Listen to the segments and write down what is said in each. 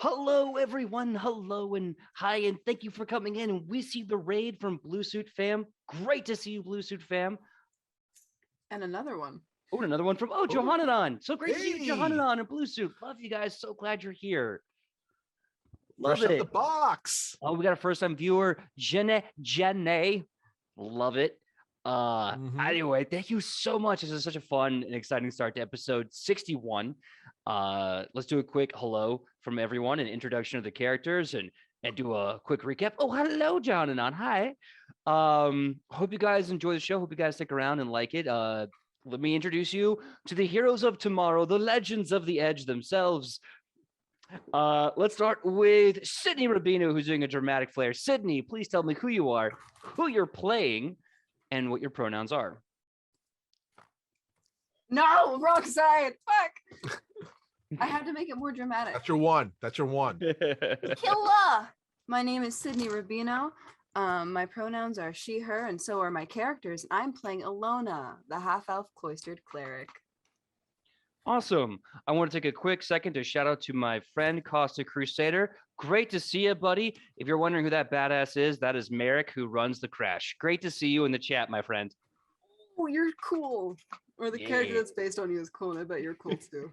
Hello, everyone. Hello and hi, and thank you for coming in. And we see the raid from Blue Suit Fam. Great to see you, Blue Suit Fam. And another one. Oh, and another one from Johannadan. So great to see you, Hey. Johannadan and Blue Suit. Love you guys. So glad you're here. Love Fresh out it. the box. Oh, we got a first-time viewer, Jenny. Love it. Anyway, thank you so much. This is such a fun and exciting start to episode 61. Let's do a quick hello from everyone, an introduction of the characters, and do a quick recap. Oh, hello, John and on. Hi. Hope you guys enjoy the show. Hope you guys stick around and like it. Let me introduce you to the heroes of tomorrow, the legends of the edge themselves. Let's start with Sidney Rubino, who's doing a dramatic flair. Sidney, please tell me who you are, who you're playing, and what your pronouns are. No, wrong side. Fuck. I had to make it more dramatic. That's your one. Killa. My name is Sidney Rubino. My pronouns are she, her, and so are my characters. I'm playing Alona, the half-elf cloistered cleric. Awesome. I want to take a quick second to shout out to my friend Costa Crusader. Great to see you, buddy. If you're wondering who that badass is, that is Merrick, who runs the crash. Great to see you in the chat, my friend. Oh, you're cool. Or the character that's based on you is cool, and I bet you're cool too.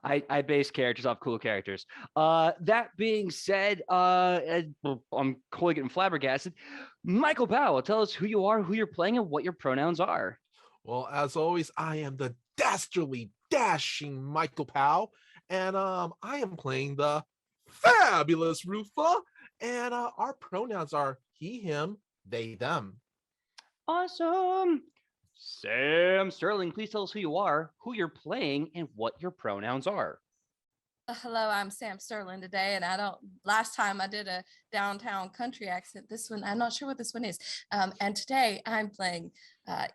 I base characters off cool characters. That being said, I'm totally getting flabbergasted. Michael Powell, tell us who you are, who you're playing, and what your pronouns are. Well, as always, I am the dastardly, dashing Michael Powell, and I am playing the fabulous Rufa, and our pronouns are he, him, they, them. Awesome. Sam Sterling, please tell us who you are, who you're playing, and what your pronouns are. Hello, I'm Sam Sterling today, and last time I did a downtown country accent. This one, I'm not sure what this one is. And today I'm playing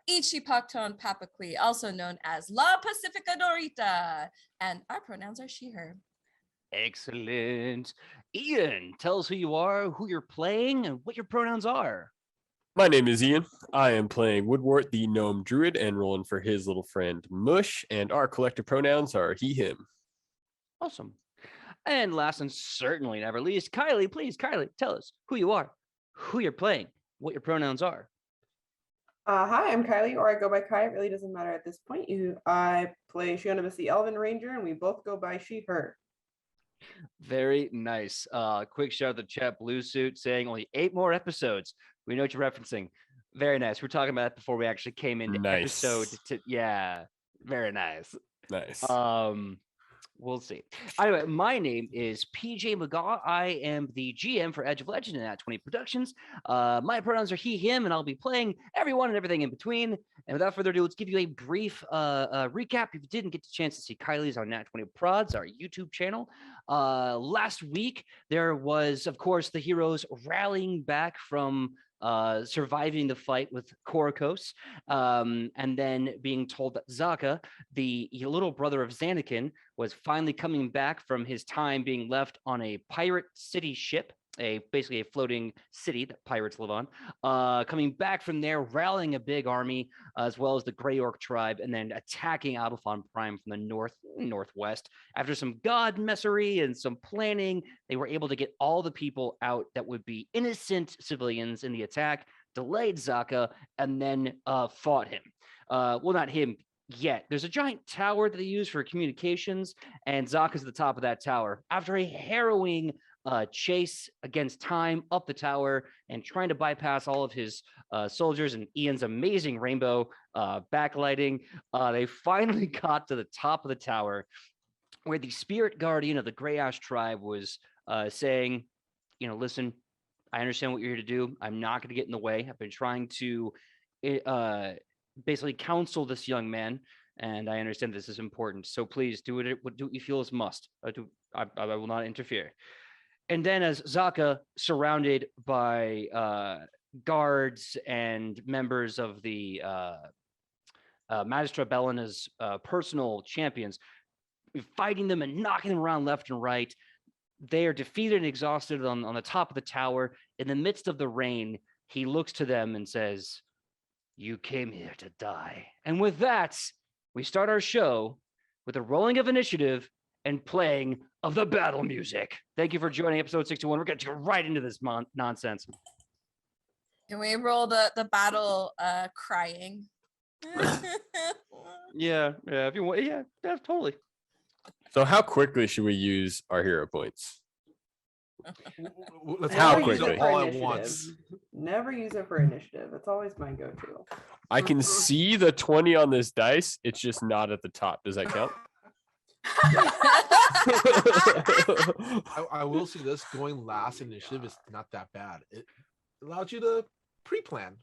Ichi Pakton Papaqui, also known as La Pacifica Dorita, and our pronouns are she, her. Excellent. Ian, tell us who you are, who you're playing, and what your pronouns are. My name is Ian. I am playing Woodwort, the gnome druid, and rolling for his little friend Mush, and our collective pronouns are he, him. Awesome. And last and certainly never least, Kylie, please, Kylie, tell us who you are, who you're playing, what your pronouns are. Hi, I'm Kylie, or I go by Kai. It really doesn't matter at this point. I play Shionibus the Elven Ranger, and we both go by she, her. Very nice. Quick shout out to chat Blue Suit saying only 8 more episodes. We know what you're referencing. Very nice. We were talking about that before we actually came into episode. Yeah, very nice. Nice. We'll see. Anyway, my name is PJ Megaw. I am the GM for Edge of Legend and At 20 Productions. My pronouns are he, him, and I'll be playing everyone and everything in between. And without further ado, let's give you a brief recap. If you didn't get the chance to see Kylie's on Nat 20 Prods, our YouTube channel. Last week, there was, of course, the heroes rallying back from surviving the fight with Korokos, and then being told that Zaka, the little brother of Xanakin, was finally coming back from his time being left on a pirate city ship, basically a floating city that pirates live on, coming back from there, rallying a big army, as well as the Grey Orc tribe, and then attacking Alphon Prime from the northwest. After some god messery and some planning, they were able to get all the people out that would be innocent civilians in the attack, delayed Zaka, and then fought him. Well, not him yet. There's a giant tower that they use for communications, and Zaka's at the top of that tower. After a harrowing chase against time up the tower and trying to bypass all of his soldiers and Ian's amazing rainbow backlighting, they finally got to the top of the tower, where the spirit guardian of the Grey Ash tribe was saying, listen, I understand what you're here to do. I'm not going to get in the way. I've been trying to basically counsel this young man, and I understand this is important. So please do what you feel is must. I will not interfere. And then as Zaka, surrounded by guards and members of the Magistra Bellina's personal champions, fighting them and knocking them around left and right, they are defeated and exhausted on the top of the tower. In the midst of the rain, he looks to them and says, "You came here to die." And with that, we start our show with a rolling of initiative and playing of the battle music. Thank you for joining episode 61. We're going to get right into this nonsense. Can we roll the battle crying? Yeah, if you want, yeah, totally. So how quickly should we use our hero points? Let's How all use quickly? it all at Initiative. once. Never use it for initiative. It's always my go-to. I can see the 20 on this dice. It's just not at the top. Does that count? I will say this: going last initiative is not that bad. It allows you to pre-plan.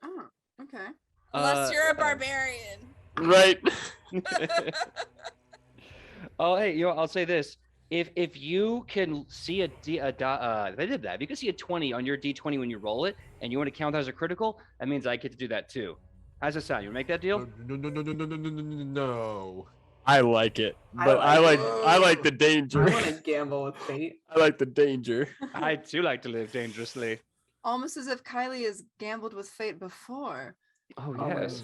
Oh, okay. Unless you're a barbarian. Right. Oh, hey, I'll say this: if you can see they did that. If you can see a 20 on your D20 when you roll it, and you want to count that as a critical, that means I get to do that too. How's it sound? You want to make that deal? No. I like it, I but I like like the danger. I want to gamble with fate. I like the danger. I too like to live dangerously. Almost as if Kylie has gambled with fate before. Oh Oh, yes.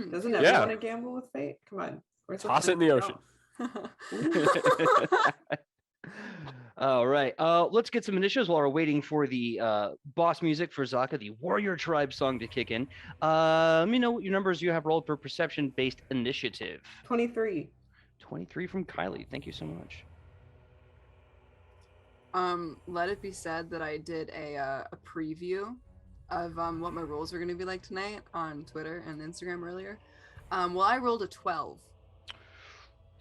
Doesn't Yeah. everyone gamble with fate? Come on. Where's Toss it in the ocean. All right. Let's get some initiatives while we're waiting for the boss music for Zaka, the Warrior Tribe song to kick in. Let me know what your numbers you have rolled for perception-based initiative. 23. 23 from Kylie. Thank you so much. Let it be said that I did a preview of what my rolls are going to be like tonight on Twitter and Instagram earlier. Well, I rolled a 12.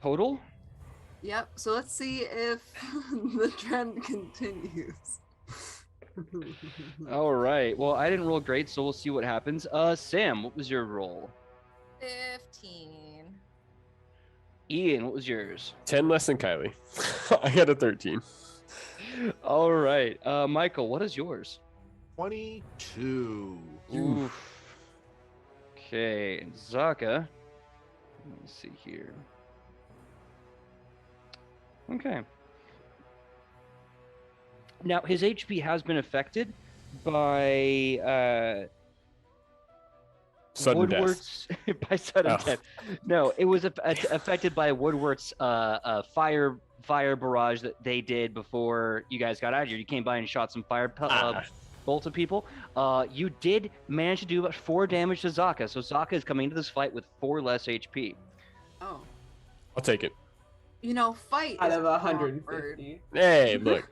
Total? Yep. So let's see if the trend continues. All right. Well, I didn't roll great, so we'll see what happens. Sam, what was your roll? 15. Ian, what was yours? 10 less than Kylie. I got a 13. All right. Michael, what is yours? 22. Oof. Okay, Zaka. Let's see here. Okay. Now his HP has been affected by Sudden death. Woodward's by sudden Oh. death. No, it was affected by Woodward's fire barrage that they did before you guys got out here. You came by and shot some fire bolts of people. You did manage to do about 4 damage to Zaka, so Zaka is coming into this fight with 4 less HP. Oh, I'll take it. fight Out is of a strong word. 150. Hey, look.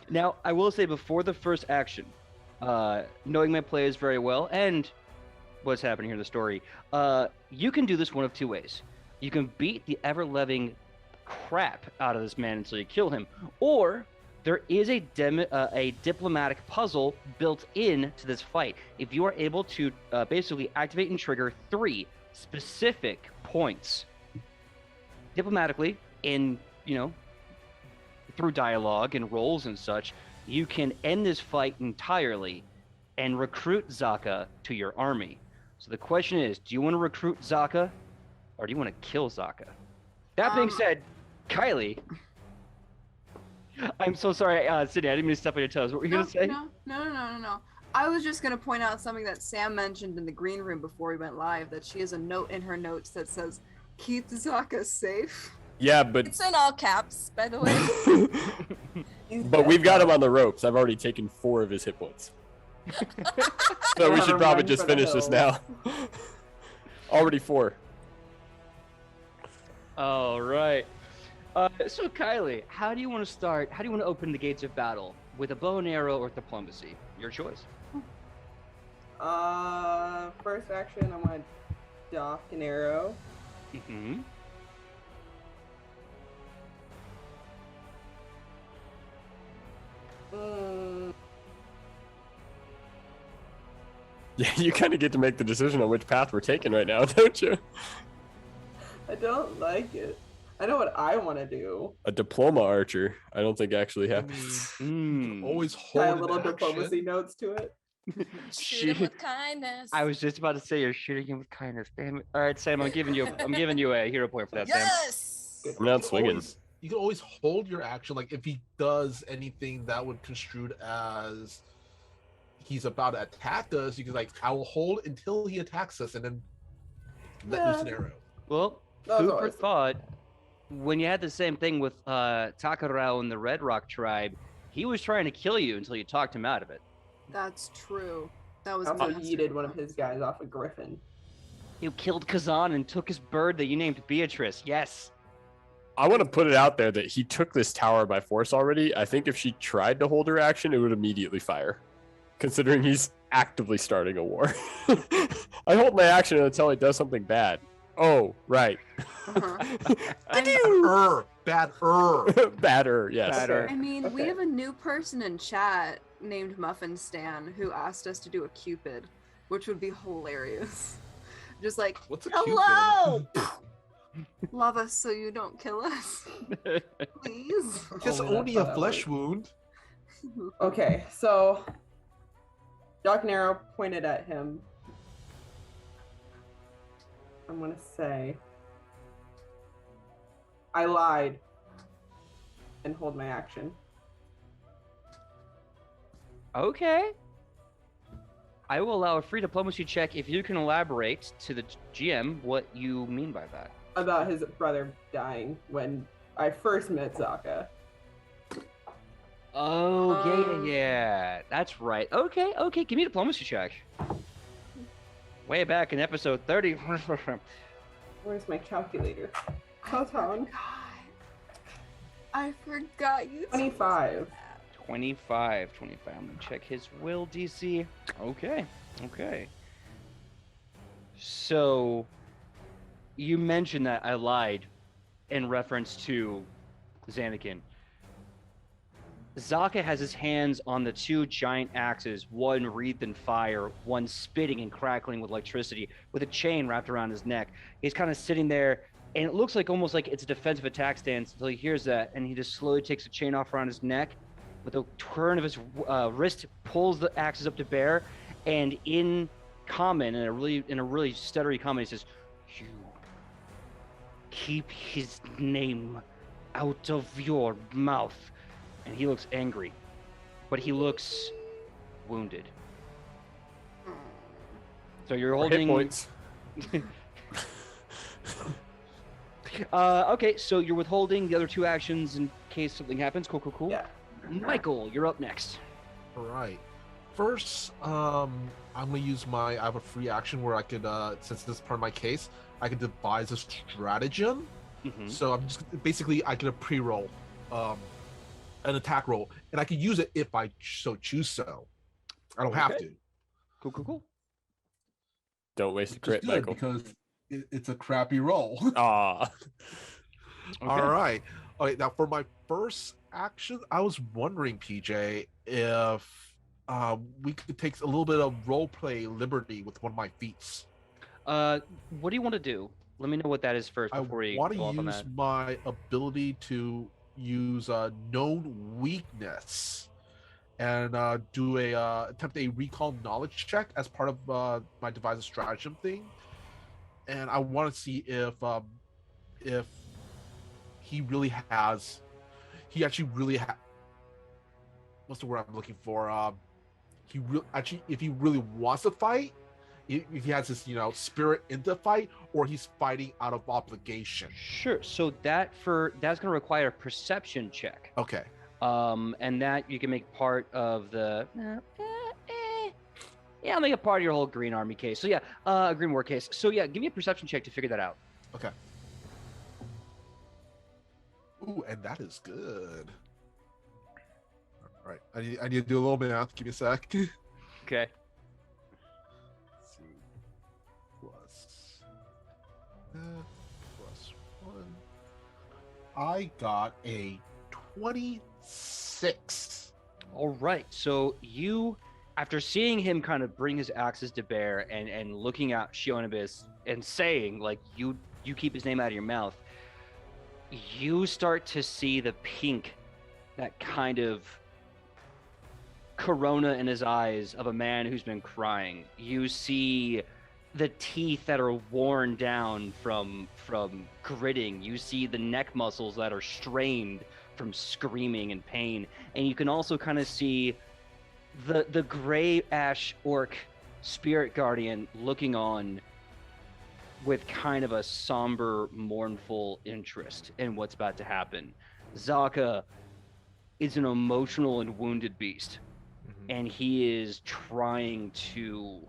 Now, I will say before the first action, knowing my players very well and what's happening here in the story, you can do this one of 2 ways. You can beat the ever-loving crap out of this man until you kill him, or there is a diplomatic puzzle built in to this fight. If you are able to basically activate and trigger 3 specific points diplomatically in, through dialogue and roles and such, you can end this fight entirely and recruit Zaka to your army. So the question is, do you want to recruit Zaka or do you want to kill Zaka? That being said, Kylie, I'm so sorry, Sidney, I didn't mean to step on your toes. What were you going to say? No. I was just going to point out something that Sam mentioned in the green room before we went live, that she has a note in her notes that says, keep Zaka safe. Yeah, but It's in all caps, by the way. but we've got him on the ropes. I've already taken 4 of his hit points. So we should probably Run just for the finish this hills. now. Already 4. All right. So Kylie, how do you want to start? How do you want to open the gates of battle? With a bow and arrow or diplomacy? Your choice. First action, I want to dock an arrow. Mm-hmm. Yeah, you kind of get to make the decision on which path we're taking right now, don't you? I don't like it. I know what I want to do. A diploma archer, I don't think actually happens. Always Tie a hold little an diplomacy action. notes to it. Shoot him with kindness. I was just about to say you're shooting him with kindness. Damn it! All right, Sam, I'm giving you a hero point for that, Sam. Yes. I'm not You can swinging. always- You can always hold your action. Like if he does anything that would construed as he's about to attack us, you can I will hold until he attacks us and then let loose an arrow. Well, That was food for always- thought. when you had the same thing with Takarao and the Red Rock tribe, he was trying to kill you until you talked him out of it. That's true. That was Also master yeeted one of control. his guys off a griffin. You killed Kazan and took his bird that you named Beatrice. Yes. I want to put it out there that he took this tower by force already. I think if she tried to hold her action, it would immediately fire, considering he's actively starting a war. I hold my action until he does something bad. Oh, right. Uh-huh. Badder, yes. Badder. I mean, we Okay. have a new person in chat named Muffin Stan who asked us to do a Cupid, which would be hilarious. Just like, What's a hello! Love us so you don't kill us, please. It's Only only that's a how that flesh works. wound. Okay, so Doc and Arrow pointed at him. I'm gonna say I lied and hold my action. Okay. I will allow a free diplomacy check if you can elaborate to the GM what you mean by that. About his brother dying when I first met Zaka. Oh, yeah. That's right. Okay, give me a diplomacy check. Way back in episode 30. Where's my calculator? Hold on. I forgot you. 25. 25. I'm gonna check his will DC. Okay. So you mentioned that I lied in reference to Xanakin. Zaka has his hands on the two giant axes, one wreathed in fire, one spitting and crackling with electricity, with a chain wrapped around his neck. He's kind of sitting there, and it looks like almost like it's a defensive attack stance until he hears that, and he just slowly takes the chain off around his neck. With a turn of his wrist, pulls the axes up to bear, and in common, in a really stuttery comment, he says, "You keep his name out of your mouth." And he looks angry, but he looks wounded. So you're Or hit holding points. Okay, so you're withholding the other two actions in case something happens. Cool. Yeah. Michael, you're up next. All right. First, I'm gonna use I have a free action where I could, since this is part of my case, I could devise a stratagem. Mhm. So I'm just basically I could pre-roll, an attack roll, and I could use it if I so choose. So I don't have Okay. to. Cool. Don't waste a Which is crit, good Michael. because it's a crappy roll. Ah, All right. Now for my first action, I was wondering, PJ, if we could take a little bit of role play liberty with one of my feats. What do you want to do? Let me know what that is first I before we want go to off on use that. my ability to use a known weakness and do attempt a recall knowledge check as part of my devise a stratagem thing. And I want to see if he really has, he actually really what's the word I'm looking for? If he really wants to fight, if he has this, spirit into fight, or he's fighting out of obligation. Sure. So that's gonna require a perception check. Okay. And that you can make part of the. Yeah, I'll make it part of your whole Green Army case. So yeah, Green War case. So yeah, give me a perception check to figure that out. Okay. Ooh, and that is good. All right, I need to do a little math. Give me a sec. Okay. Let's see. Plus 1. I got a 26. All right. So you, after seeing him kind of bring his axes to bear and looking at Shionibus and saying like you keep his name out of your mouth, you start to see the pink, that kind of corona in his eyes of a man who's been crying. You see the teeth that are worn down from gritting. You see the neck muscles that are strained from screaming and pain. And you can also kind of see the gray ash orc spirit guardian looking on with kind of a somber, mournful interest in what's about to happen. Zaka is an emotional and wounded beast, and he is trying to.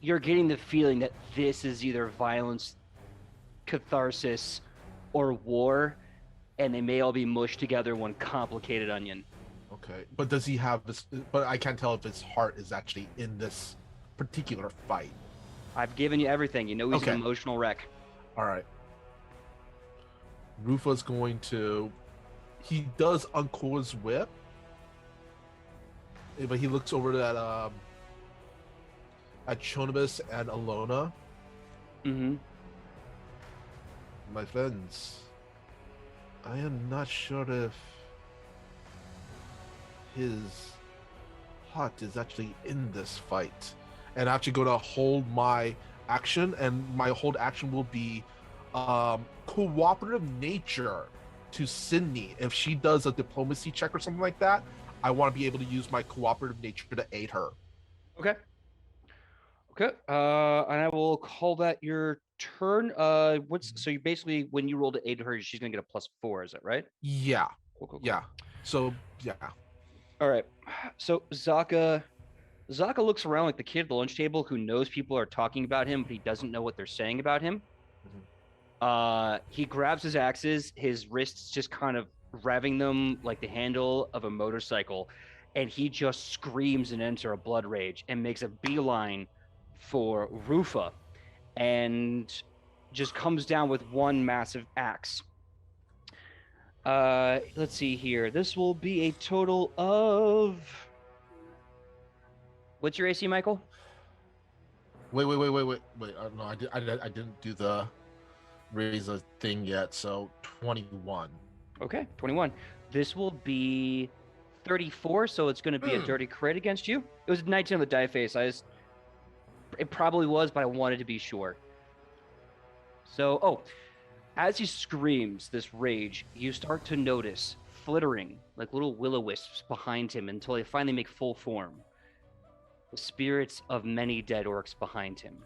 You're getting the feeling that this is either violence, catharsis, or war, and they may all be mushed together in one complicated onion. Okay, but does he have this? But I can't tell if his heart is actually in this particular fight. I've given you everything. You know he's Okay. an emotional wreck. All right. Rufa's going to. He does uncoil his whip, but he looks over at Chonibus and Alona. Mm-hmm. My friends, I am not sure if his heart is actually in this fight. And I'm actually going to hold my action, and my hold action will be cooperative nature to Sidney. If she does a diplomacy check or something like that, I want to be able to use my cooperative nature to aid her. Okay. Okay. And I will call that your turn. So you basically, when you roll to aid her, she's gonna get a +4. Is that right? Yeah. Cool. Yeah. So yeah. All right. So Zaka looks around like the kid at the lunch table who knows people are talking about him, but he doesn't know what they're saying about him. He grabs his axes, his wrists just kind of revving them like the handle of a motorcycle, and he just screams and enter a blood rage and makes a beeline for Rufa and just comes down with one massive axe. Let's see here. This will be a total of... What's your AC, Michael? Wait. No, I didn't do the raise a thing yet. So 21. Okay, 21. This will be 34, so it's going to be a dirty crit against you. It was 19 on the die face. It probably was, but I wanted to be sure. So, as he screams this rage, you start to notice flittering like little will-o-wisps behind him until they finally make full form. The spirits of many dead orcs behind him.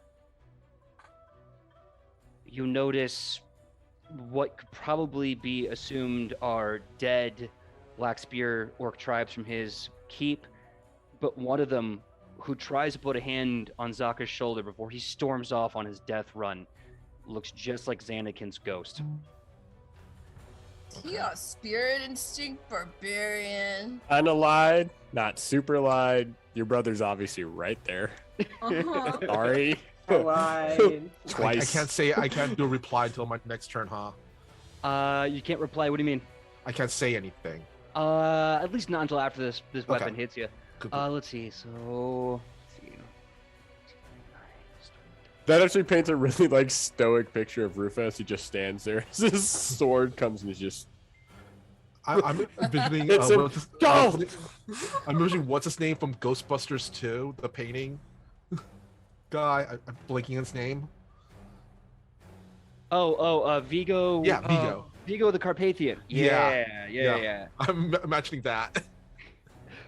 You notice what could probably be assumed are dead Blackspear orc tribes from his keep, but one of them, who tries to put a hand on Zaka's shoulder before he storms off on his death run, looks just like Xanakin's ghost. You got spirit instinct, barbarian. Unallied, not super allied. Your brother's obviously right there. Sorry. Alive. Twice. I can't do a reply until my next turn, huh? You can't reply. What do you mean? I can't say anything. At least not until after this Okay. weapon hits you. Cool. Let's see. So, That actually paints a really like stoic picture of Rufa as he just stands there. As his sword comes and he's just. I'm envisioning. It's a- Go! I'm envisioning what's his name from Ghostbusters 2, the painting guy. I'm blanking on his name. Vigo. Yeah, Vigo. Vigo the Carpathian. Yeah. I'm imagining that.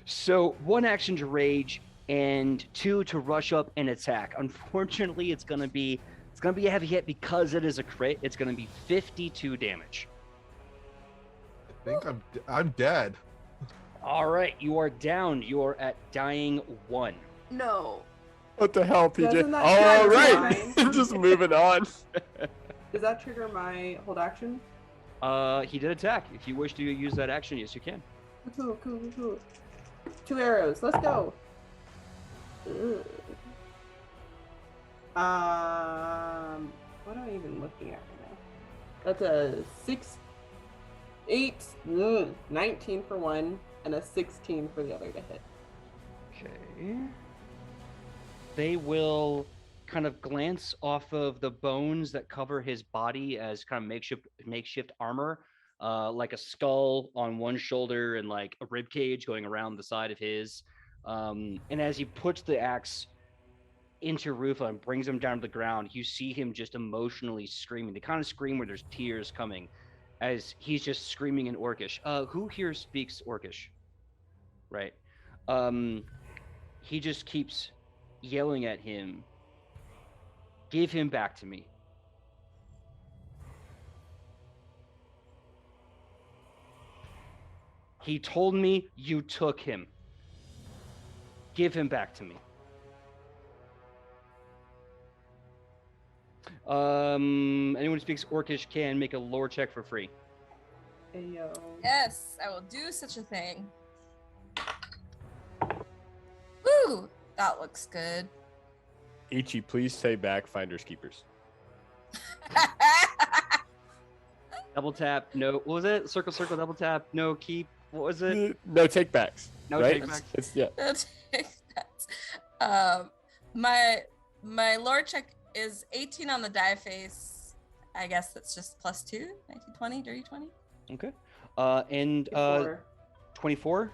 So 1 action to rage and 2 to rush up and attack. Unfortunately, it's gonna be a heavy hit because it is a crit. It's gonna be 52 damage. I think I'm dead. All right, you are down. You are at dying 1. No. What the hell, PJ? Doesn't that All trigger right, mine? just moving on. Does that trigger my hold action? He did attack. If you wish to use that action, yes, you can. Cool. 2 arrows. Let's go. Ugh. What am I even looking at right now? That's a 6, 8, 19 for one, and a 16 for the other to hit. Okay. They will kind of glance off of the bones that cover his body as kind of makeshift armor, like a skull on one shoulder and like a rib cage going around the side of his. And as he puts the axe into Rufa and brings him down to the ground, you see him just emotionally screaming. The kind of scream where there's tears coming as he's just screaming in Orcish. Who here speaks Orcish? Right. He just keeps yelling at him. Give him back to me. He told me you took him. Give him back to me. Anyone who speaks Orcish can make a lore check for free. Ayo. Yes, I will do such a thing. Woo! That looks good. Ichi, please say back finders keepers. Double tap. No. What was it? Circle, circle, double tap. No, keep. What was it? No take backs. No right? take backs. It's yeah. My lore check is 18 on the die face. I guess that's just +2. 19, 20, dirty 20. Okay. And 24?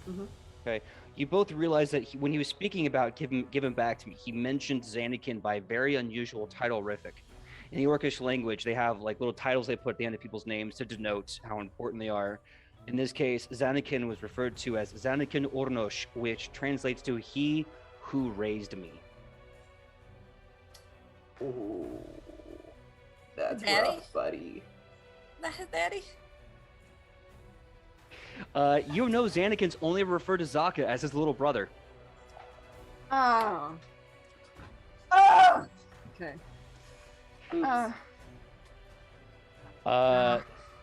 Mhm. Okay. You both realize that when he was speaking about give him back to me, he mentioned Xanakin by very unusual titlerific. In the Orcish language, they have like little titles they put at the end of people's names to denote how important they are. In this case, Xanakin was referred to as Xanakin Ornosh, which translates to he who raised me. Ooh, that's Daddy? rough, buddy. That his daddy? You know Xanakin's only referred to Zaka as his little brother. Oh. Ah! Okay. Oops.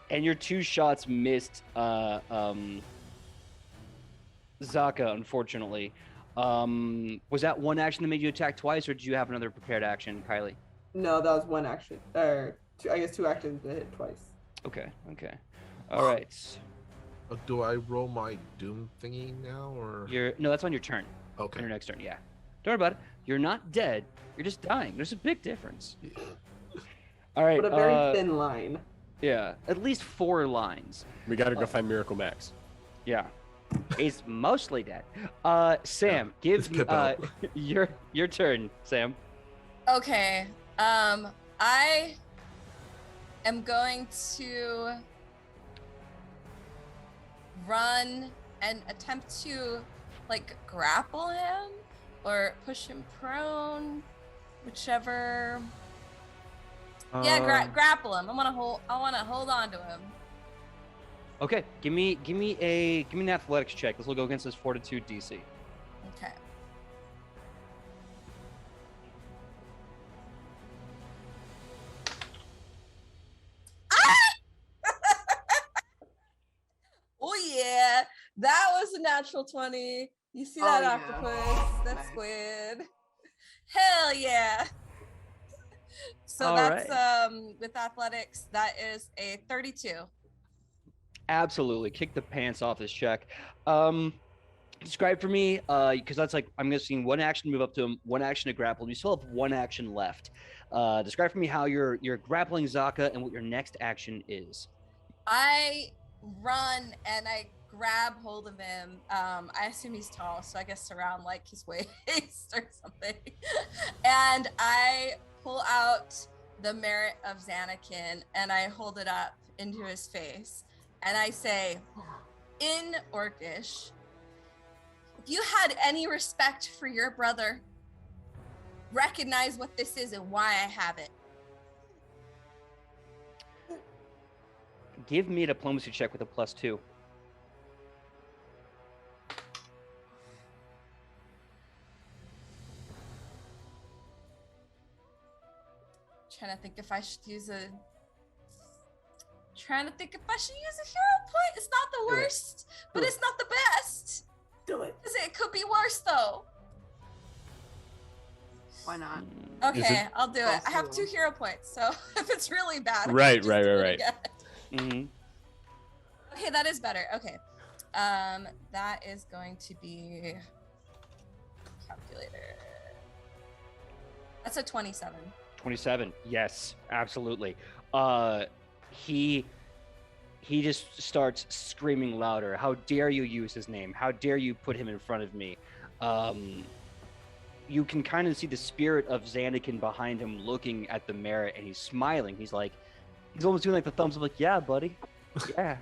And your 2 shots missed Zaka, unfortunately. Was that one action that made you attack twice, or did you have another prepared action, Kylie? No, that was one action. Or I guess 2 actions to hit twice. Okay. All right. Do I roll my doom thingy now, or? No, that's on your turn. On Okay. your next turn, yeah. Don't worry about it. You're not dead. You're just dying. There's a big difference. All right. But a very thin line. Yeah, at least 4 lines. We gotta go find Miracle Max. Yeah. He's mostly dead. Sam, It's give Pippo. your turn, Sam. Okay. I am going to run and attempt to like grapple him or push him prone, whichever. Yeah, grapple him. I want to hold on to him. Okay, give me an athletics check. This will go against his fortitude DC. Okay. Oh yeah, that was a natural 20. You see that Oh, yeah. octopus? That Nice. squid. Hell yeah. So All that's with athletics, that is a 32. Absolutely, kick the pants off this check. Describe for me, because that's like I'm guessing 1 action to move up to him, 1 action to grapple. You still have 1 action left. Describe for me how you're grappling Zaka and what your next action is. I run and I grab hold of him. I assume he's tall, so I guess around like his waist or something. And I pull out the merit of Xanakin and I hold it up into his face. And I say, in Orcish, if you had any respect for your brother, recognize what this is and why I have it. Give me a diplomacy check with a +2. Trying to think if I should use a hero point. It's not the Do it. worst, but Do it's not the best. Do it. 'Cause it could be worse though. Why not? Okay, I'll do it. I have Also- 2 hero points, so if it's really bad, I can Right, just right, do it right. again. Mm-hmm. Okay, that is better. Okay. That is going to be calculator. That's a 27. 27. Yes, absolutely. He just starts screaming louder. How dare you use his name? How dare you put him in front of me? You can kind of see the spirit of Xanakin behind him looking at the merit, and he's smiling. He's almost doing like the thumbs up, like, yeah, buddy. Yeah.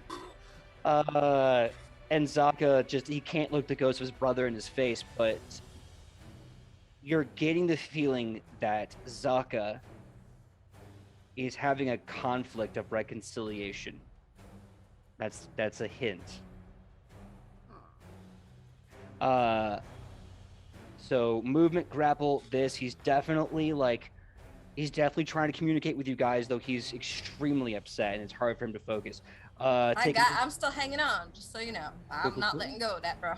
And Zaka he can't look the ghost of his brother in his face, but you're getting the feeling that Zaka is having a conflict of reconciliation. That's a hint. So movement, grapple, this. He's definitely trying to communicate with you guys, though he's extremely upset and it's hard for him to focus. I'm still hanging on, just so you know. I'm Cool, not cool. letting go of that, bro.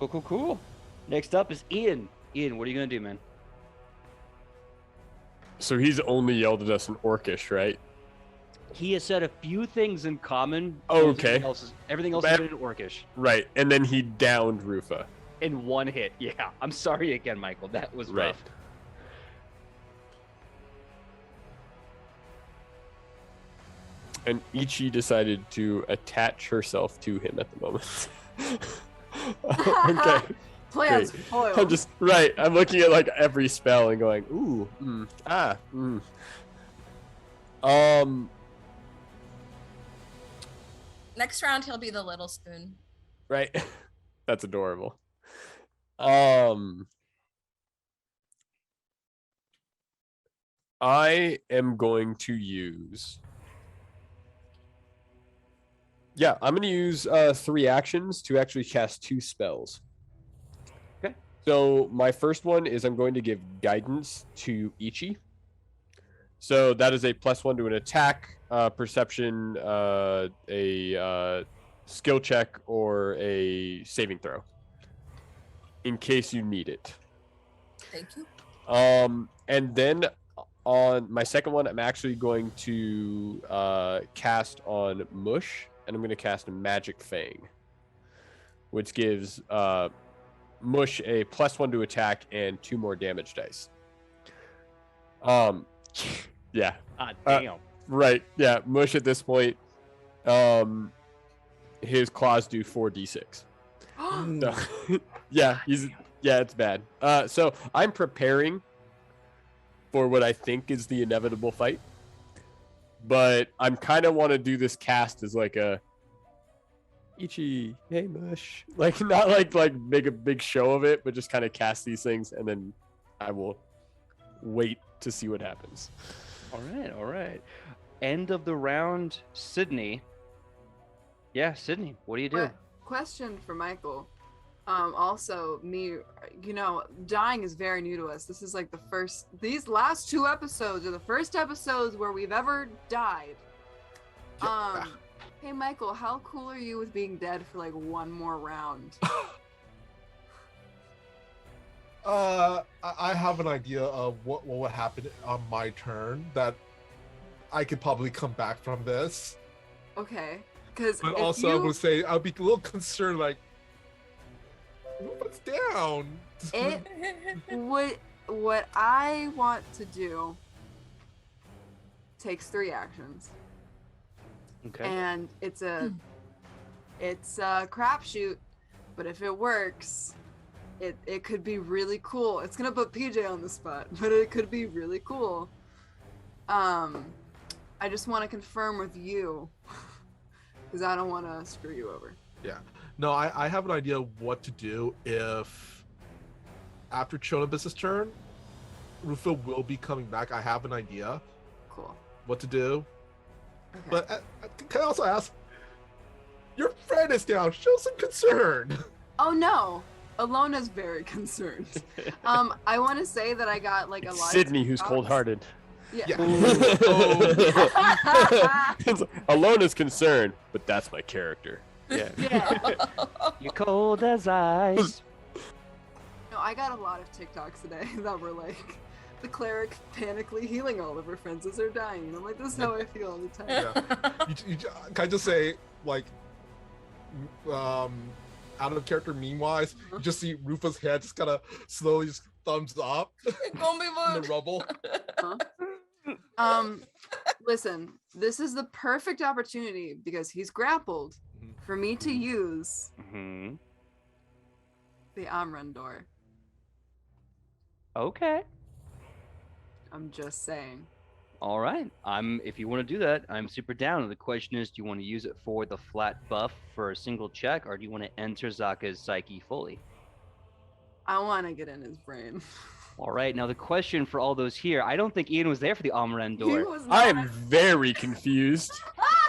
Cool. Next up is Ian. Ian, what are you gonna do, man? So he's only yelled at us in Orcish, right? He has said a few things in common. Oh, okay. Everything else is in Orcish. Right, and then he downed Rufa. In one hit. Yeah. I'm sorry again, Michael. That was Right. rough. And Ichi decided to attach herself to him at the moment. Okay. Plans Great. foiled. I'm looking at like every spell and going, ooh, Next round, he'll be the little spoon. right. That's adorable. I am going to use. Yeah, I'm going to use 3 actions to actually cast 2 spells. Okay. So my first one is I'm going to give guidance to Ichi. So that is a +1 to an attack, perception, a skill check, or a saving throw. In case you need it. Thank you. And then on my second one, I'm actually going to cast on Mush, and I'm going to cast Magic Fang, which gives Mush a +1 to attack and 2 more damage dice. Yeah. Damn. Right. Yeah. Mush at this point, his claws do 4d6. So, yeah, it's bad. So I'm preparing for what I think is the inevitable fight, but I'm kind of want to do this cast as like a Ichi, hey Mush, like not like make a big show of it, but just kind of cast these things, and then I will wait to see what happens. All right. End of the round, Sidney. Yeah, Sidney, what do you do? Question for Michael. Also, me, dying is very new to us. This is like these last 2 episodes are the first episodes where we've ever died. Hey Michael, how cool are you with being dead for like 1 more round? I have an idea of what would happen on my turn, that I could probably come back from this. Okay, because But also, I would say I'd be a little concerned, like, what's down? What I want to do takes 3 actions. Okay. And it's a crapshoot, but if it works, it could be really cool. It's gonna put PJ on the spot, but it could be really cool. I just want to confirm with you, because I don't want to screw you over. Yeah. No, I have an idea of what to do if, after Chonabis's turn, Rufa will be coming back. I have an idea Cool. what to do. Okay. But can I also ask, your friend is down. Show some concern. Oh no, Alona's very concerned. I want to say that I got like a lot. Sidney, who's of cold-hearted. Yeah. Alona's concerned, but that's my character. Yeah. Yeah. You're cold as ice. No, I got a lot of TikToks today that were like, the cleric panically healing all of her friends as they're dying. And I'm like, this is how I feel all the time. Yeah. Can I just say, like, out of character meme-wise, you just see Rufa's head just kind of slowly just thumbs up Gonna be in the rubble. Listen, this is the perfect opportunity because he's grappled for me to use Mm-hmm. the Amran door. Okay. I'm just saying. All right. If you want to do that, I'm super down. The question is, do you want to use it for the flat buff for a single check, or do you want to enter Zaka's psyche fully? I want to get in his brain. All right. Now the question for all those here, I don't think Ian was there for the Amren He door. was I not. am very confused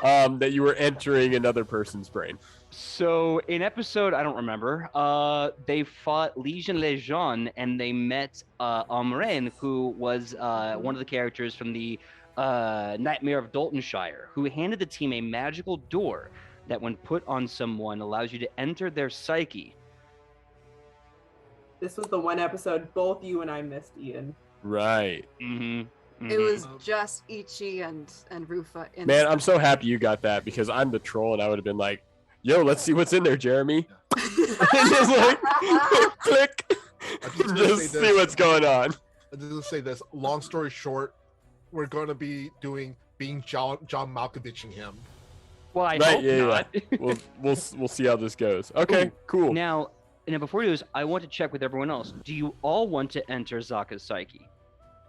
that you were entering another person's brain. So in episode, I don't remember, they fought Legion Legion and they met Amren, who was one of the characters from the Nightmare of Daltonshire, who handed the team a magical door that when put on someone allows you to enter their psyche. This was the one episode both you and I missed, Ian. Right. Mm-hmm. It was just Ichi and Rufa. In Man, I'm so happy you got that because I'm the troll and I would have been like, yo, let's see what's in there, Jeremy. Just like, click. Just see what's going on. I just say this. Long story short, we're going to be being John Malkoviching him. Well, I Right, hope yeah, not. yeah. We'll see how this goes. Okay, Ooh, cool. Now, before we do this, I want to check with everyone else. Do you all want to enter Zaka's psyche?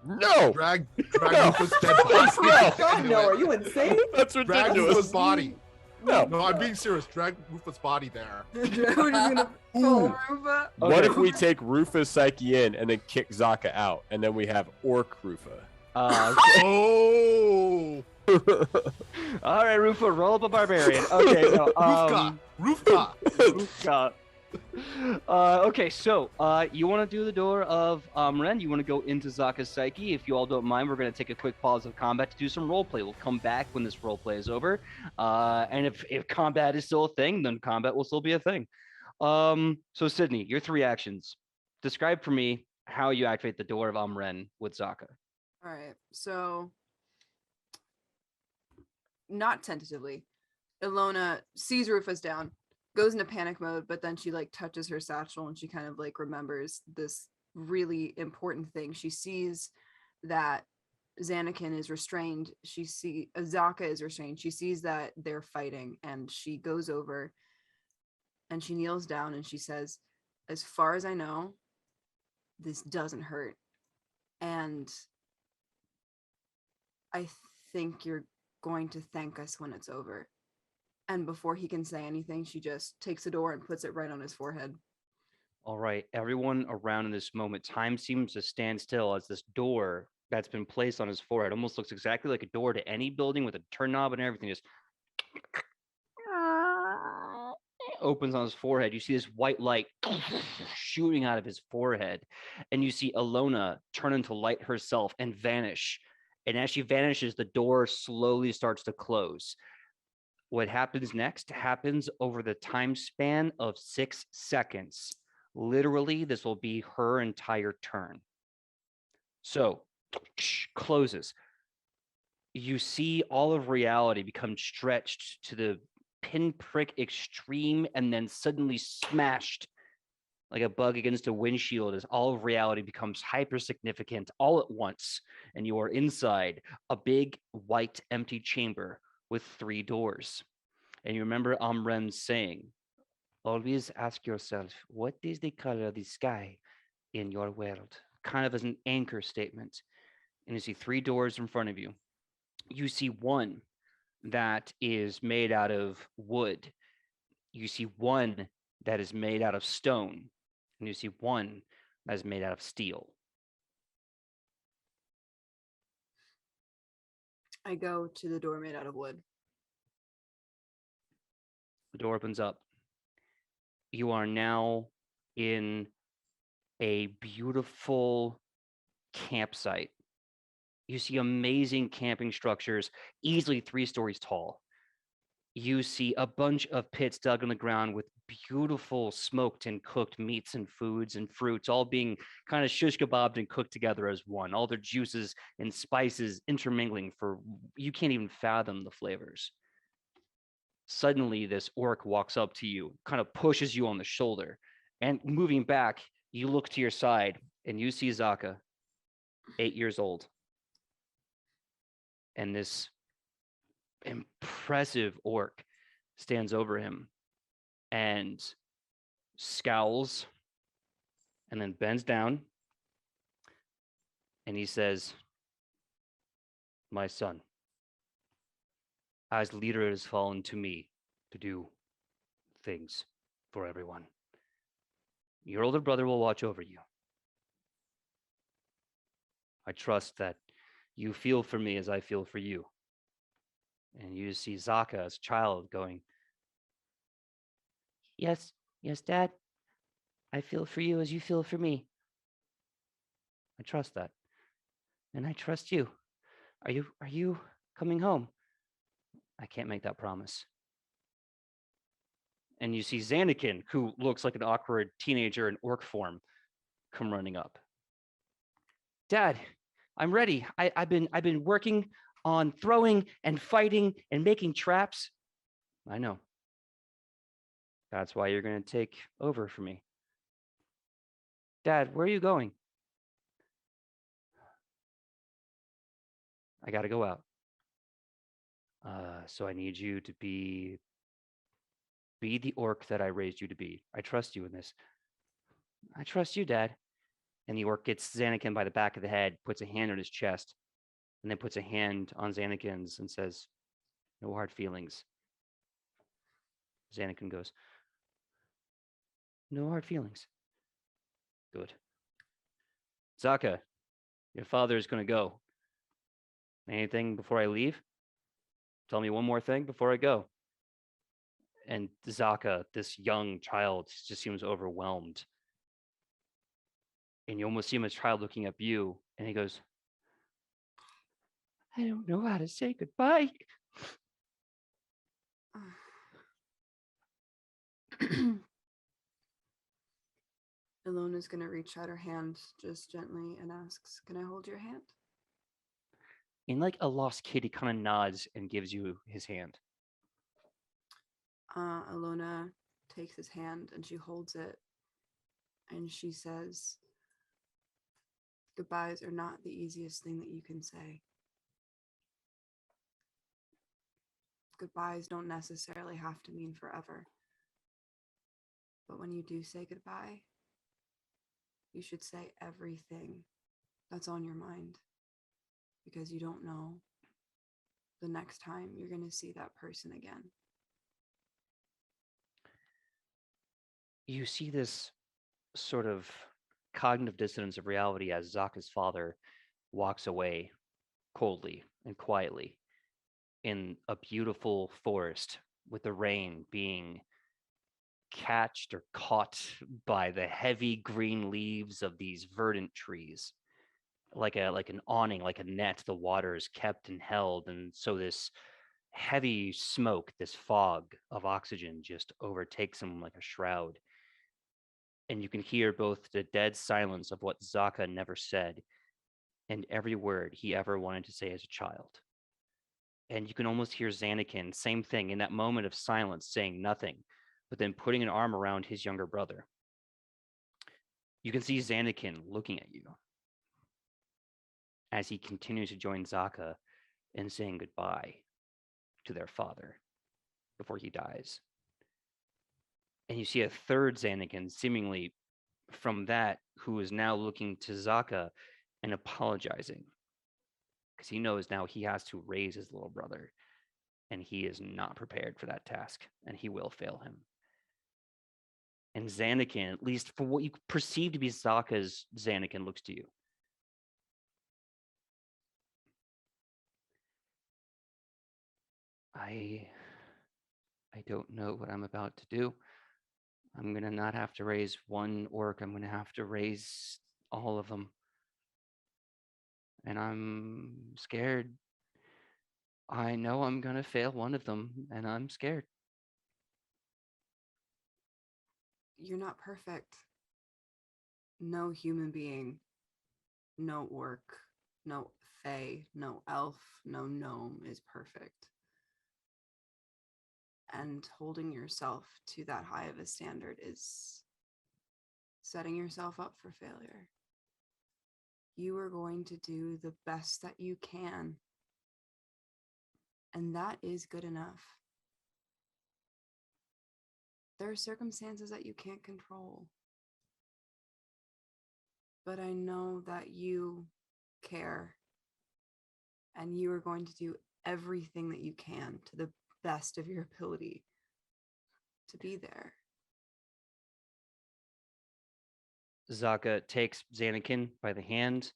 No, Drag No. Rufus' dead body. No. God, no, are you insane? that's Drag ridiculous. Rufus' body. No. No, I'm being serious. Drag Rufus' body there. We're just gonna pull Rufa. What Okay. if we take Rufa's psyche in and then kick Zaka out, and then we have Orc Rufa? Oh, All right, Rufa, roll up a barbarian. Okay, no, Rufka. Rufka. Okay, so you want to do the door of Ren? You want to go into Zaka's psyche? If you all don't mind, we're going to take a quick pause of combat to do some roleplay. We'll come back when this roleplay is over. And if combat is still a thing, then combat will still be a thing. So Sidney, your 3 actions. Describe for me how you activate the door of Amren with Zaka. All right, so not tentatively, Ilona sees Rufus down, goes into panic mode, but then she like touches her satchel and she kind of like remembers this really important thing. She sees that Xanakin is restrained. Zaka is restrained. She sees that they're fighting, and she goes over and she kneels down and she says, "As far as I know, this doesn't hurt. And I think you're going to thank us when it's over." And before he can say anything, she just takes the door and puts it right on his forehead. All right, everyone around in this moment, time seems to stand still as this door that's been placed on his forehead almost looks exactly like a door to any building with a turn knob and everything, just opens on his forehead. You see this white light shooting out of his forehead, and you see Ilona turn into light herself and vanish. And as she vanishes, the door slowly starts to close. What happens next happens over the time span of 6 seconds. Literally, this will be her entire turn. So, closes. You see all of reality become stretched to the pinprick extreme and then suddenly smashed like a bug against a windshield as all of reality becomes hyper significant all at once. And you are inside a big white empty chamber with 3 doors. And you remember Amren's saying, always ask yourself, what is the color of the sky in your world? Kind of as an anchor statement. And you see 3 doors in front of you. You see one that is made out of wood. You see one that is made out of stone. And you see one that is made out of steel. I go to the door made out of wood. The door opens up. You are now in a beautiful campsite. You see amazing camping structures, easily 3 stories tall. You see a bunch of pits dug in the ground with beautiful smoked and cooked meats and foods and fruits, all being kind of shish kebabbed and cooked together as one. All their juices and spices intermingling for you can't even fathom the flavors. Suddenly, this orc walks up to you, kind of pushes you on the shoulder, and moving back, you look to your side and you see Zaka, 8 years old. And this impressive orc stands over him and scowls and then bends down and he says, "My son, as leader, it has fallen to me to do things for everyone. Your older brother will watch over you. I trust that you feel for me as I feel for you. And you see Zaka as a child going, yes, yes, Dad. I feel for you as you feel for me. I trust that. And I trust you. Are you coming home? I can't make that promise. And you see Xanakin, who looks like an awkward teenager in orc form, come running up. Dad, I'm ready. I've been working on throwing and fighting and making traps. I know. That's why you're going to take over for me. Dad, where are you going? I got to go out. So I need you to be the orc that I raised you to be. I trust you in this. I trust you, Dad. And the orc gets Xanakin by the back of the head, puts a hand on his chest, and then puts a hand on Xanakin's and says, no hard feelings. Xanakin goes, no hard feelings. Good. Zaka, your father is going to go. Anything before I leave? Tell me one more thing before I go. And Zaka, this young child, just seems overwhelmed. And you almost see him as a child looking at you, and he goes, I don't know how to say goodbye. Ilona's gonna reach out her hand just gently and asks, "Can I hold your hand?" And like a lost kid, he kind of nods and gives you his hand. Ilona takes his hand and she holds it and she says, "Goodbyes are not the easiest thing that you can say. Goodbyes don't necessarily have to mean forever. But when you do say goodbye, you should say everything that's on your mind, because you don't know the next time you're going to see that person again." You see this sort of cognitive dissonance of reality as Zaka's father walks away coldly and quietly in a beautiful forest, with the rain being catched or caught by the heavy green leaves of these verdant trees, like an awning, like a net. The water is kept and held, and so this heavy smoke, this fog of oxygen, just overtakes him like a shroud. And you can hear both the dead silence of what Zaka never said and every word he ever wanted to say as a child. And you can almost hear Xanakin, same thing, in that moment of silence, saying nothing, but then putting an arm around his younger brother. You can see Xanakin looking at you as he continues to join Zaka in saying goodbye to their father before he dies. And you see a third Xanakin, seemingly from that, who is now looking to Zaka and apologizing, because he knows now he has to raise his little brother, and he is not prepared for that task, and he will fail him. And Xanakin, at least for what you perceive to be Zaka's Xanakin, looks to you. I don't know what I'm about to do. I'm going to not have to raise one orc. I'm going to have to raise all of them. And I'm scared. I know I'm going to fail one of them, and I'm scared. You're not perfect. No human being, no orc, no fae, no elf, no gnome is perfect. And holding yourself to that high of a standard is setting yourself up for failure. You are going to do the best that you can, and that is good enough. There are circumstances that you can't control, but I know that you care, and you are going to do everything that you can to the best of your ability to be there. Zaka takes Xanakin by the hand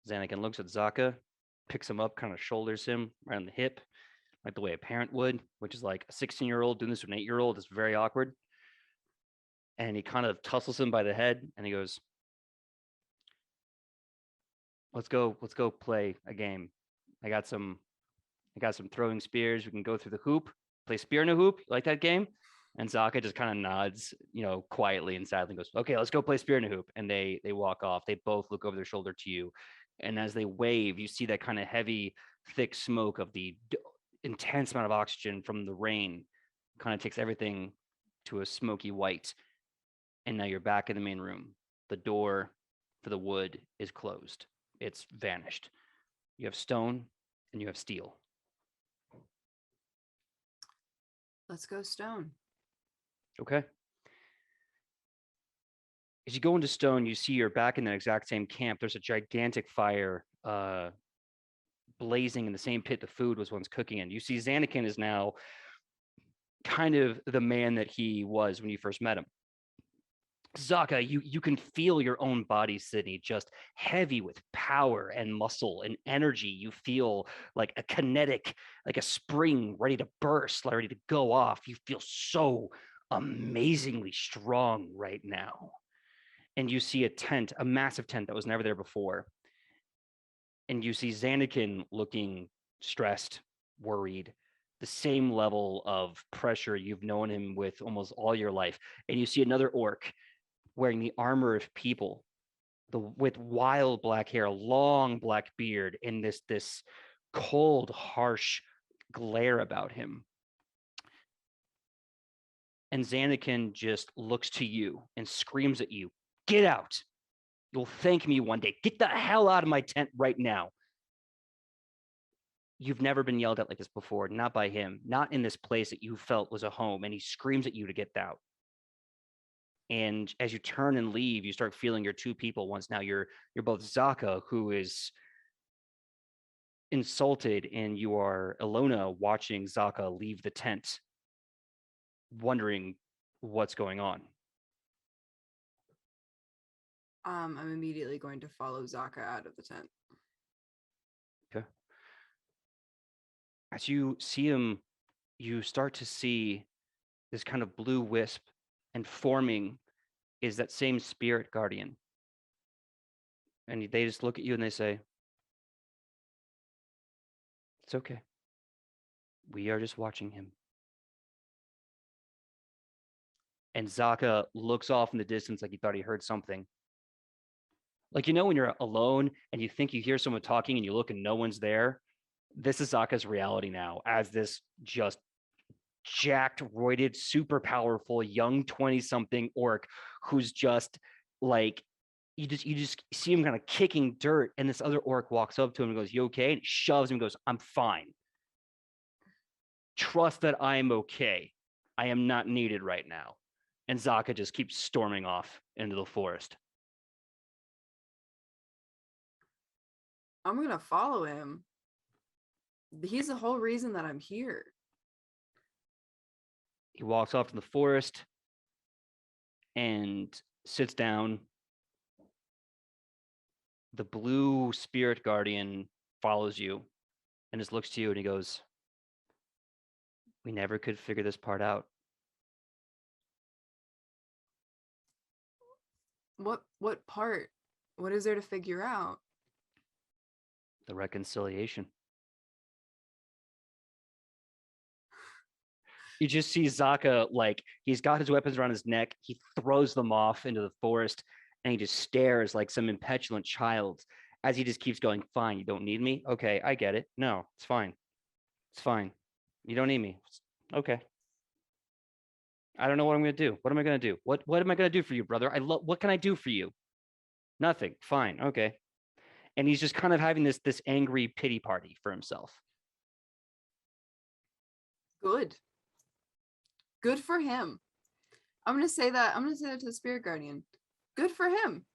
Xanakin looks at Zaka, picks him up, kind of shoulders him right on the hip, like the way a parent would, which is like a 16-year-old doing this to an 8-year-old is very awkward. And he kind of tussles him by the head and he goes, let's go play a game. I got some throwing spears. We can go through the hoop, play spear in a hoop. You like that game? And Zaka just kind of nods, quietly and sadly, goes, okay, let's go play spear in a hoop. And they walk off. They both look over their shoulder to you. And as they wave, you see that kind of heavy, thick smoke of the intense amount of oxygen from the rain kind of takes everything to a smoky white. And now you're back in the main room. The door for the wood is closed. It's vanished. You have stone and you have steel. Let's go stone. Okay. As you go into stone, you see you're back in that exact same camp. There's a gigantic fire blazing in the same pit the food was once cooking in. You see Xanakin is now kind of the man that he was when you first met him. Zaka, you can feel your own body, Sidney, just heavy with power and muscle and energy. You feel like a kinetic, like a spring ready to burst, ready to go off. You feel so amazingly strong right now. And you see a tent, a massive tent that was never there before. And you see Xanakin looking stressed, worried, the same level of pressure you've known him with almost all your life. And you see another orc wearing the armor of people, with wild black hair, long black beard, and this cold, harsh glare about him. And Xanakin just looks to you and screams at you, "Get out! You'll thank me one day. Get the hell out of my tent right now." You've never been yelled at like this before, not by him, not in this place that you felt was a home, and he screams at you to get out. And as you turn and leave, you start feeling you're two people once. Now you're both Zaka, who is insulted, and you are Ilona watching Zaka leave the tent, wondering what's going on. I'm immediately going to follow Zaka out of the tent. Okay. As you see him, you start to see this kind of blue wisp, and forming is that same spirit guardian. And they just look at you and they say, "It's okay. We are just watching him." And Zaka looks off in the distance like he thought he heard something. Like, when you're alone and you think you hear someone talking and you look and no one's there? This is Zaka's reality now, as this just jacked, roided, super powerful young 20-something orc who's just like, you just see him kind of kicking dirt, and this other orc walks up to him and goes, "You okay?" And he shoves him and goes, "I'm fine. Trust that I am okay. I am not needed right now." And Zaka just keeps storming off into the forest. I'm going to follow him. He's the whole reason that I'm here. He walks off to the forest and sits down. The blue spirit guardian follows you and just looks to you and he goes, "We never could figure this part out." What part? What is there to figure out? The reconciliation. You just see Zaka, like, he's got his weapons around his neck. He throws them off into the forest, and he just stares like some impetulant child as he just keeps going, "Fine, you don't need me? Okay, I get it. No, it's fine. It's fine. You don't need me. Okay. I don't know what I'm going to do. What am I going to do? What am I going to do for you, brother? What can I do for you? Nothing. Fine. Okay." And he's just kind of having this angry pity party for himself. Good for him. I'm gonna say that to the spirit guardian. Good for him.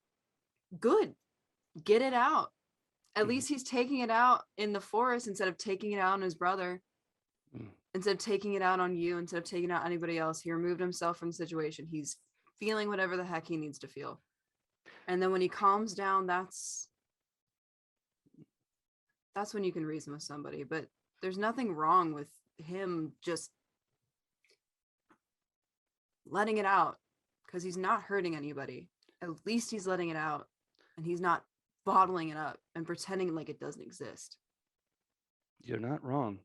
Good. Get it out. At least he's taking it out in the forest instead of taking it out on his brother. Instead of taking it out on you, instead of taking out anybody else. He removed himself from the situation. He's feeling whatever the heck he needs to feel. And then when he calms down, that's That's when you can reason with somebody, but there's nothing wrong with him just letting it out because he's not hurting anybody. At least he's letting it out and he's not bottling it up and pretending like it doesn't exist. You're not wrong.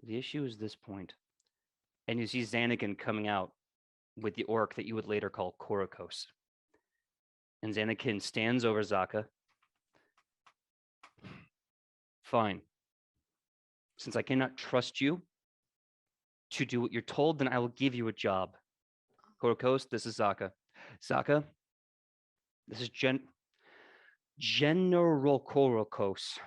The issue is this point. And you see Xanakin coming out with the orc that you would later call Korokos. And Xanakin stands over Zaka. Fine. Since I cannot trust you to do what you're told, then I will give you a job. Korokos, this is Zaka. Zaka, this is General Korokos.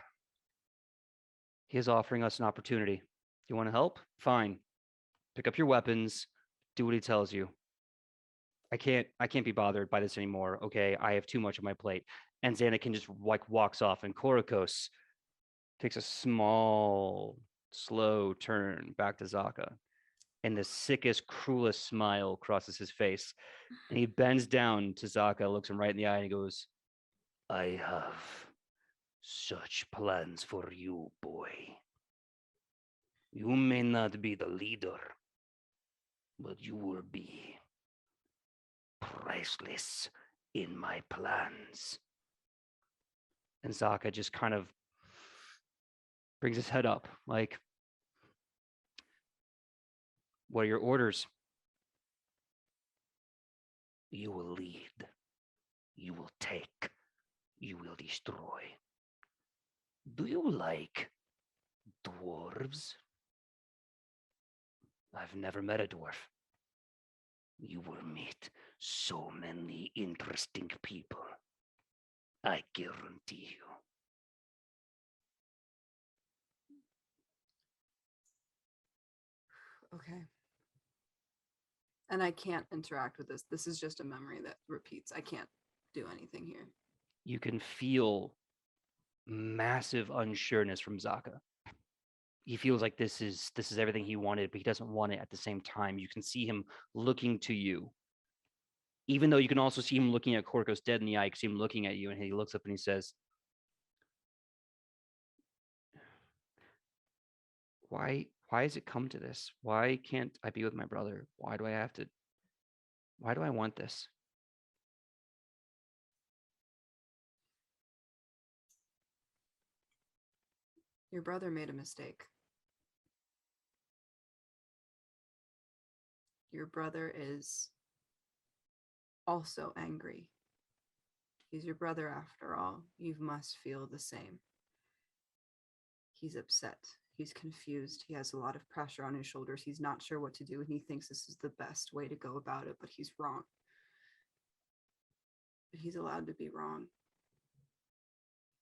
He is offering us an opportunity. You want to help? Fine. Pick up your weapons. Do what he tells you. I can't be bothered by this anymore. Okay, I have too much on my plate. And Xanakin just like walks off, and Korokos takes a small, slow turn back to Zaka. And the sickest, cruelest smile crosses his face. And he bends down to Zaka, looks him right in the eye, and he goes, I have such plans for you, boy. You may not be the leader, but you will be priceless in my plans. And Zaka just kind of brings his head up, like, what are your orders? You will lead. You will take. You will destroy. Do you like dwarves? I've never met a dwarf. You will meet so many interesting people. I guarantee you. Okay. And I can't interact with this. This is just a memory that repeats. I can't do anything here. You can feel massive unsureness from Zaka. He feels like this is everything he wanted, but he doesn't want it at the same time. You can see him looking to you. Even though you can also see him looking at Korokos dead in the eye, you can see him looking at you, and he looks up and he says, Why has it come to this? Why can't I be with my brother? Why do I want this? Your brother made a mistake. Your brother is also angry. He's your brother after all. You must feel the same. He's upset. He's confused. He has a lot of pressure on his shoulders. He's not sure what to do, and he thinks this is the best way to go about it, but he's wrong. But he's allowed to be wrong.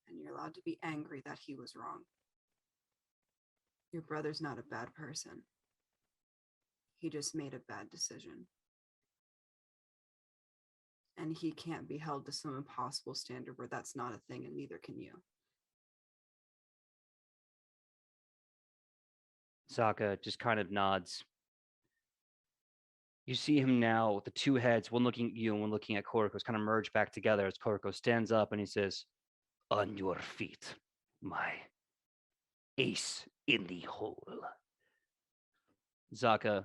And you're allowed to be angry that he was wrong. Your brother's not a bad person. He just made a bad decision. And he can't be held to some impossible standard where that's not a thing, and neither can you. Zaka just kind of nods. You see him now, the two heads, one looking at you and one looking at Korokos, kind of merge back together as Korokos stands up and he says, On your feet, my ace in the hole. Zaka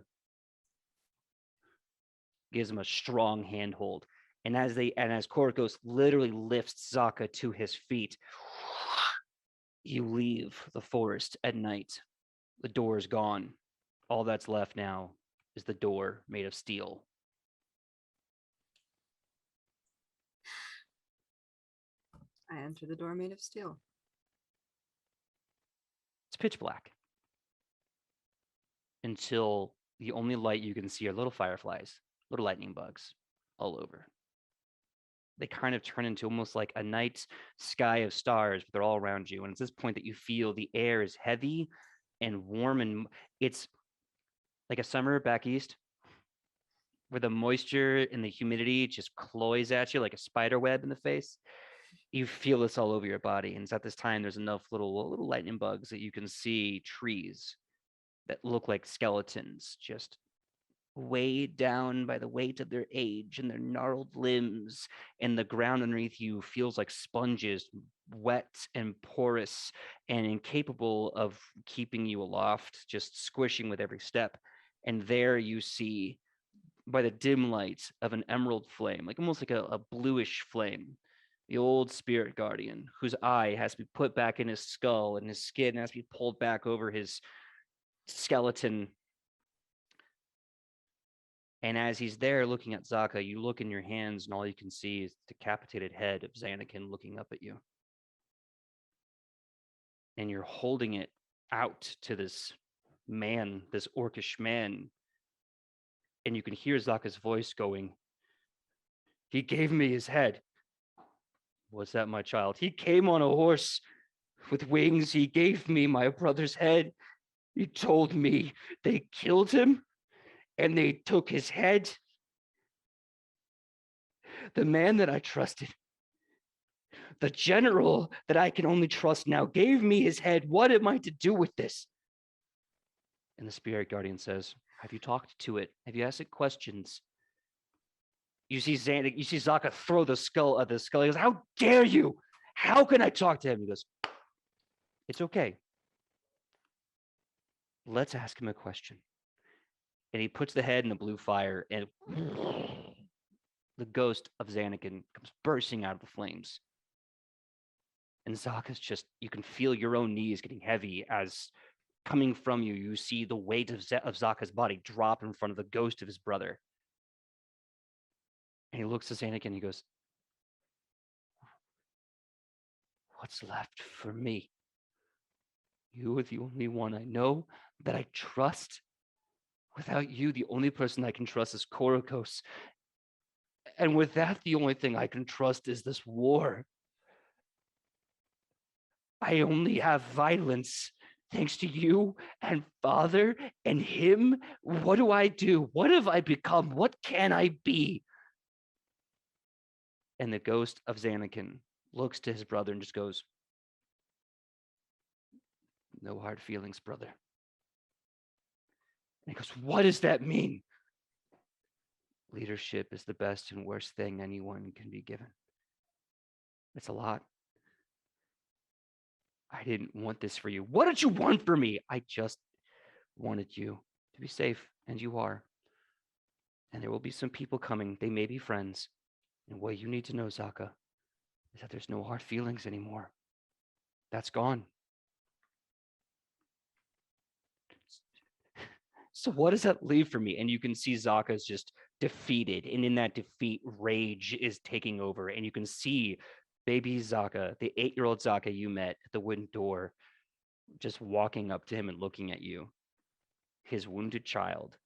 gives him a strong handhold. And as Korokos literally lifts Zaka to his feet, you leave the forest at night. The door is gone. All that's left now is the door made of steel. I enter the door made of steel. It's pitch black until the only light you can see are little fireflies, little lightning bugs all over. They kind of turn into almost like a night sky of stars, but they're all around you. And it's this point that you feel the air is heavy and warm, and it's like a summer back east where the moisture and the humidity just cloys at you like a spider web in the face. You feel this all over your body. And it's at this time there's enough little lightning bugs that you can see trees that look like skeletons just weighed down by the weight of their age and their gnarled limbs, and the ground underneath you feels like sponges, wet and porous and incapable of keeping you aloft, just squishing with every step. And there you see, by the dim light of an emerald flame, like almost like a bluish flame, the old spirit guardian, whose eye has to be put back in his skull and his skin has to be pulled back over his skeleton. And as he's there looking at Zaka, you look in your hands and all you can see is the decapitated head of Xanakin looking up at you. And you're holding it out to this man, this orcish man. And you can hear Zaka's voice going, "He gave me his head." "Was that, my child?" "He came on a horse with wings. He gave me my brother's head. He told me they killed him and they took his head. The man that I trusted, the general that I can only trust now, gave me his head. What am I to do with this?" And the spirit guardian says, "Have you talked to it? Have you asked it questions?" You see Zaka throw the skull at the skull. He goes, "How dare you? How can I talk to him?" He goes, "It's okay. Let's ask him a question." And he puts the head in the blue fire, and the ghost of Xanakin comes bursting out of the flames. And Zaka's just, you can feel your own knees getting heavy as coming from you, you see the weight of Zaka's body drop in front of the ghost of his brother. And he looks at Xanakin and he goes, "What's left for me? You are the only one I know that I trust. Without you, the only person I can trust is Korokos. And with that, the only thing I can trust is this war. I only have violence. Thanks to you and Father and him, what do I do? What have I become? What can I be?" And the ghost of Xanakin looks to his brother and just goes, "No hard feelings, brother." And he goes, "What does that mean?" "Leadership is the best and worst thing anyone can be given. It's a lot. I didn't want this for you." "What did you want for me?" "I just wanted you to be safe, and you are. And there will be some people coming. They may be friends. And what you need to know, Zaka, is that there's no hard feelings anymore. That's gone. So what does that leave for me?" And you can see Zaka's just defeated. And in that defeat, rage is taking over. And you can see baby Zaka, the 8-year-old Zaka you met at the wooden door, just walking up to him and looking at you, his wounded child.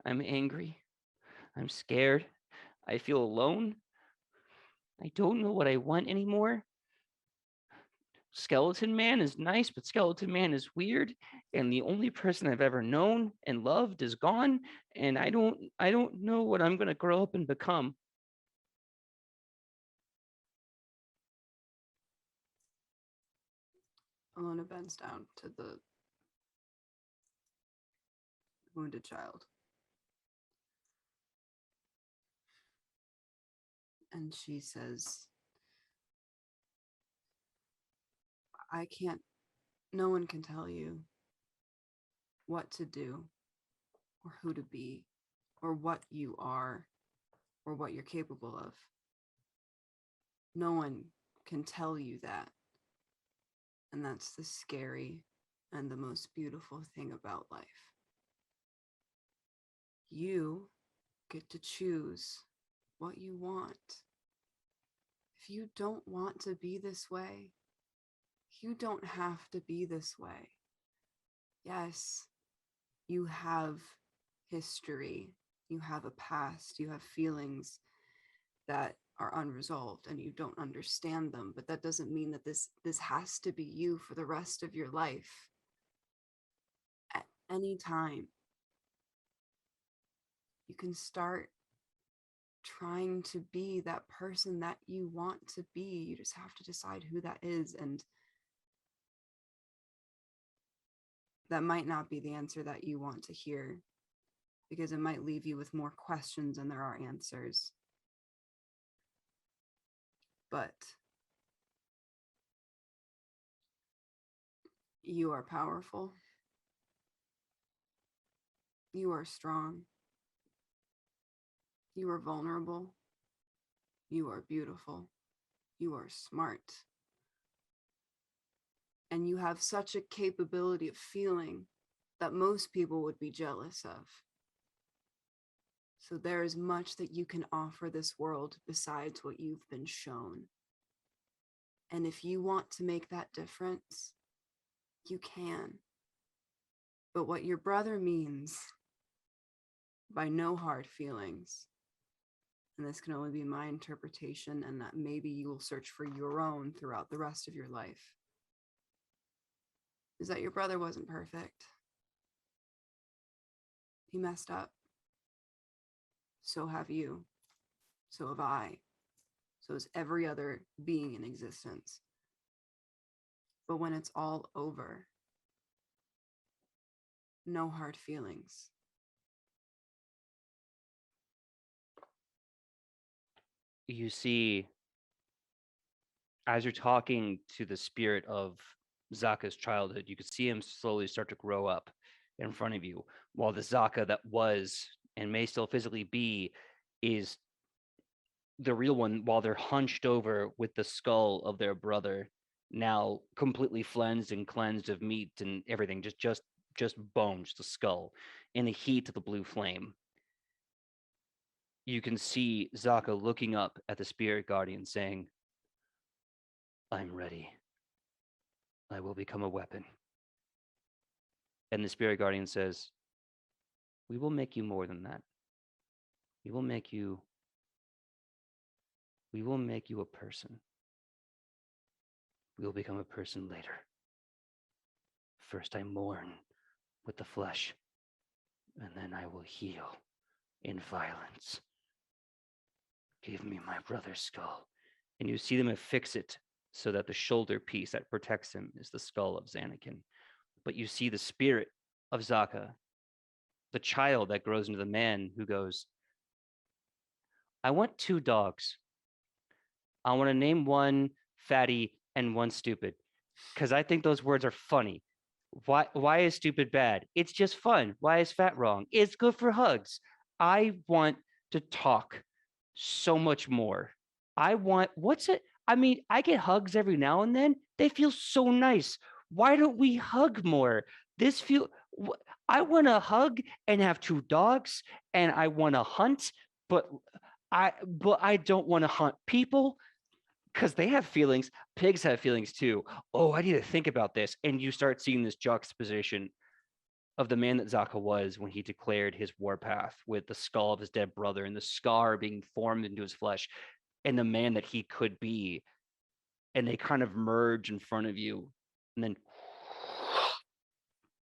"I'm angry. I'm scared. I feel alone. I don't know what I want anymore. Skeleton Man is nice, but Skeleton Man is weird. And the only person I've ever known and loved is gone. And I don't know what I'm gonna grow up and become." Alona bends down to the wounded child. And she says, "I can't, no one can tell you what to do or who to be or what you are or what you're capable of. No one can tell you that. And that's the scary and the most beautiful thing about life. You get to choose what you want. If you don't want to be this way, you don't have to be this way. Yes, you have history, you have a past, you have feelings that are unresolved and you don't understand them, but that doesn't mean that this has to be you for the rest of your life. At any time, you can start trying to be that person that you want to be. You just have to decide who that is. And that might not be the answer that you want to hear, because it might leave you with more questions than there are answers. But you are powerful. You are strong. You are vulnerable. You are beautiful. You are smart. And you have such a capability of feeling that most people would be jealous of. So there is much that you can offer this world besides what you've been shown. And if you want to make that difference, you can. But what your brother means by no hard feelings, and this can only be my interpretation, and that maybe you will search for your own throughout the rest of your life, is that your brother wasn't perfect. He messed up. So have you. So have I. So has every other being in existence. But when it's all over, no hard feelings. You see, as you're talking to the spirit of Zaka's childhood, you could see him slowly start to grow up in front of you, while the Zaka that was and may still physically be is the real one, while they're hunched over with the skull of their brother, now completely flensed and cleansed of meat and everything, just bones, the skull, in the heat of the blue flame. You can see Zaka looking up at the spirit guardian saying, "I'm ready. I will become a weapon." And the spirit guardian says, "We will make you more than that. We will make you a person. We will become a person later. First I mourn with the flesh, and then I will heal in violence. Give me my brother's skull." And you see them affix it so that the shoulder piece that protects him is the skull of Xanakin. But you see the spirit of Zaka, the child that grows into the man who goes, "I want 2 dogs. I want to name one fatty and one stupid, because I think those words are funny. Why is stupid bad? It's just fun. Why is fat wrong? It's good for hugs. I want to talk so much more. What's it? I mean, I get hugs every now and then. They feel so nice. Why don't we hug more? I want to hug and have 2 dogs, and I want to hunt, but I don't want to hunt people, because they have feelings. Pigs have feelings too. Oh, I need to think about this." And you start seeing this juxtaposition of the man that Zaka was when he declared his warpath, with the skull of his dead brother and the scar being formed into his flesh, and the man that he could be. And they kind of merge in front of you, and then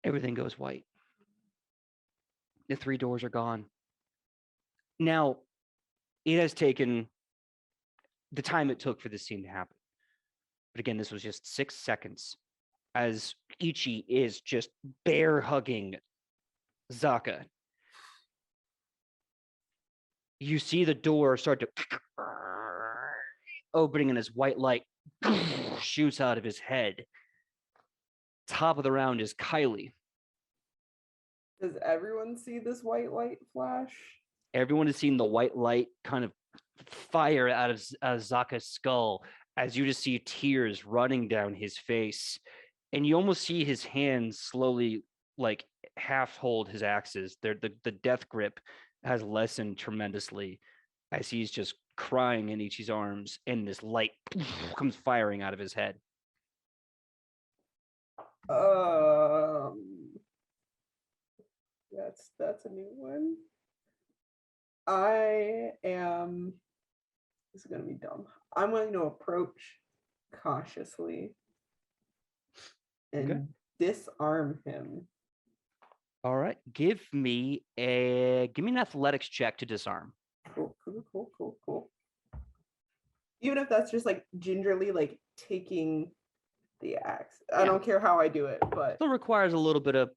everything goes white. The 3 doors are gone. Now, it has taken the time it took for this scene to happen. But again, this was just 6 seconds as Ichi is just bear hugging Zaka. You see the door start to opening, and his white light shoots out of his head. Top of the round is Kylie. Does everyone see this white light flash? Everyone has seen the white light kind of fire out of Zaka's skull, as you just see tears running down his face, and you almost see his hands slowly, like, half hold his axes. The death grip has lessened tremendously as he's just crying in Ichi's arms, and this light comes firing out of his head. That's a new one. This is gonna be dumb. I'm going to approach cautiously and disarm him. All right, give me an athletics check to disarm. Cool. Even if that's just like gingerly like taking the axe. I don't care how I do it, but Still requires a little bit of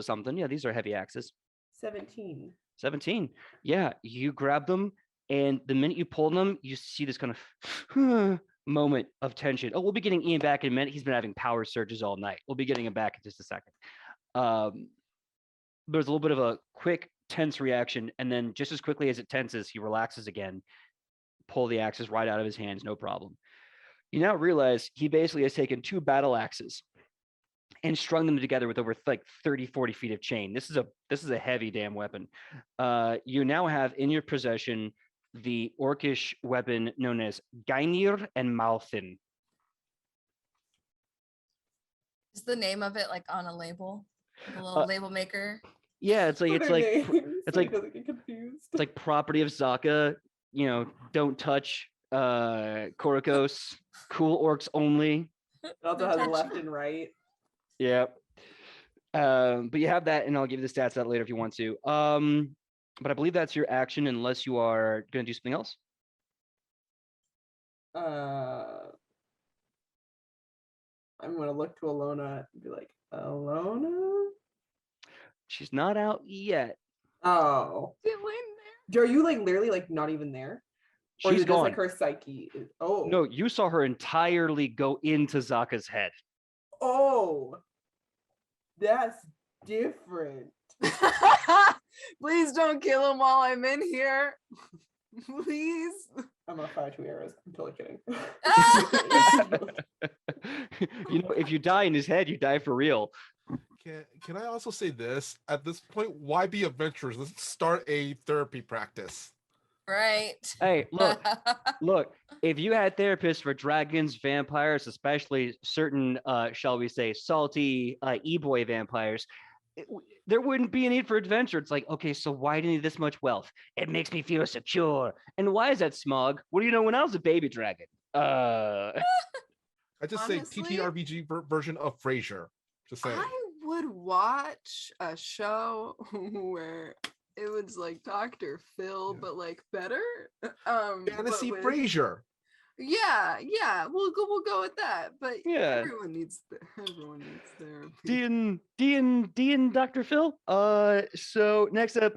something. Yeah, these are heavy axes. 17. 17. Yeah, you grab them, and the minute you pull them, you see this kind of moment of tension. Oh, we'll be getting Ian back in a minute. He's been having power surges all night. We'll be getting him back in just a second. There's a little bit of a quick, tense reaction, and then just as quickly as it tenses, he relaxes again. Pull the axes right out of his hands, no problem. You now realize he basically has taken 2 battle axes and strung them together with over like 30, 40 feet of chain. This is a heavy damn weapon. You now have in your possession the orcish weapon known as Gainir and Malthin. Is the name of it like on a label? The little label maker? Yeah, it's like Doesn't get confused. it's like property of Zaka. You know, don't touch Korokos, cool orcs only. It also has left and right. Yeah. But you have that, and I'll give you the stats of that later if you want to. But I believe that's your action, unless you are going to do something else. I'm gonna look to Alona and be like, Alona? She's not out yet. Oh. Are you like literally like not even there? Or She's is it just gone. like her psyche? Oh. No, you saw her entirely go into Zaka's head. Oh. That's different. Please don't kill him while I'm in here. Please. I'm gonna fire 2 arrows. I'm totally kidding. You know, if you die in his head, you die for real. Can I also say this? At this point, why be adventurous? Let's start a therapy practice. Right. Hey, look, if you had therapists for dragons, vampires, especially certain, shall we say, salty e-boy vampires, there wouldn't be a need for adventure. It's like, okay, so why do you need this much wealth? It makes me feel secure. And why is that, Smog? What do you know when I was a baby dragon? I just Honestly, say TTRPG version of Frasier. Just saying. I would watch a show where it was like Dr. Phil, but like better. Fantasy but with- Frasier. Yeah, we'll go with that. But Yeah. everyone needs therapy. D and Dr. Phil. So next up,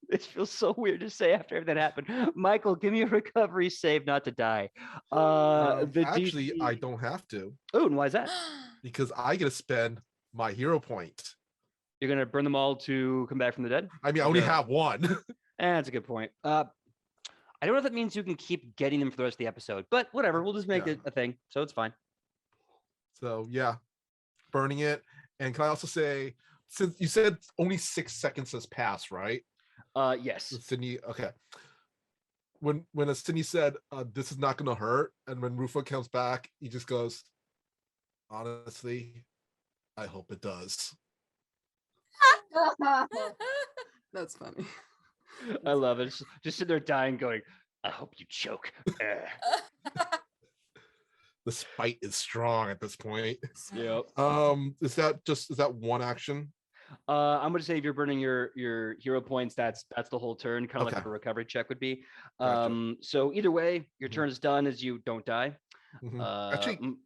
this feels so weird to say after that happened. Michael, give me a recovery save not to die. Actually, DC... I don't have to. Oh, and why is that? Because I get to spend my hero point. You're gonna burn them all to come back from the dead? I mean, I only have one. That's a good point. I don't know if that means you can keep getting them for the rest of the episode, but whatever. We'll just make it a thing, so it's fine. So yeah, burning it. And can I also say, since you said only 6 seconds has passed, right? Yes. With Sidney, okay. When Sidney said this is not gonna hurt, and when Rufo comes back, he just goes, honestly, I hope it does. That's funny. I love it. Just sitting there dying, going, I hope you choke. The spite is strong at this point. Yep. Is that one action? I'm gonna say if you're burning your hero points, that's the whole turn, kind of like Okay. a recovery check would be. Gotcha. So either way, your Mhm. turn is done as you don't die. Actually,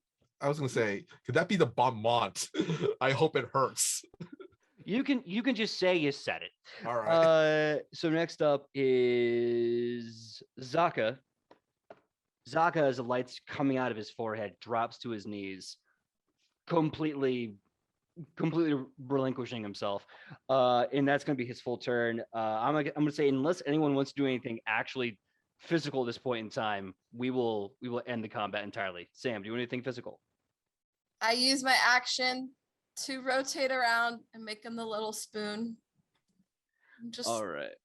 I was gonna say, could that be the bon mot? I hope it hurts. You can just say you said it. All right. So next up is Zaka. Zaka, as the light's coming out of his forehead, drops to his knees, completely relinquishing himself. And that's gonna be his full turn. I'm gonna say, unless anyone wants to do anything actually physical at this point in time, we will end the combat entirely. Sam, do you want anything physical? I use my action to rotate around and make him the little spoon. Just All right.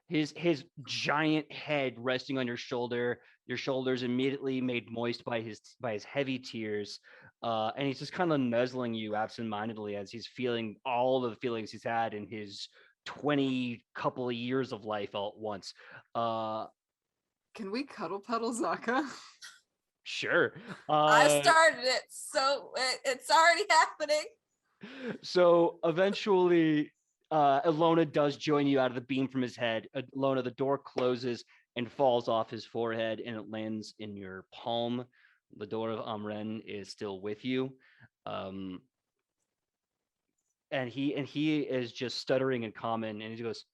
His giant head resting on your shoulder, your shoulders immediately made moist by his heavy tears, and he's just kind of nuzzling you absentmindedly as he's feeling all of the feelings he's had in his 20 couple of years of life all at once. Can we cuddle puddle Zaka? Sure. I started it, so it's already happening. So eventually, Ilona does join you out of the beam from his head. Ilona, the door closes and falls off his forehead, and it lands in your palm. The door of Amren is still with you. And he is just stuttering in common, and he goes,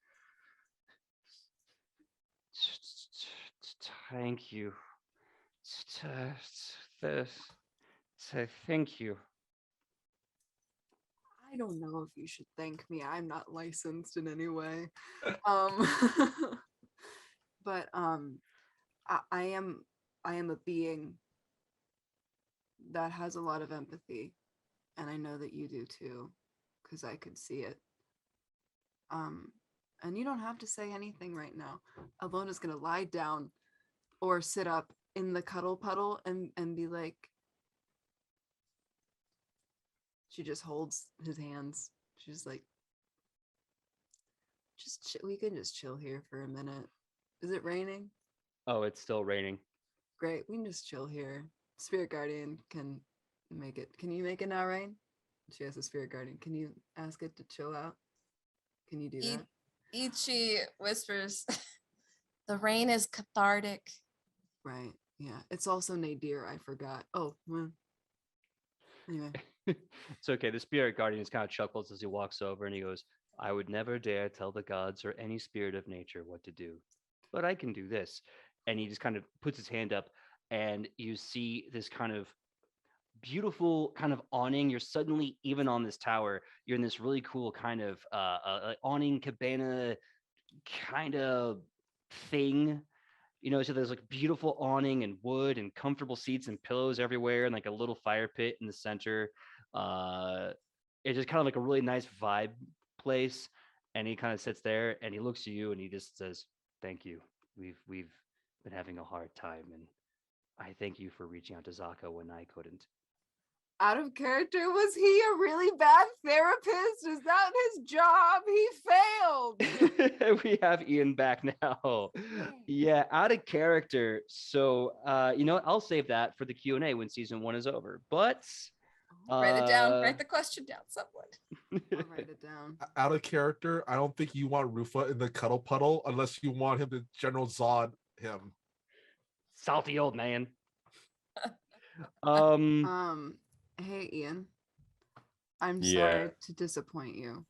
"Thank you. Thank you." I don't know if you should thank me. I'm not licensed in any way. Um, but I am a being that has a lot of empathy, and I know that you do too, because I could see it. And you don't have to say anything right now. Alona's gonna lie down or sit up in the cuddle puddle and be like, she just holds his hands. She's like, we can just chill here for a minute. Is it raining? Oh, it's still raining. Great, we can just chill here. Spirit Guardian can make it. Can you make it now rain? She has a Spirit Guardian. Can you ask it to chill out? Can you do that? Ichi whispers, the rain is cathartic. Right. Yeah. It's also Nadir. I forgot. Oh, well. Anyway. It's okay. The spirit guardian just kind of chuckles as he walks over and he goes, "I would never dare tell the gods or any spirit of nature what to do, but I can do this." And he just kind of puts his hand up, and you see this kind of beautiful kind of awning. You're suddenly even on this tower. You're in this really cool kind of awning cabana kind of thing. So there's like beautiful awning and wood and comfortable seats and pillows everywhere, and like a little fire pit in the center. It's just kind of like a really nice vibe place. And he kind of sits there and he looks at you and he just says, "Thank you. We've been having a hard time, and I thank you for reaching out to Zaka when I couldn't." Out of character, was he a really bad therapist? Is that his job? He failed. We have Ian back now. Yeah, out of character. So you know what? I'll save that for the Q&A when season 1 is over. But Write it down. Write the question down, someone. I'll write it down. Out of character, I don't think you want Rufa in the cuddle puddle unless you want him to General Zod him. Salty old man. Hey Ian, I'm Yeah. sorry to disappoint you.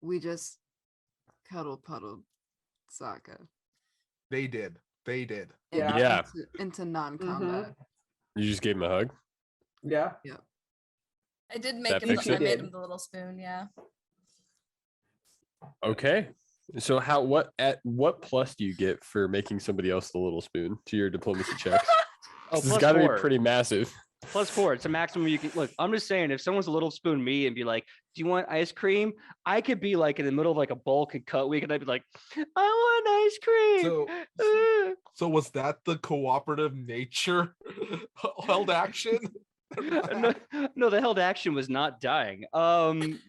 We just cuddle puddled Sokka. They did. Yeah. Into non-combat. You just gave him a hug. Yeah. I did That make him. fix I it? made him the little spoon. Yeah. Okay. So what plus do you get for making somebody else the little spoon to your diplomacy checks? Oh, This has plus got to be 4. pretty massive. +4. It's a maximum you can look. I'm just saying, if someone's a little spoon me and be like, "Do you want ice cream?" I could be like in the middle of like a bulk and cut week, and I'd be like, "I want ice cream." So was that the cooperative nature held action? No, the held action was not dying. Actually,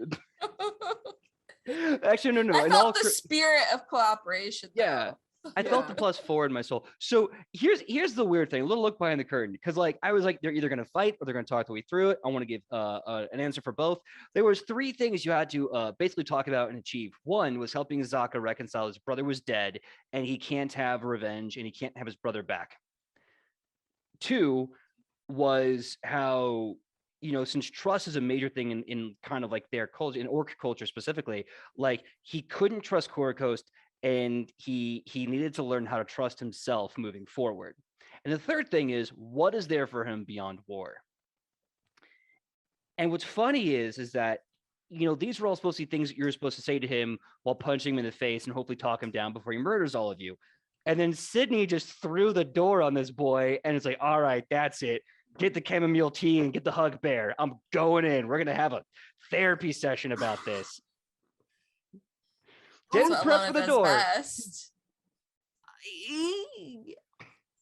no. I In felt all the spirit of cooperation. Yeah. I felt the +4 in my soul. So here's the weird thing. A little look behind the curtain, because like I was like, they're either gonna fight or they're gonna talk their way through it. I want to give an answer for both. There was 3 things you had to basically talk about and achieve. One was helping Zaka reconcile. His brother was dead, and he can't have revenge, and he can't have his brother back. 2 was how, since trust is a major thing in kind of like their culture, in orc culture specifically, like he couldn't trust Korokos, and he needed to learn how to trust himself moving forward. And the third thing is, what is there for him beyond war? And what's funny is that, these were all supposed to be things that you're supposed to say to him while punching him in the face and hopefully talk him down before he murders all of you. And then Sidney just threw the door on this boy, and it's like, all right, that's it. Get the chamomile tea and get the hug bear. I'm going in. We're going to have a therapy session about this. Didn't That's what prep Lana for the does door. best.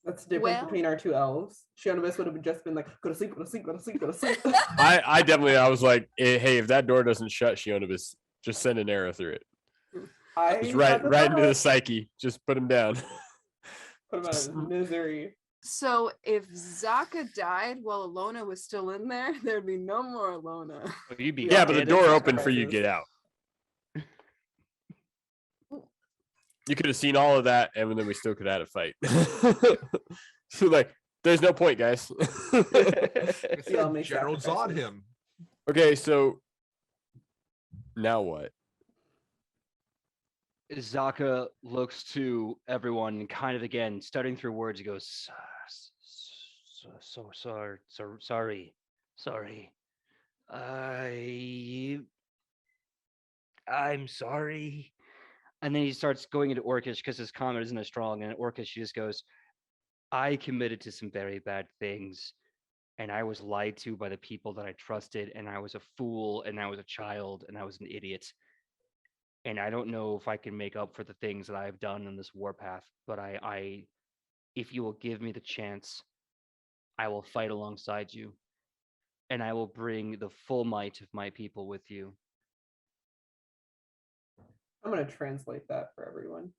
That's the difference Well- between our 2 elves. Shionibus would have just been like, go to sleep, go to sleep, go to sleep, go to sleep. I was like, hey, if that door doesn't shut, Shionibus, just send an arrow through it. Just right into the psyche. Just put him down. Put him out of misery. So if Zaka died while Alona was still in there, there'd be no more Alona. You'd be Yeah, but the dead. door opened for you to get out. You could have seen all of that, and then we still could have had a fight. So like There's no point, guys. I We all said make General Zod sacrifices. him. Okay, so now what? Zaka looks to everyone and kind of again, stuttering through words, he goes, sorry. I'm sorry. And then he starts going into Orcish because his comment isn't as strong. And in Orcish, he just goes, I committed to some very bad things. And I was lied to by the people that I trusted. And I was a fool. And I was a child. And I was an idiot. And I don't know if I can make up for the things that I've done on this warpath. But if you will give me the chance, I will fight alongside you. And I will bring the full might of my people with you. I'm going to translate that for everyone.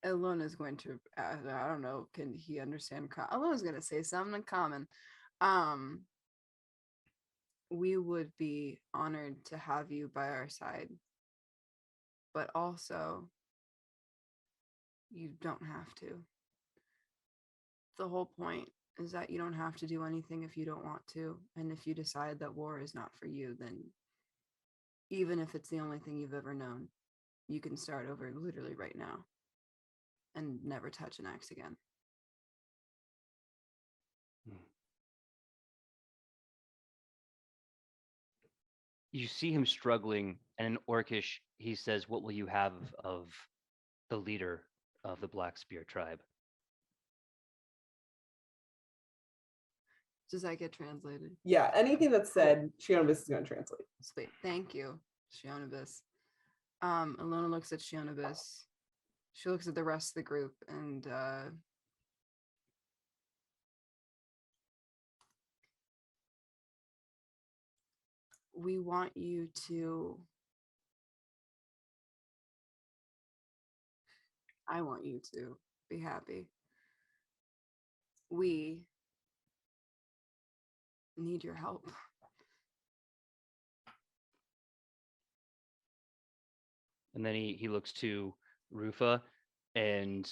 Elona's going to, I don't know, can he understand? Elona's going to say something in common. We would be honored to have you by our side, but also you don't have to. The whole point is that you don't have to do anything if you don't want to. And if you decide that war is not for you, then even if it's the only thing you've ever known, you can start over literally right now and never touch an axe again. You see him struggling, and in Orcish, he says, what will you have of the leader of the Black Spear tribe? Does that get translated? Yeah, anything that's said, Shionabis is going to translate. Sweet. Thank you, Shionabis. Alona looks at Shionabis. She looks at the rest of the group and we want you to, I want you to be happy. We need your help. And then he looks to Rufa, and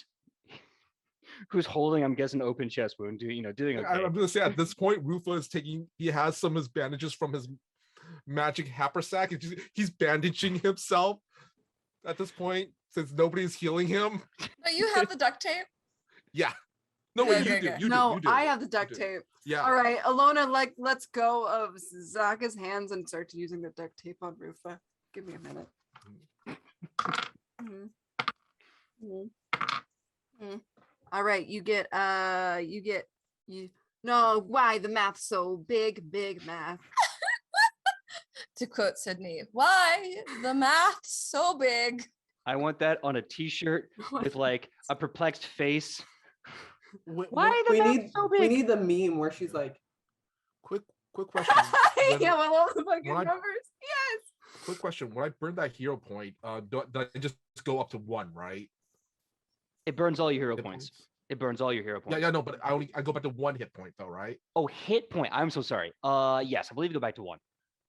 who's holding, I'm guessing, open chest wound, doing okay. I'm gonna say at this point, Rufa is he has some of his bandages from his magic haversack. He's bandaging himself at this point since nobody's healing him. But you have the duct tape. Yeah. No, wait, Okay, you do. okay. You do. No, You do. I have the You duct do. tape. Yeah. All right, Alona, let's go of Zaka's hands and start using the duct tape on Rufa. Give me a minute. All right, no, why the math so big math. To quote Sidney, why the math so big? I want that on a t-shirt with like a perplexed face. Wh- Why the math so big? We need the meme where she's like, Quick question. Yeah, with all the fucking when I- numbers. Yes. Quick question. When I burn that hero point, do I just go up to 1, right? It burns all your hero Hit points. It burns all your hero points. Yeah, no, but I go back to 1 hit point though, right? Oh, hit point. I'm so sorry. Yes, I believe you go back to 1.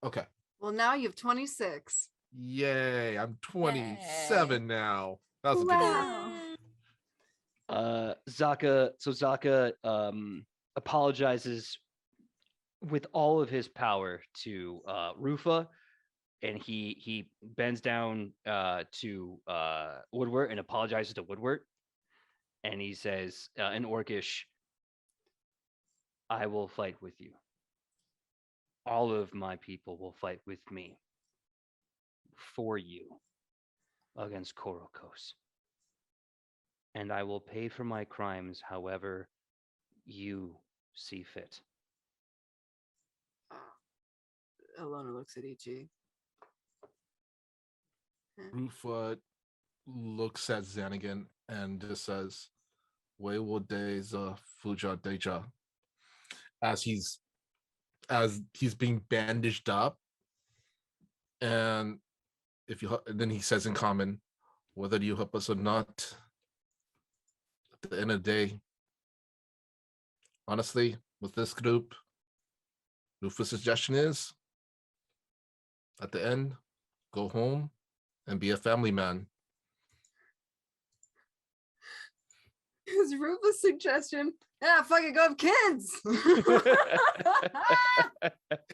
Okay. Well, now you have 26. Yay! I'm 27 now. That was a good year. Wow. Zaka apologizes with all of his power to Rufa, and he bends down to Woodward and apologizes to Woodward, and he says in Orcish, I will fight with you. All of my people will fight with me for you against Korokos. And I will pay for my crimes however you see fit. Alona looks at Ichi. Rufa looks at Xanagan and just says, Weiwo Deza Fuja Deja. As he's being bandaged up. And then he says in common, whether you help us or not, at the end of the day, honestly, with this group, Rufa's suggestion is, at the end, go home and be a family man. His ruthless suggestion. Yeah, fucking go have kids.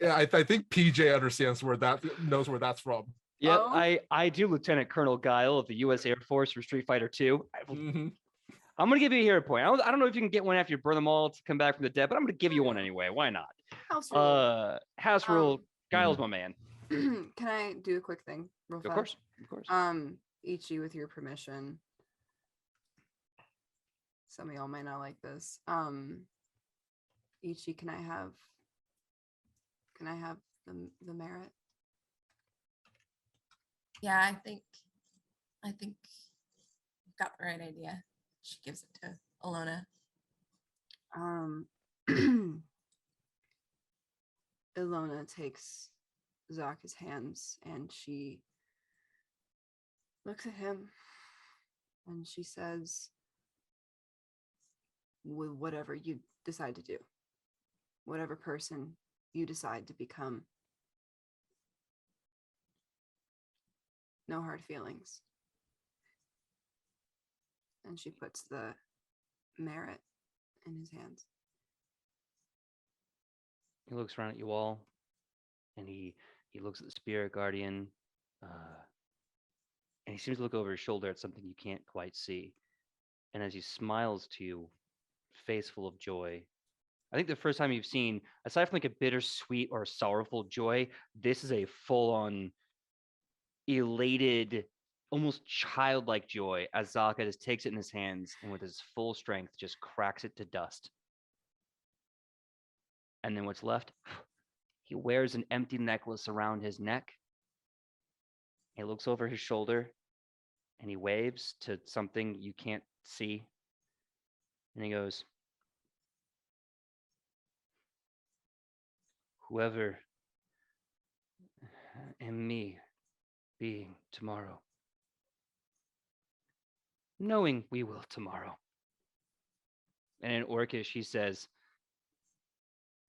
Yeah, I think PJ understands knows where that's from. Yep, Oh. I do Lieutenant Colonel Guile of the U.S. Air Force for Street Fighter 2. Mhm. I'm gonna give you a hero point. I don't know if you can get one after you burn them all to come back from the dead, but I'm gonna give you one anyway. Why not? House rule. House rule. Guile's my man. Can I do a quick thing real fast? Of course. Ichi, with your permission. Some of y'all might not like this. Ichi, can I have the merit? Yeah, I think you've got the right idea. She gives it to Alona. Ilona takes Zaka's hands and she looks at him and she says, with whatever you decide to do, whatever person you decide to become, no hard feelings. And she puts the merit in his hands. He looks around at you all, and he looks at the spirit guardian, and he seems to look over his shoulder at something you can't quite see. And as he smiles to you, face full of joy, I think the first time you've seen, aside from like a bittersweet or sorrowful joy, this is a full-on elated, almost childlike joy as Zaka just takes it in his hands and with his full strength just cracks it to dust. And then what's left? He wears an empty necklace around his neck. He looks over his shoulder and he waves to something you can't see. And he goes, whoever am me being tomorrow, knowing we will tomorrow. And in Orcish, he says,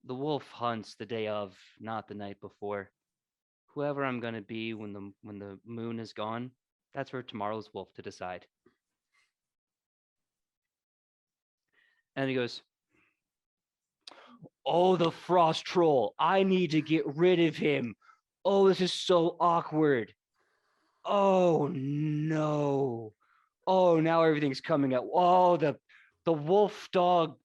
the wolf hunts the day of, not the night before. Whoever I'm going to be when the moon is gone, that's for tomorrow's wolf to decide. And he goes, oh, the frost troll. I need to get rid of him. Oh, this is so awkward. Oh, no. Oh, now everything's coming out. Oh, the wolf dog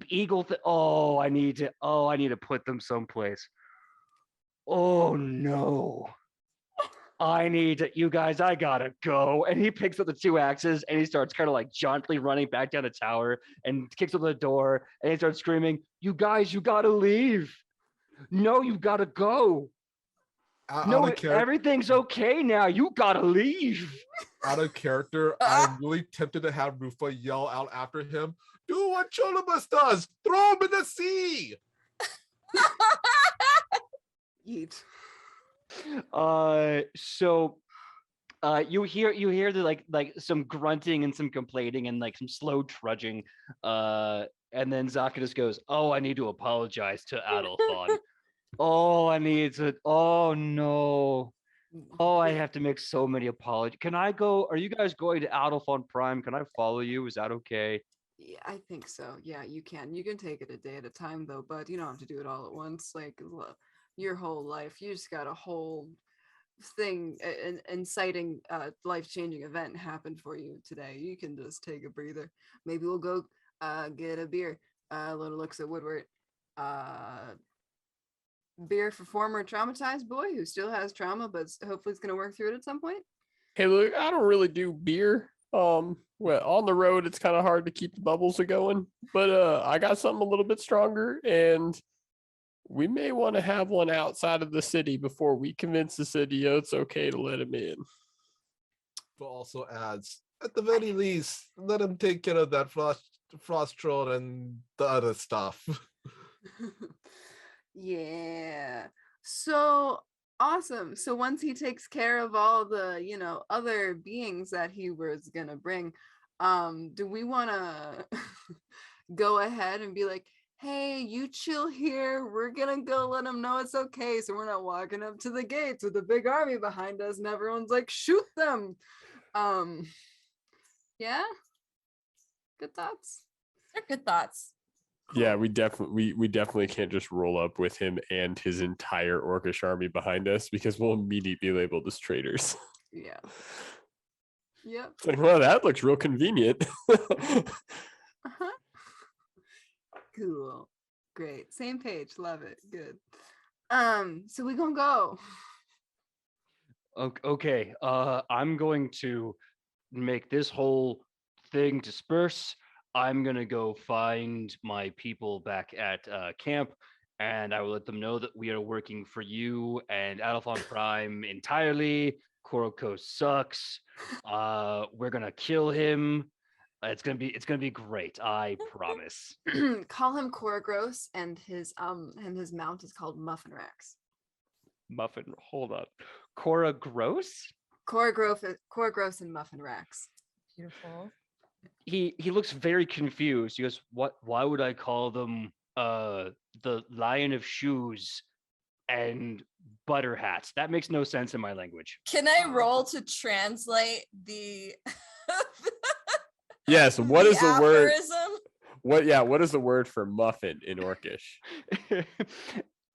eagle oh, I need to put them someplace. Oh no, you guys, I gotta go. And he picks up the two axes and he starts kind of like jauntily running back down the tower and kicks up the door and he starts screaming, you guys, you gotta leave. No, you gotta go. No, everything's okay now. You gotta leave. Out of character, I'm really tempted to have Rufa yell out after him, do what Cholobus does, throw him in the sea. Yeet. So you hear the like some grunting and some complaining and like some slow trudging, and then Zaka just goes, oh, I need to apologize to Adolphon. Oh no. Oh, I have to make so many apologies. Can I go? Are you guys going to Adolphon Prime? Can I follow you? Is that okay? Yeah, I think so. Yeah, you can. You can take it a day at a time though, but you don't have to do it all at once. Like your whole life, you just got a whole thing, an inciting, life-changing event happened for you today. You can just take a breather. Maybe we'll go get a beer. Lona looks at Woodward. Beer for former traumatized boy who still has trauma, but hopefully it's going to work through it at some point. Hey, look, I don't really do beer. Well, on the road, it's kind of hard to keep the bubbles going, but I got something a little bit stronger, and we may want to have one outside of the city before we convince the city it's okay to let him in. But also adds, at the very least, let him take care of that frost troll and the other stuff. Yeah. So awesome. So once he takes care of all the, other beings that he was gonna bring, do we want to go ahead and be like, hey, you chill here. We're gonna go let them know it's okay. So we're not walking up to the gates with a big army behind us and everyone's like, shoot them. Yeah. Good thoughts. They're good thoughts. Yeah, Cool. we definitely can't just roll up with him and his entire orcish army behind us because we'll immediately be labeled as traitors. Yeah. Yep. It's like, well, that looks real convenient. Uh-huh. Cool. Great. Same page. Love it. Good. So we gonna go. Okay. I'm going to make this whole thing disperse. I'm gonna go find my people back at camp, and I will let them know that we are working for you and Adolphon Prime entirely. Koroko sucks. We're gonna kill him. It's gonna be great. I promise. Call him Koragros, and his mount is called Muffin Rex. Muffin. Hold on. Cora Gross. Koragros and Muffin Rex. Beautiful. He looks very confused. He goes, "What? Why would I call them the Lion of Shoes and Butter Hats? That makes no sense in my language." Can I roll to translate the Yes, what is the word? aphorism? What is the word for muffin in Orcish?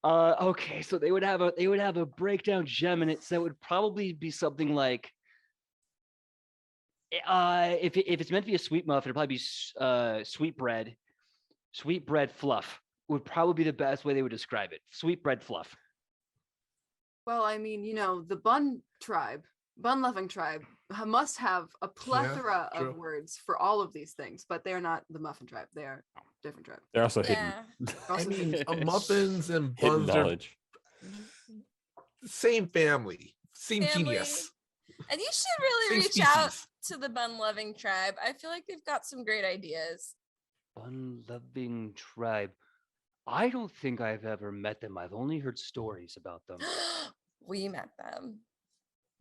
Okay, so they would have a breakdown gem in it, so it would probably be something like if it's meant to be a sweet muffin, it'd probably be sweet bread fluff would probably be the best way they would describe it. Sweet bread fluff. Well, I mean, the bun-loving tribe must have a plethora true. of words for all of these things, but they're not the Muffin tribe. They are a different tribe. They're also hidden. Yeah. I Also mean, hidden. muffins and Hidden buns are knowledge. same family, same Family. genius. And you should really Same reach out species. to the bun loving tribe. I feel like they've got some great ideas. Bun-loving tribe. I don't think I've ever met them. I've only heard stories about them. We met them.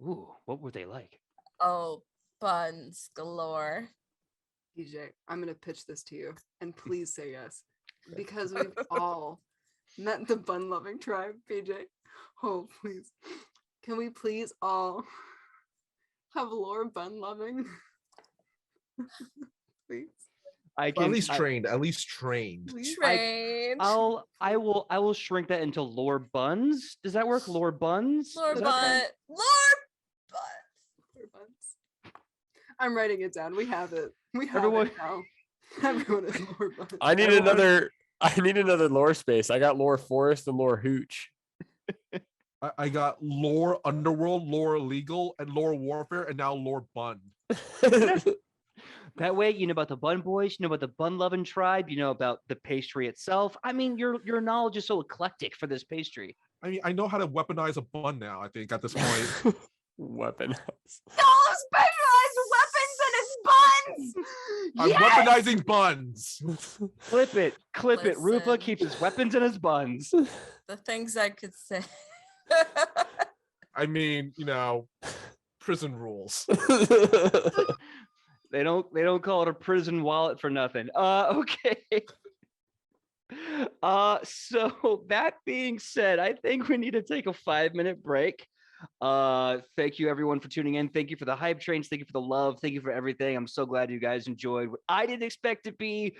Ooh, what were they like? Oh, buns galore. DJ, I'm gonna pitch this to you, and please say yes, because we've all met the bun-loving tribe. PJ, oh please, can we please all have lore bun-loving? Please. I At can least trained. At least trained. Please. Trained. I will shrink that into lore buns. Does that work? Lore buns? Lord Is that okay? butt. Lord butt. Lore buns. I'm writing it down. We have it. We have Everyone- it now. Everyone is lore buns. I need another lore space. I got lore forest and lore hooch. I got lore underworld, lore illegal, and lore warfare, and now lore bun. That way, you know about the bun boys, you know about the bun loving tribe, you know about the pastry itself. I mean, your knowledge is so eclectic for this pastry. I mean, I know how to weaponize a bun now. I think at this point. Weapon. All specialized weapons in his buns. I'm Yes! weaponizing buns. Clip it. Rufa Listen. keeps his weapons in his buns. The things I could say. I mean, prison rules. They don't call it a prison wallet for nothing. Okay. So that being said, I think we need to take a 5-minute break. Thank you everyone for tuning in. Thank you for the hype trains. Thank you for the love. Thank you for everything. I'm so glad you guys enjoyed what I didn't expect to be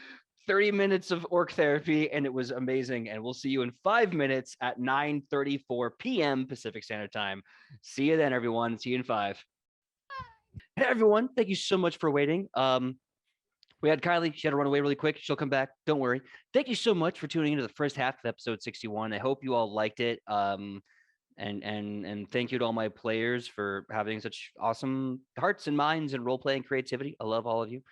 30 minutes of orc therapy, and it was amazing. And we'll see you in 5 minutes at 9:34 p.m. Pacific Standard Time. See you then, everyone. See you in 5. Hey everyone, thank you so much for waiting. We had Kylie, she had to run away really quick. She'll come back. Don't worry. Thank you so much for tuning into the first half of episode 61. I hope you all liked it. And thank you to all my players for having such awesome hearts and minds and role playing creativity. I love all of you.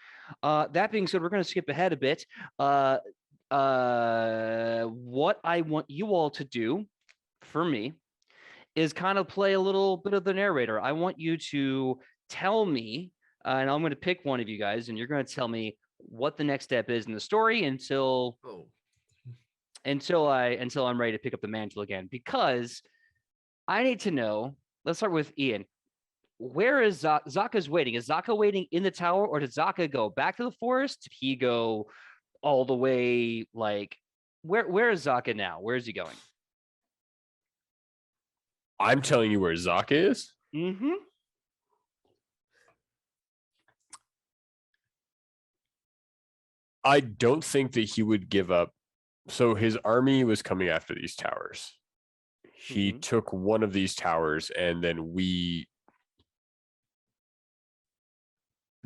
That being said, we're going to skip ahead a bit. What I want you all to do for me is kind of play a little bit of the narrator. I want you to tell me, and I'm going to pick one of you guys, and you're going to tell me what the next step is in the story until I'm ready to pick up the mantle again, because I need to know. Let's start with Ian. Where is Zaka's waiting? Is Zaka waiting in the tower, or did Zaka go back to the forest? Did he go all the way like where is Zaka now? Where is he going? I'm telling you where Zaka is. Mm-hmm. I don't think that he would give up. So his army was coming after these towers. He Mhm. took one of these towers, and then we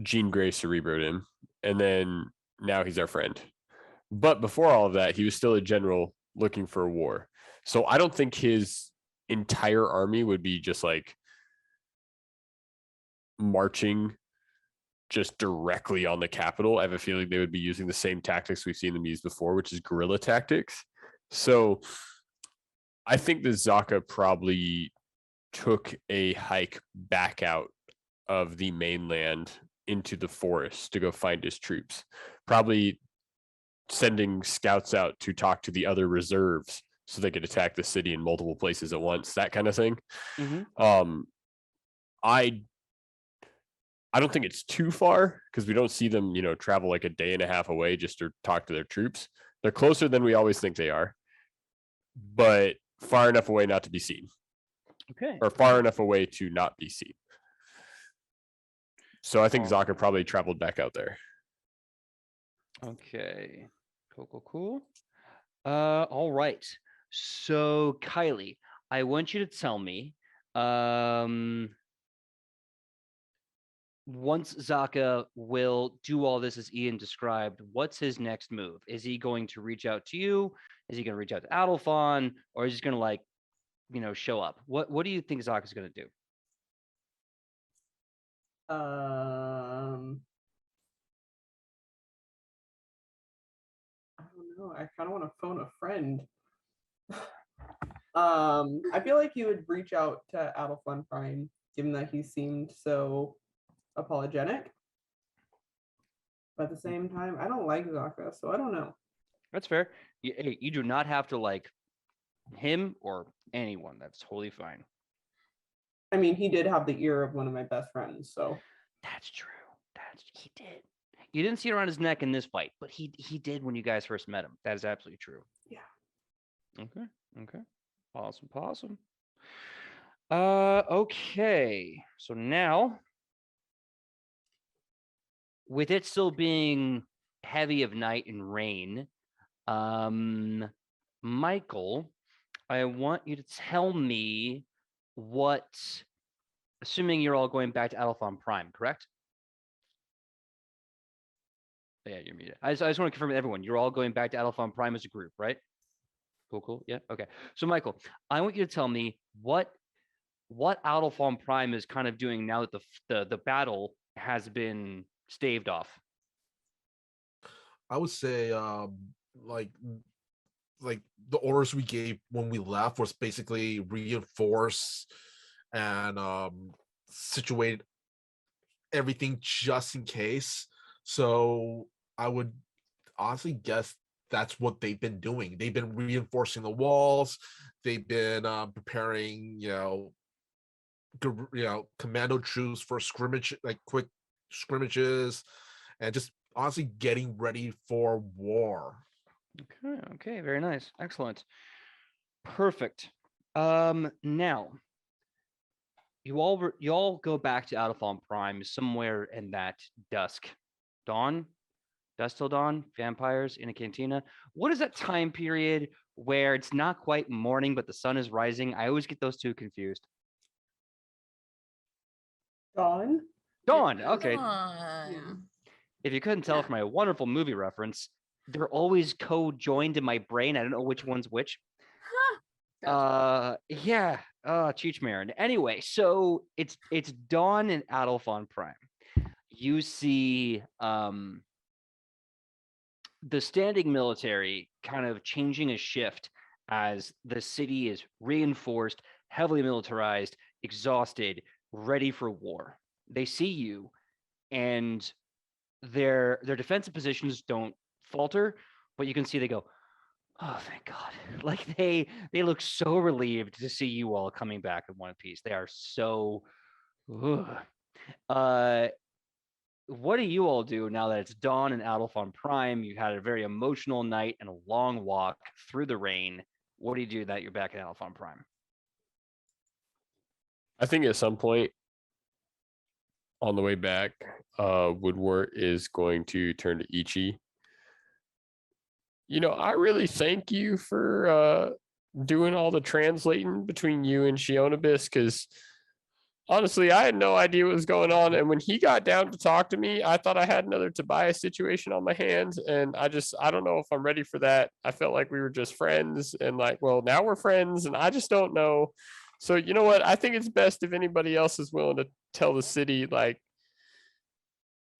Jean Grey cerebroed him, and then now he's our friend. But before all of that, he was still a general looking for a war. So I don't think his entire army would be just like marching just directly on the capital. I have a feeling they would be using the same tactics we've seen them use before, which is guerrilla tactics. So I think that Zaka probably took a hike back out of the mainland into the forest to go find his troops, probably sending scouts out to talk to the other reserves so they could attack the city in multiple places at once, that kind of thing. Mm-hmm. I don't think it's too far because we don't see them, travel like a day and a half away just to talk to their troops. They're closer than we always think they are, but far enough away not to be seen, Okay. or far enough away to not be seen. So I think Oh. Zaka probably traveled back out there. Okay. Cool. All right. So Kylie, I want you to tell me, once Zaka will do all this as Ian described, what's his next move? Is he going to reach out to you? Is he going to reach out to Adolphon? Or is he just going to show up? What do you think Zaka's going to do? I don't know. I kind of want to phone a friend. I feel like you would reach out to Adolphon Prime, given that he seemed so apologetic. But at the same time, I don't like Zaka, so I don't know. That's fair. You do not have to like him or anyone. That's totally fine. I mean, he did have the ear of one of my best friends, so That's true. He did. You didn't see it around his neck in this fight, but he did when you guys first met him. That is absolutely true. yeah. Okay. Awesome. Okay. So now, with it still being heavy of night and rain, Michael, I want you to tell me what, assuming you're all going back to Alphon Prime, correct? Yeah, you're muted. I just want to confirm with everyone, you're all going back to Alphon Prime as a group, right? Cool. Yeah. Okay. So Michael, I want you to tell me what Alphon Prime is kind of doing now that the battle has been staved off. I would say like the orders we gave when we left was basically reinforce and situate everything just in case. So I would honestly guess that's what they've been doing. They've been reinforcing the walls. They've been preparing, commando troops for scrimmage, like quick scrimmages, and just honestly getting ready for war. Okay, very nice. Excellent. Perfect. Now you all go back to Alphon Prime somewhere in that dusk. Dusk till dawn, vampires in a cantina. What is that time period where it's not quite morning but the sun is rising? I always get those two confused. Dawn? Dawn. Okay. Yeah. If you couldn't tell Yeah. from my wonderful movie reference, they're always co-joined in my brain. I don't know which one's which. Gotcha. Yeah. Cheech Marin. Anyway, so it's Dawn and Adolphon Prime. You see the standing military kind of changing a shift as the city is reinforced, heavily militarized, exhausted, ready for war. They see you, and their defensive positions don't falter, but you can see they go, "Oh, thank God!" Like they look so relieved to see you all coming back in one piece. They are so. Ugh. Uh, what do you all do now that it's dawn and Adolf Prime? You had a very emotional night and a long walk through the rain. What do you do that you're back at Adolf Prime? I think at some point on the way back, Woodward is going to turn to Ichi. I really thank you for doing all the translating between you and Shionabis, because honestly, I had no idea what was going on. And when he got down to talk to me, I thought I had another Tobias situation on my hands. And I don't know if I'm ready for that. I felt like we were just friends and well, now we're friends and I just don't know. So you know what? I think it's best if anybody else is willing to tell the city,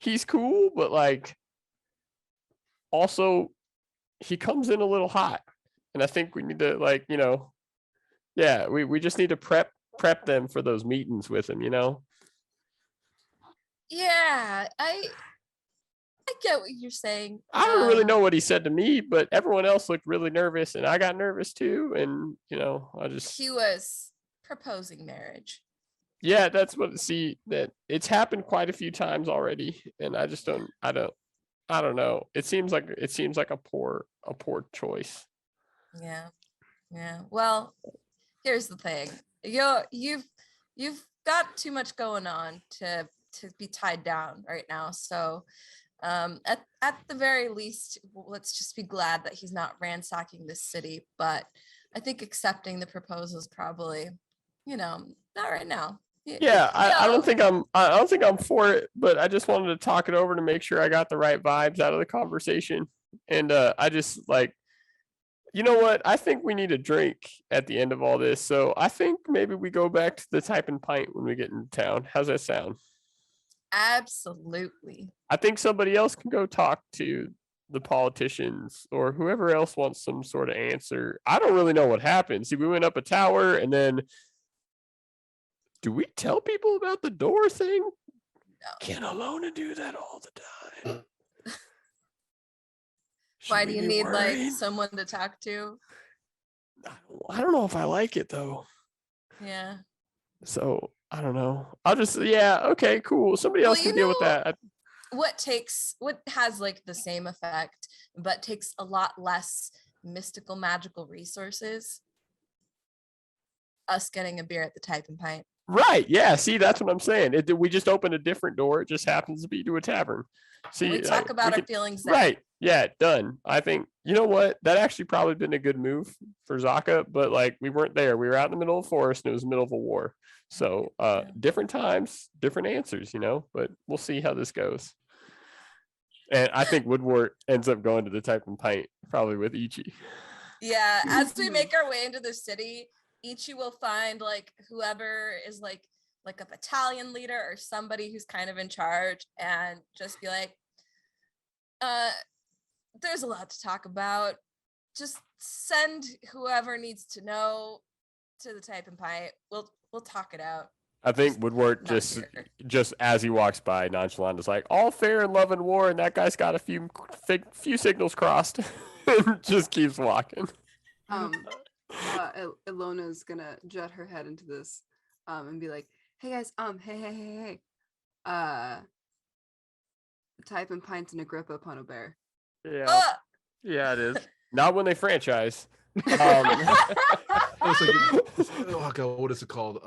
he's cool, but also he comes in a little hot. And I think we need to we just need to prep them for those meetings with him, Yeah, I get what you're saying. I don't really know what he said to me, but everyone else looked really nervous and I got nervous too. And he was proposing marriage. Yeah, that's that it's happened quite a few times already. And I don't know. It seems like a poor choice. Yeah. Well, here's the thing. You've got too much going on to be tied down right now. So at the very least, let's just be glad that he's not ransacking this city. But I think accepting the proposal is probably, not right now. Yeah, I don't think I'm for it, but I just wanted to talk it over to make sure I got the right vibes out of the conversation. And I just you know what? I think we need a drink at the end of all this. So I think maybe we go back to the Type and Pint when we get into town. How's that sound? Absolutely. I think somebody else can go talk to the politicians or whoever else wants some sort of answer. I don't really know what happened. See, we went up a tower and then do we tell people about the door thing? No. Can Alona do that all the time? Why do you need someone to talk to? I don't know if I like it though. Yeah. So I don't know. I'll just okay, cool. Somebody else can deal with that. What has the same effect, but takes a lot less mystical magical resources? Us getting a beer at the Type and Pint. Right. Yeah. See, that's what I'm saying. We just opened a different door. It just happens to be to a tavern. See, we talk about our feelings there. Right. Yeah. Done. I think, you know what? That actually probably been a good move for Zaka, but we weren't there. We were out in the middle of the forest and it was the middle of a war. So different times, different answers, but we'll see how this goes. And I think Woodward ends up going to the Type and Pint probably with Ichi. Yeah. As we make our way into the city, Ichi will find whoever is like a battalion leader or somebody who's kind of in charge and just be there's a lot to talk about. Just send whoever needs to know to the Type and Pint. We'll talk it out. I think Woodward just as he walks by, nonchalant is all fair in love and war, and that guy's got a few signals crossed and just keeps walking. Ilona's gonna jut her head into this and be like, hey guys, hey, Type and Pints and Agrippa upon a bear. Yeah. Yeah, it is. Not when they franchise. Oh god, what is it called?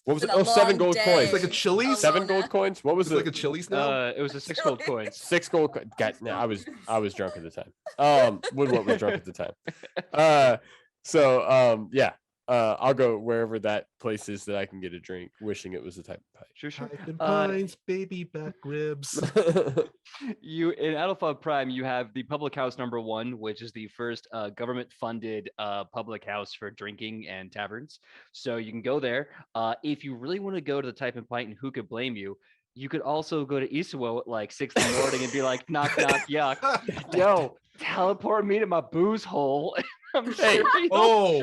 What was it? Oh, 7 gold coins. It's like a Chili's. 7 gold coins. What was it? Like a Chili's now? It was a 6 gold coins. 6 gold. No, I was drunk at the time. Woodward was drunk at the time. I'll go wherever that place is that I can get a drink, wishing it was a Type of Pint. Sure. Type and Pines, baby back ribs. You in Adolf Prime, you have the Public House number 1, which is the first government-funded public house for drinking and taverns. So you can go there. If you really want to go to the Type and Pint, and who could blame you? You could also go to Isawo at 6 in the morning and be like, knock, knock, yuck. Yo, teleport me to my booze hole. I'm sure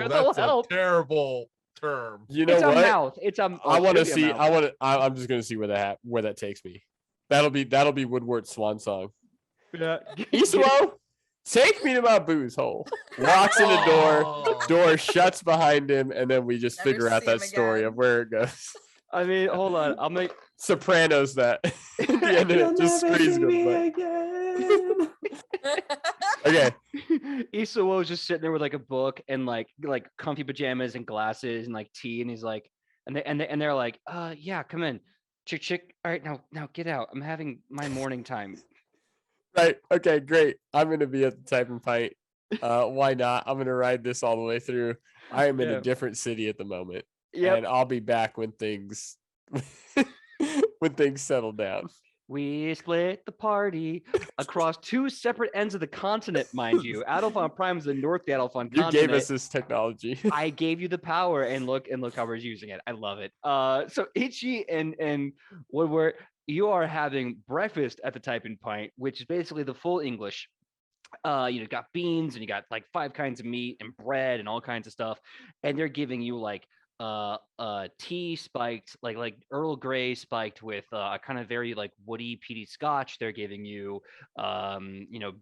that's a terrible term. You know it's what? A mouth. I want to see. I'm just going to see where that takes me. That'll be Woodward's swan song. Yeah. Isawo, take me to my booze hole. Walks in the door shuts behind him, and then we just figure out that story of where it goes. I mean, hold on. I'll make Sopranos that. At the end of You'll it, just never squeeze see me good. again. Okay. Isawo's just sitting there with like a book and like comfy pajamas and glasses and like tea, and he's like, and they're like, yeah, come in, chick. All right, now get out. I'm having my morning time. Right. Okay, great. I'm gonna be at the type and pint. Why not? I'm gonna ride this all the way through. I am in Yeah. a different city at the moment. Yep. And I'll be back when things when things settle down. We split the party across two separate ends of the continent, mind you. Adolphon Prime is the North Adolphon You continent. gave us this technology. I gave you the power, and look how we're using it. I love it. So Ichi and Woodward, you are having breakfast at the Type and Pint, which is basically the full English. You got beans and you got like 5 kinds of meat and bread and all kinds of stuff, and they're giving you like tea spiked like Earl Grey spiked with a kind of very like woody peaty scotch. They're giving you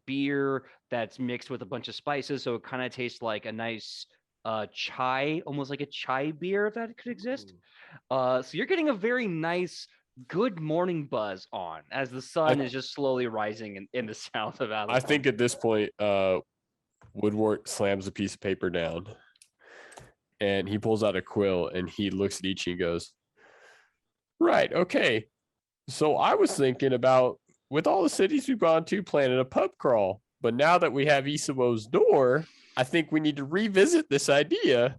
beer that's mixed with a bunch of spices, so it kind of tastes like a nice chai, almost like a chai beer, if that could exist. So you're getting a very nice good morning buzz on as the sun is just slowly rising in the south of Adelaide. I think at this point, Woodward slams a piece of paper down and he pulls out a quill and he looks at Ichi and goes, right, okay. So I was thinking about, with all the cities we've gone to, planning a pub crawl. But now that we have Isawo's door, I think we need to revisit this idea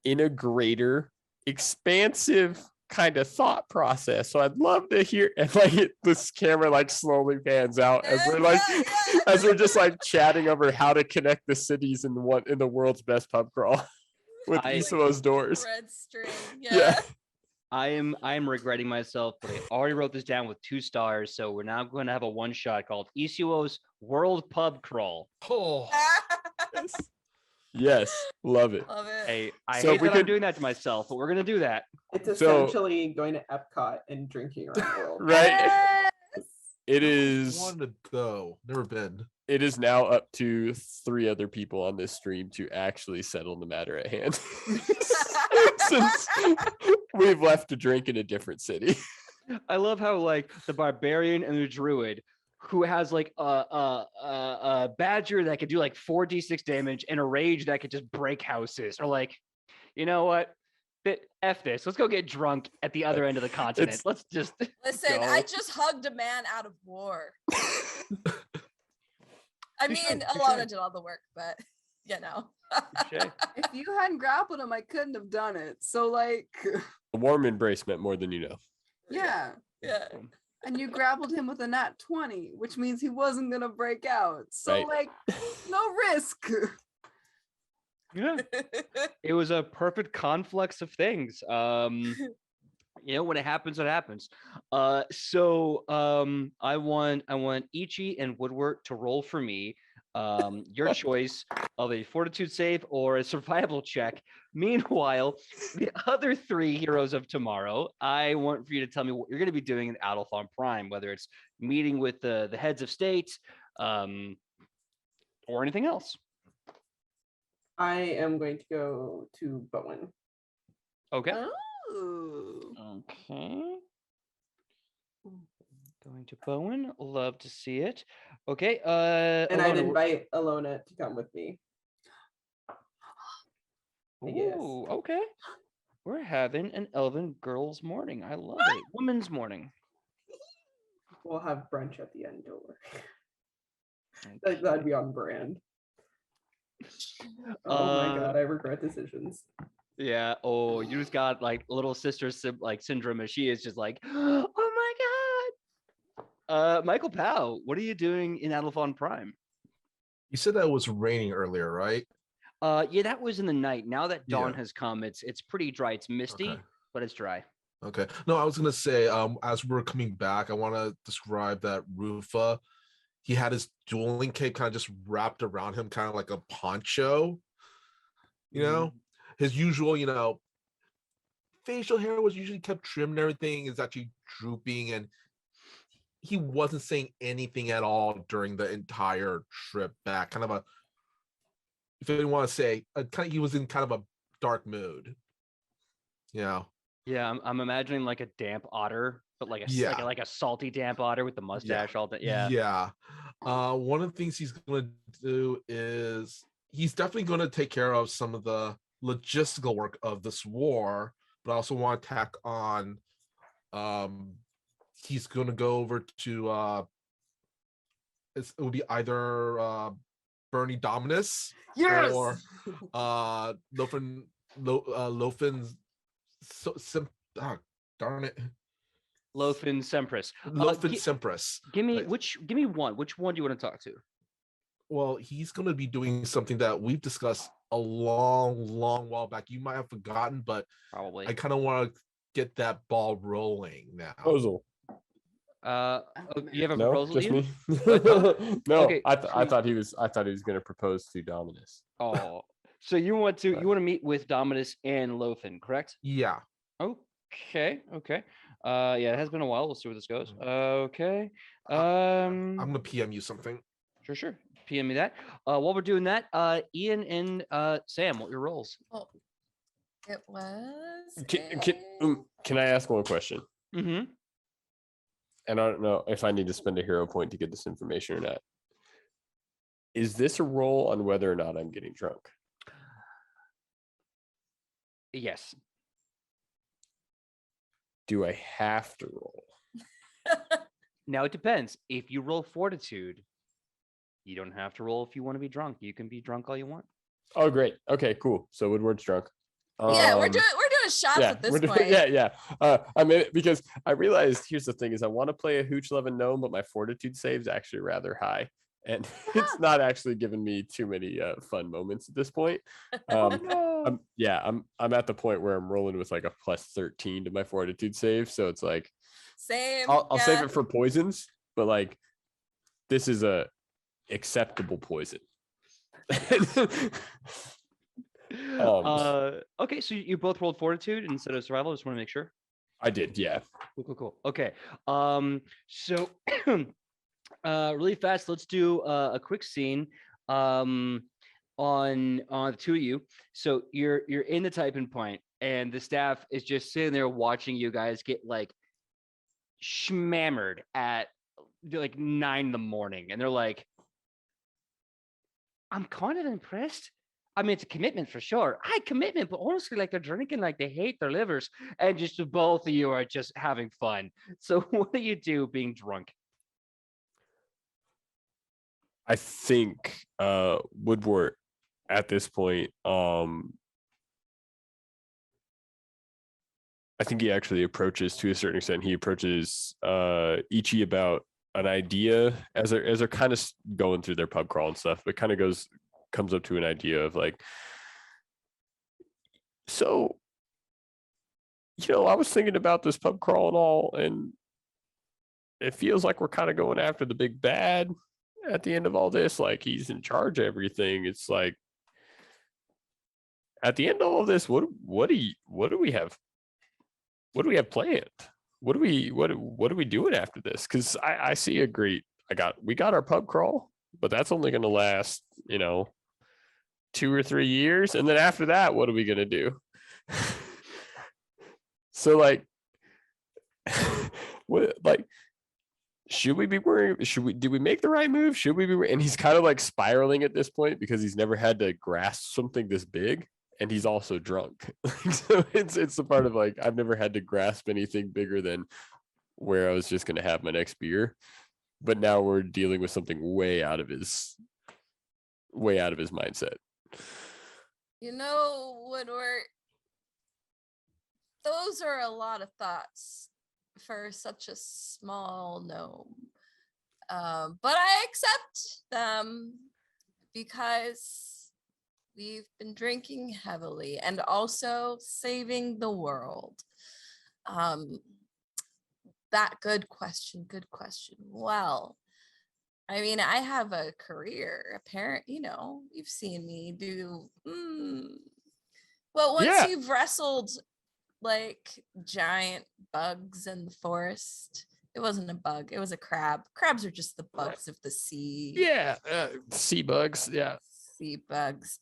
in a greater, expansive kind of thought process. So I'd love to hear, and like this camera like slowly pans out as we're like as we're just like chatting over how to connect the cities in the world's best pub crawl with Isawo's doors. Red string. Yeah. I am regretting myself, but I already wrote this down with 2 stars, so we're now going to have a one shot called Isawo's World Pub Crawl. Oh, Yes, love it. Love it. Hey, I So hate we that I'm could- doing that to myself, but we're gonna do that. It's So- essentially going to Epcot and drinking around the world. Right? Yes! It I is wanted to go. Never been. it is now up to 3 other people on this stream to actually settle the matter at hand. Since we've left to drink in a different city. I love how like the barbarian and the druid, who has like a badger that could do like 4d6 damage and a rage that could just break houses, are like, you know what? F this. Let's go get drunk at the other end of the continent. It's- Let's just Listen, go. I just hugged a man out of war. I mean, Alona did all the work, but you know. Touche. If you hadn't grappled him, I couldn't have done it. So like, A warm embrace meant more than you know. yeah. Yeah. And you grappled him with a nat 20, which means he wasn't gonna break out. So Right. like, no risk. Yeah. It was a perfect conflux of things. When it happens, it happens. So I want Ichi and Woodward to roll for me. Your choice of a fortitude save or a survival check. Meanwhile, the other 3 heroes of tomorrow, I want for you to tell me what you're going to be doing in Adolphon Prime, whether it's meeting with the heads of state, or anything else. I am going to go to Bowen. Okay. Ooh. Okay. Going to Bowen. Love to see it. Okay. And Alona, I'd invite Alona to come with me. Yes. Ooh, okay. We're having an elven girls' morning. I love it. Women's morning. We'll have brunch at the end, don't worry. That'd be on brand. Oh my god, I regret decisions. Yeah. Oh, you just got like little sister syndrome, and she is just like, oh my god. Michael Powell, what are you doing in Adolphon Prime? You said that it was raining earlier, right? Yeah, that was in the night. Now that dawn Yeah. has come, it's pretty dry. It's misty, Okay. but it's dry. Okay. No, I was gonna say, as we're coming back, I want to describe that Rufa. He had his dueling cape kind of just wrapped around him, kind of like a poncho. You know, his usual, facial hair was usually kept trimmed and everything is actually drooping, and he wasn't saying anything at all during the entire trip back. Kind of a, if you want to say, he was in kind of a dark mood. Yeah, I'm imagining like a damp otter, but like Yeah. like a salty damp otter with the mustache all that. Yeah. Yeah. One of the things he's gonna do is he's definitely gonna take care of some of the logistical work of this war, but I also want to tack on. He's gonna go over to it will be either Bernie Dominus Yes. or Lofin's darn it. Lofin Sempris. Lofin Sempris. Give me one. Which one do you want to talk to? Well, he's going to be doing something that we've discussed a long while back. You might have forgotten, but Probably. I kind of want to get that ball rolling now. Proposal. You have a No, proposal? just Ian? me. No, Okay, I so thought he was going to propose to Dominus. Oh, so you want to meet with Dominus and Lothin, correct? Yeah. Okay. Yeah, it has been a while. We'll see where this goes. Okay. I'm gonna PM you something. Sure. PM me that. While we're doing that, Ian and Sam, what are your roles? Oh, it was. Can I ask one question? Mm-hmm. And I don't know if I need to spend a hero point to get this information or not. Is this a roll on whether or not I'm getting drunk? Yes. Do I have to roll? Now it depends. If you roll fortitude, you don't have to roll if you want to be drunk. You can be drunk all you want. Oh, great. Okay, cool. So Woodward's drunk. Yeah, we're doing shots at this point. Yeah. I mean, because I realized here's the thing: is I want to play a Hooch 11 gnome, but my fortitude save is actually rather high, and it's not actually giving me too many fun moments at this point. I'm at the point where I'm rolling with like a plus 13 to my fortitude save, so it's like same. I'll save it for poisons, but like this is a acceptable poison. Okay, so you both rolled fortitude instead of survival. Just want to make sure. I did, yeah. Cool. Okay. So really fast, let's do a quick scene on the two of you. So you're in the typing point, and the staff is just sitting there watching you guys get like schmammered at like 9 a.m, and they're like, I'm kind of impressed. I mean, it's a commitment for sure. Commitment, but honestly, like they're drinking like they hate their livers, and just both of you are just having fun. So what do you do being drunk? I think Woodward at this point, I think he actually approaches to a certain extent. He approaches Ichi about an idea as they're kind of going through their pub crawl and stuff, but kind of comes up to an idea of like, so, I was thinking about this pub crawl and all, and it feels like we're kind of going after the big bad at the end of all this. Like he's in charge of everything. It's like at the end of all this, what do we have? What do we have planned? What are we doing after this? Because I see we got our pub crawl, but that's only going to last 2 or 3 years, and then after that, what are we going to do? So like what, like should we be worrying? Did we make the right move? Should we be? And he's kind of like spiraling at this point because he's never had to grasp something this big, and he's also drunk. So it's the part of like, I've never had to grasp anything bigger than where I was just going to have my next beer. But now we're dealing with something way out of his mindset. Woodward, those are a lot of thoughts for such a small gnome. But I accept them because we've been drinking heavily and also saving the world. Good question. Well, I mean, I have a career. You've seen me do. Well, once you've wrestled like giant bugs in the forest, it wasn't a bug, it was a crab. Crabs are just the bugs of the sea. Yeah, sea bugs. Yeah, sea bugs.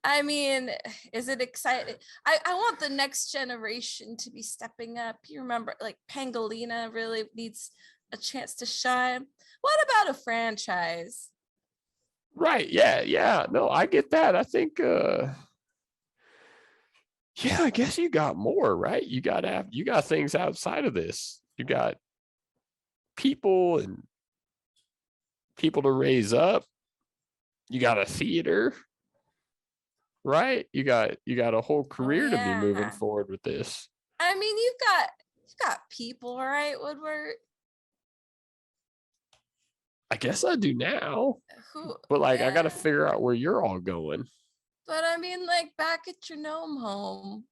I mean, is it exciting? I want the next generation to be stepping up. You remember, like, Pangolina really needs a chance to shine. What about a franchise? Right. Yeah. No, I get that. I think yeah, I guess you got more, right? You got things outside of this. You got people and people to raise up. You got a theater, right? You got a whole Oh, career to be moving yeah. forward with this. I mean, you've got people, right, Woodward? I guess I do now. Who? But like I gotta Yeah. figure out where you're all going. But I mean, like, back at your gnome home,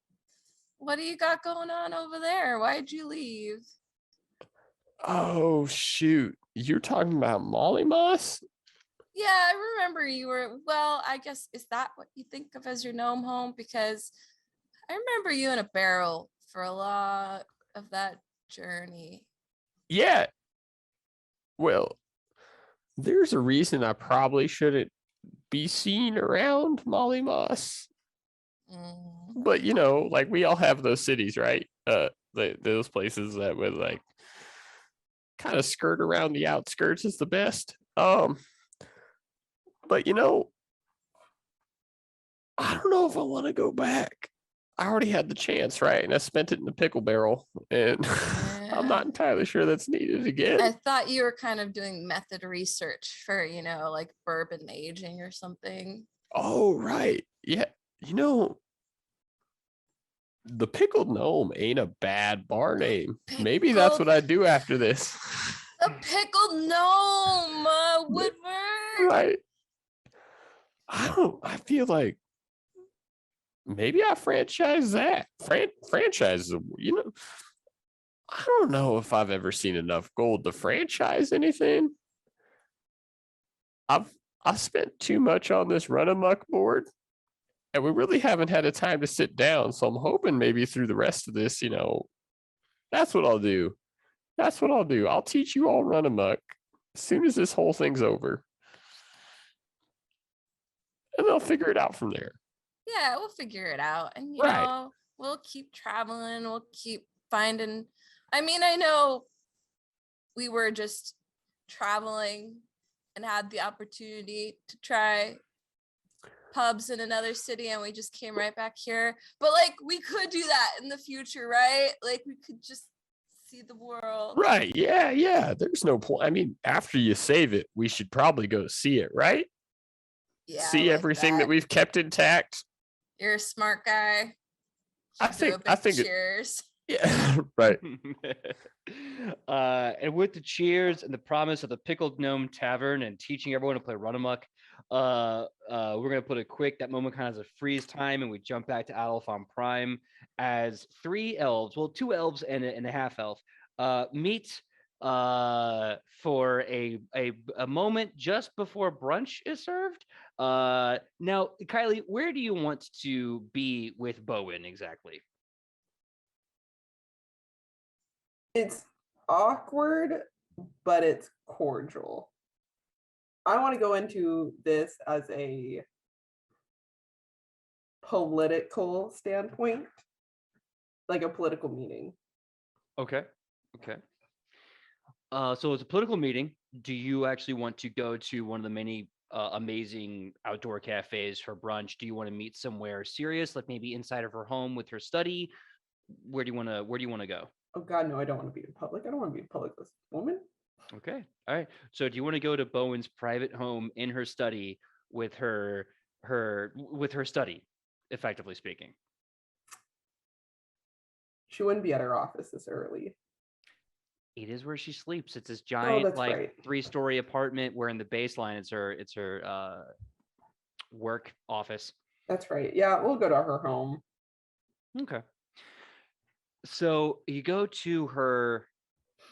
what do you got going on over there? Why'd you leave? Oh shoot. You're talking about Molly Moss? Yeah, I remember you were, well, I guess, is that what you think of as your gnome home? Because I remember you in a barrel for a lot of that journey. Yeah. Well, there's a reason I probably shouldn't be seen around Molly Moss. Mm. But like we all have those cities, right? Those places that would like kind of skirt around the outskirts is the best. But I don't know if I want to go back. I already had the chance, right? And I spent it in the pickle barrel, and I'm Yeah. not entirely sure that's needed again. I thought you were kind of doing method research for, like bourbon aging or something. Oh, right. Yeah. You know, the pickled gnome ain't a bad bar name. Maybe that's what I do after this. The pickled gnome, Woodward. Right. I feel like maybe I franchise that. Franchise, I don't know if I've ever seen enough gold to franchise anything. I spent too much on this run amok board, and we really haven't had a time to sit down. So I'm hoping maybe through the rest of this, that's what I'll do. That's what I'll do. I'll teach you all run amok as soon as this whole thing's over, and they'll figure it out from there. Yeah, we'll figure it out. And, Right. we'll keep traveling. We'll keep finding. I mean, I know we were just traveling and had the opportunity to try pubs in another city, and we just came right back here. But like, we could do that in the future, right? Like, we could just see the world. Right. Yeah. There's no point. I mean, after you save it, we should probably go see it, right? Yeah, See like everything that we've kept intact. You're a smart guy. I think cheers. Yeah, right. And with the cheers and the promise of the Pickled Gnome Tavern and teaching everyone to play Run Amok, we're gonna put a quick that moment kind of as a freeze time, and we jump back to Adolphon Prime as three elves, well, two elves and a half elf, meet for a moment just before brunch is served. Now, Kylie, where do you want to be with Bowen exactly? It's awkward, but it's cordial. I want to go into this as a political standpoint, like a political meeting. Okay. So it's a political meeting. Do you actually want to go to one of the many amazing outdoor cafes for brunch? Do you want to meet somewhere serious, like maybe inside of her home with her study? Where do you want to go? Oh God, no, I don't want to be in public. I don't want to be in public with this woman. Okay. All right. So do you want to go to Bowen's private home in her study with her study, effectively speaking? She wouldn't be at her office this early. It is where she sleeps. It's this giant, right. 3-story apartment where in the baseline it's her work office. That's right. Yeah, we'll go to her home. Okay. So you go to her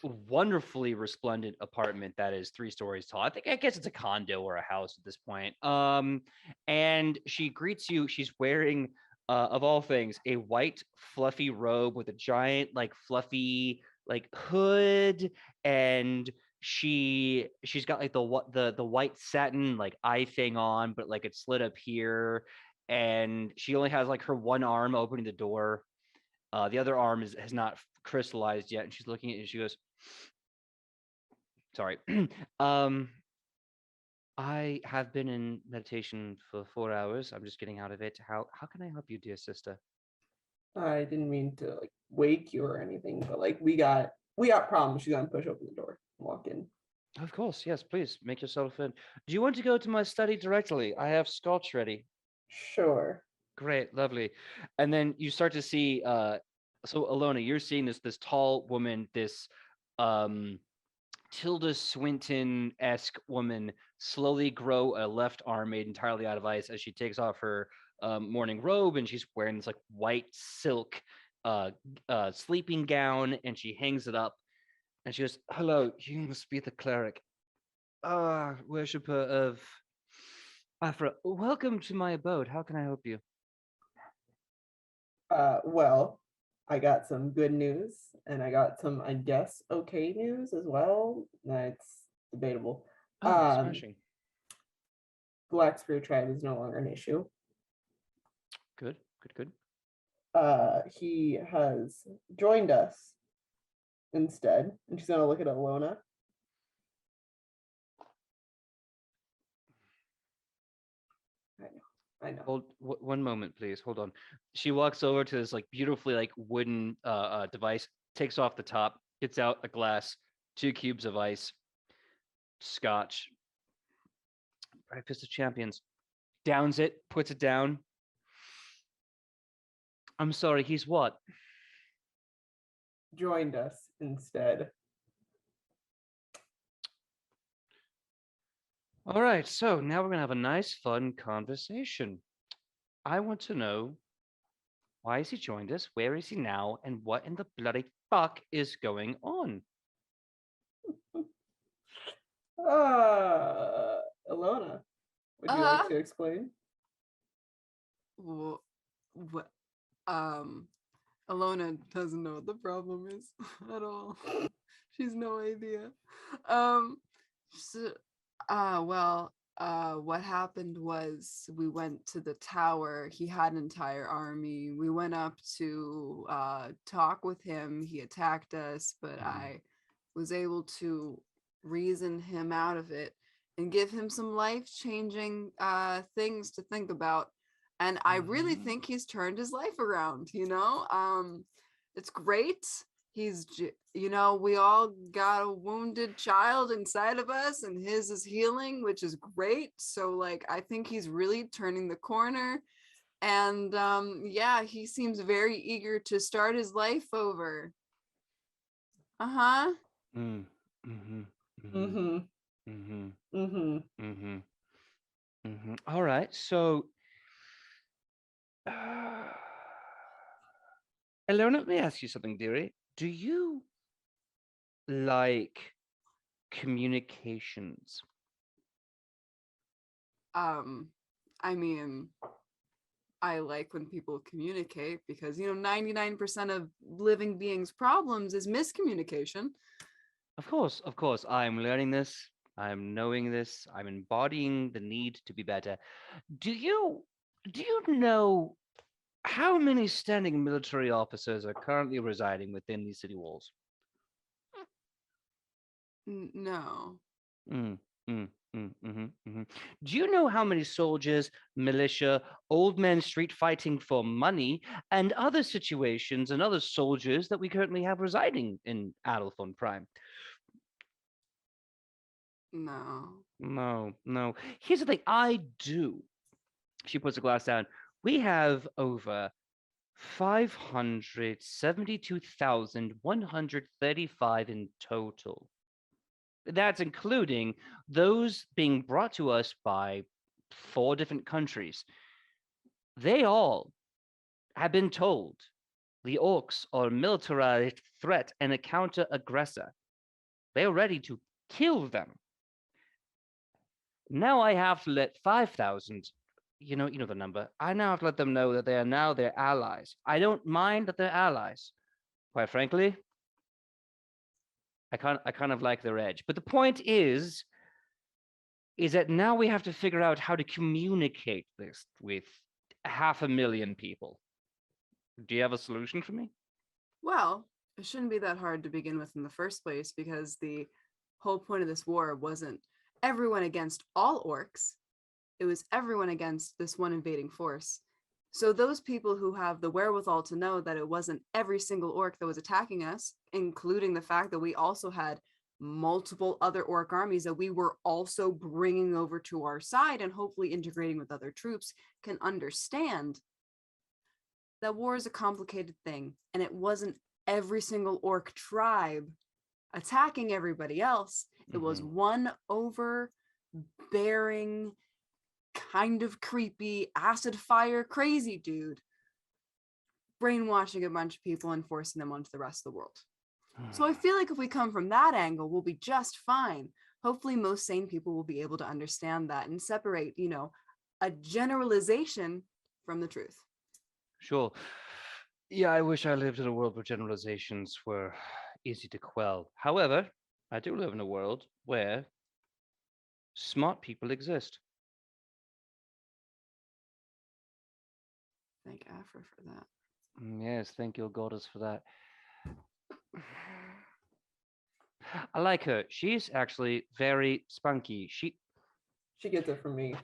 wonderfully resplendent apartment that is 3 stories tall. I guess it's a condo or a house at this point. And she greets you. She's wearing, of all things, a white fluffy robe with a giant, fluffy, hood, and she's got the white satin eye thing on, but it's slid up here. and she only has like her one arm opening the door. The other arm has not crystallized yet, and she's looking at it and she goes, sorry. um, I have been in meditation for 4 hours. I'm just getting out of it. How can I help you, dear sister? I didn't mean to like wake you or anything, but like we got problems. She's gonna push open the door, walk in. Of course, yes, please make yourself in. Do you want to go to my study directly? I have scotch ready. Sure. Great, lovely. And then you start to see so Alona, you're seeing this tall woman, this Tilda Swinton-esque woman slowly grow a left arm made entirely out of ice as she takes off her morning robe, and she's wearing this like white silk sleeping gown, and she hangs it up and she goes, "Hello, you must be the cleric. Worshipper of Afra. Welcome to my abode. How can I help you?" Well, I got some good news and I got some, I guess, okay news as well. It's debatable. Oh, smashing. Black Spirit Tribe is no longer an issue. Good. He has joined us instead. And she's gonna look at Alona. I know. Hold one moment, please. Hold on. She walks over to this like beautifully like wooden device, takes off the top, gets out a glass, 2 cubes of ice, scotch, breakfast of champions, downs it, puts it down. I'm sorry, he's what? Joined us instead. All right, so now we're gonna have a nice, fun conversation. I want to know, why has he joined us? Where is he now? And what in the bloody fuck is going on? Alona, would you like to explain? What? Alona doesn't know what the problem is at all. She's no idea. What happened was we went to the tower. He had an entire army. We went up to talk with him. He attacked us, but I was able to reason him out of it and give him some life-changing things to think about. And I really think he's turned his life around, it's great. He's, we all got a wounded child inside of us and his is healing, which is great. So like, I think he's really turning the corner. And he seems very eager to start his life over. Uh-huh. All right, so Alona, let me ask you something, dearie. Do you like communications? I mean, I like when people communicate because 99% of living beings' problems is miscommunication. Of course. I'm learning this. I'm knowing this. I'm embodying the need to be better. Do you know how many standing military officers are currently residing within these city walls? No. Do you know how many soldiers, militia, old men street fighting for money, and other situations and other soldiers that we currently have residing in Adolphon Prime? No. Here's the thing. I do. She puts the glass down. We have over 572,135 in total. That's including those being brought to us by 4 different countries. They all have been told the orcs are a militarized threat and a counter-aggressor. They are ready to kill them. Now I have to let 5,000, you know the number. I now have to let them know that they are now their allies. I don't mind that they're allies. Quite frankly, I kind of like their edge. But the point is that now we have to figure out how to communicate this with 500,000 people. Do you have a solution for me? Well, it shouldn't be that hard to begin with in the first place, because the whole point of this war wasn't everyone against all orcs. It was everyone against this one invading force. So those people who have the wherewithal to know that it wasn't every single orc that was attacking us, including the fact that we also had multiple other orc armies that we were also bringing over to our side and hopefully integrating with other troops, can understand that war is a complicated thing, and it wasn't every single orc tribe attacking everybody else. It was one overbearing, kind of creepy, acid fire crazy dude brainwashing a bunch of people and forcing them onto the rest of the world. So I feel like if we come from that angle, we'll be just fine. Hopefully most sane people will be able to understand that and separate, a generalization from the truth. Sure. Yeah, I wish I lived in a world where generalizations were easy to quell. However, I do live in a world where smart people exist. Thank Afra for that. Yes, thank you, goddess, for that. I like her. She's actually very spunky. She gets it from me.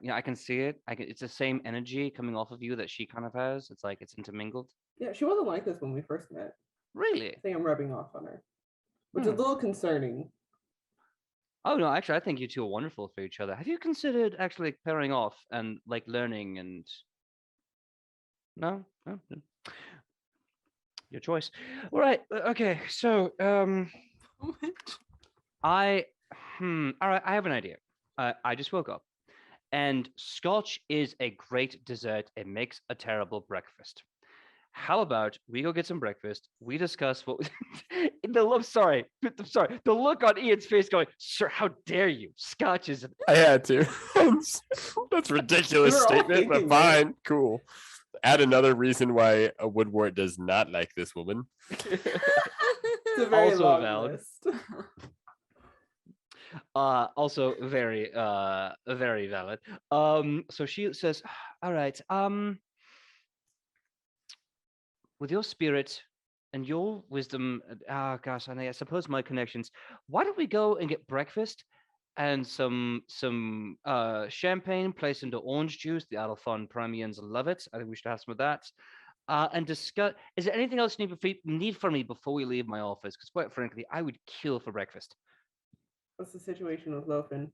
Yeah, I can see it. It's the same energy coming off of you that she kind of has. It's like it's intermingled. Yeah, she wasn't like this when we first met. Really? I think I'm rubbing off on her, which is a little concerning. Oh no, actually, I think you two are wonderful for each other. Have you considered actually pairing off and like learning and? No? No? Your choice. All right. Okay. So, all right. I have an idea. I just woke up, and scotch is a great dessert. It makes a terrible breakfast. How about we go get some breakfast? We discuss what the look. Sorry. The look on Ian's face, going, "Sir, how dare you? Scotch is." I had to. That's a ridiculous We were all statement, but thinking fine, cool. Add another reason why a woodwort does not like this woman. It's a very Also long valid. list. Also very valid. So she says, all right, with your spirit and your wisdom, gosh, and I suppose my connections, why don't we go and get breakfast and some champagne placed into orange juice? The Adolfon Premians love it. I think we should have some of that. And discuss, is there anything else you need from me before we leave my office? Because quite frankly, I would kill for breakfast. What's the situation with Lofen?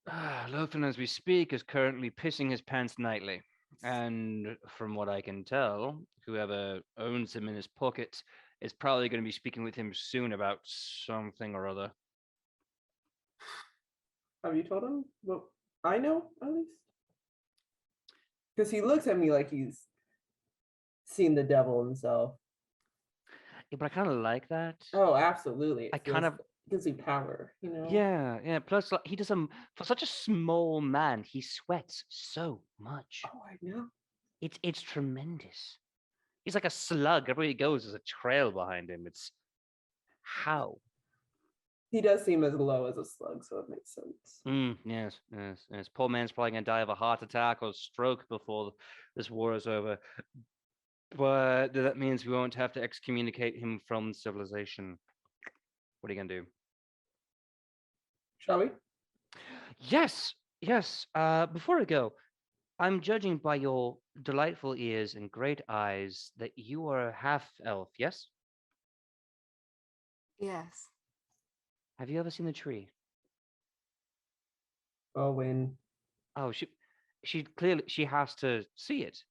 Lofen, as we speak, is currently pissing his pants nightly. And from what I can tell, whoever owns him in his pocket is probably going to be speaking with him soon about something or other. Have you told him what I know, at least? Because he looks at me like he's seen the devil himself. Yeah, but I kind of like that. Oh, absolutely. I kind of gives you power, Yeah. Plus, like, he does for such a small man, he sweats so much. Oh, I know. It's tremendous. He's like a slug. Everywhere he goes, there's a trail behind him. It's how. He does seem as low as a slug, so it makes sense. Yes. Poor man's probably gonna die of a heart attack or stroke before this war is over. But that means we won't have to excommunicate him from civilization. What are you gonna do? Shall we? Yes. Before I go, I'm judging by your delightful ears and great eyes that you are a half elf. Yes. Yes. Have you ever seen the tree? Oh, when? Oh, she clearly she has to see it.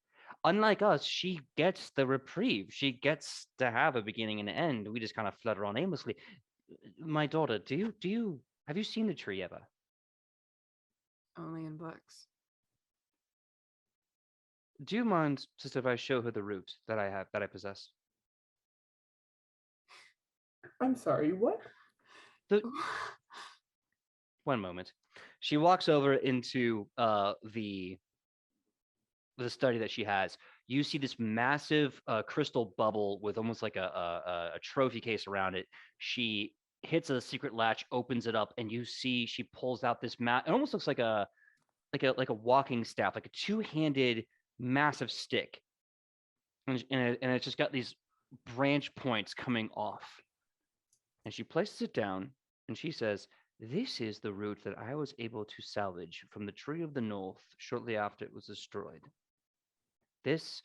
Unlike us, she gets the reprieve. She gets to have a beginning and an end. We just kind of flutter on aimlessly. My daughter, have you seen the tree ever? Only in books. Do you mind, sister, if I show her the root that I possess? I'm sorry, what? One moment. She walks over into the study that she has. You see this massive crystal bubble with almost like a trophy case around it. She hits a secret latch, opens it up, and you see she pulls out this mat. It almost looks like like a walking staff, like a two-handed massive stick, and it's just got these branch points coming off. And she places it down, and she says, "This is the root that I was able to salvage from the Tree of the North shortly after it was destroyed. This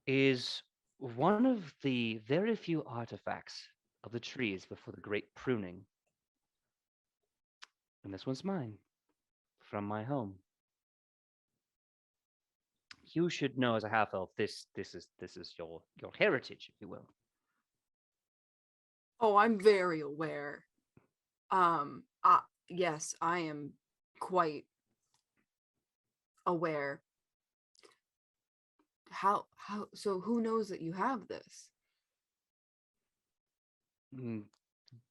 is one of the very few artifacts of the trees before the great pruning. And this one's mine, from my home. You should know as a half elf, this is your heritage, if you will." Oh, I'm very aware. Yes, I am quite aware. How so who knows that you have this? Mm,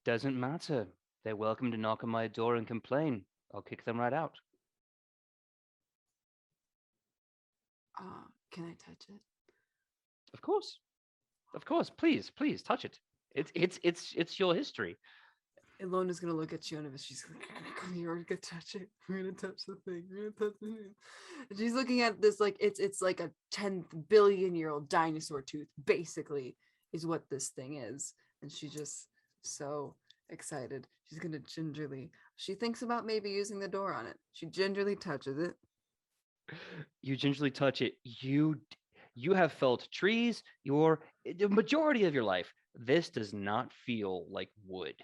Doesn't matter. They're welcome to knock on my door and complain. I'll kick them right out. Can I touch it? Of course. Of course. Please touch it. It's your history. Ilona's gonna look at Shiona, she's like, "Come here, we're gonna touch it. We're gonna touch the thing. We're gonna touch the thing." And she's looking at this like it's like a 10 billion-year-old dinosaur tooth, basically, is what this thing is. And she's just so excited. She's gonna gingerly. She thinks about maybe using the door on it. She gingerly touches it. You gingerly touch it. You have felt trees the majority of your life. This does not feel like wood.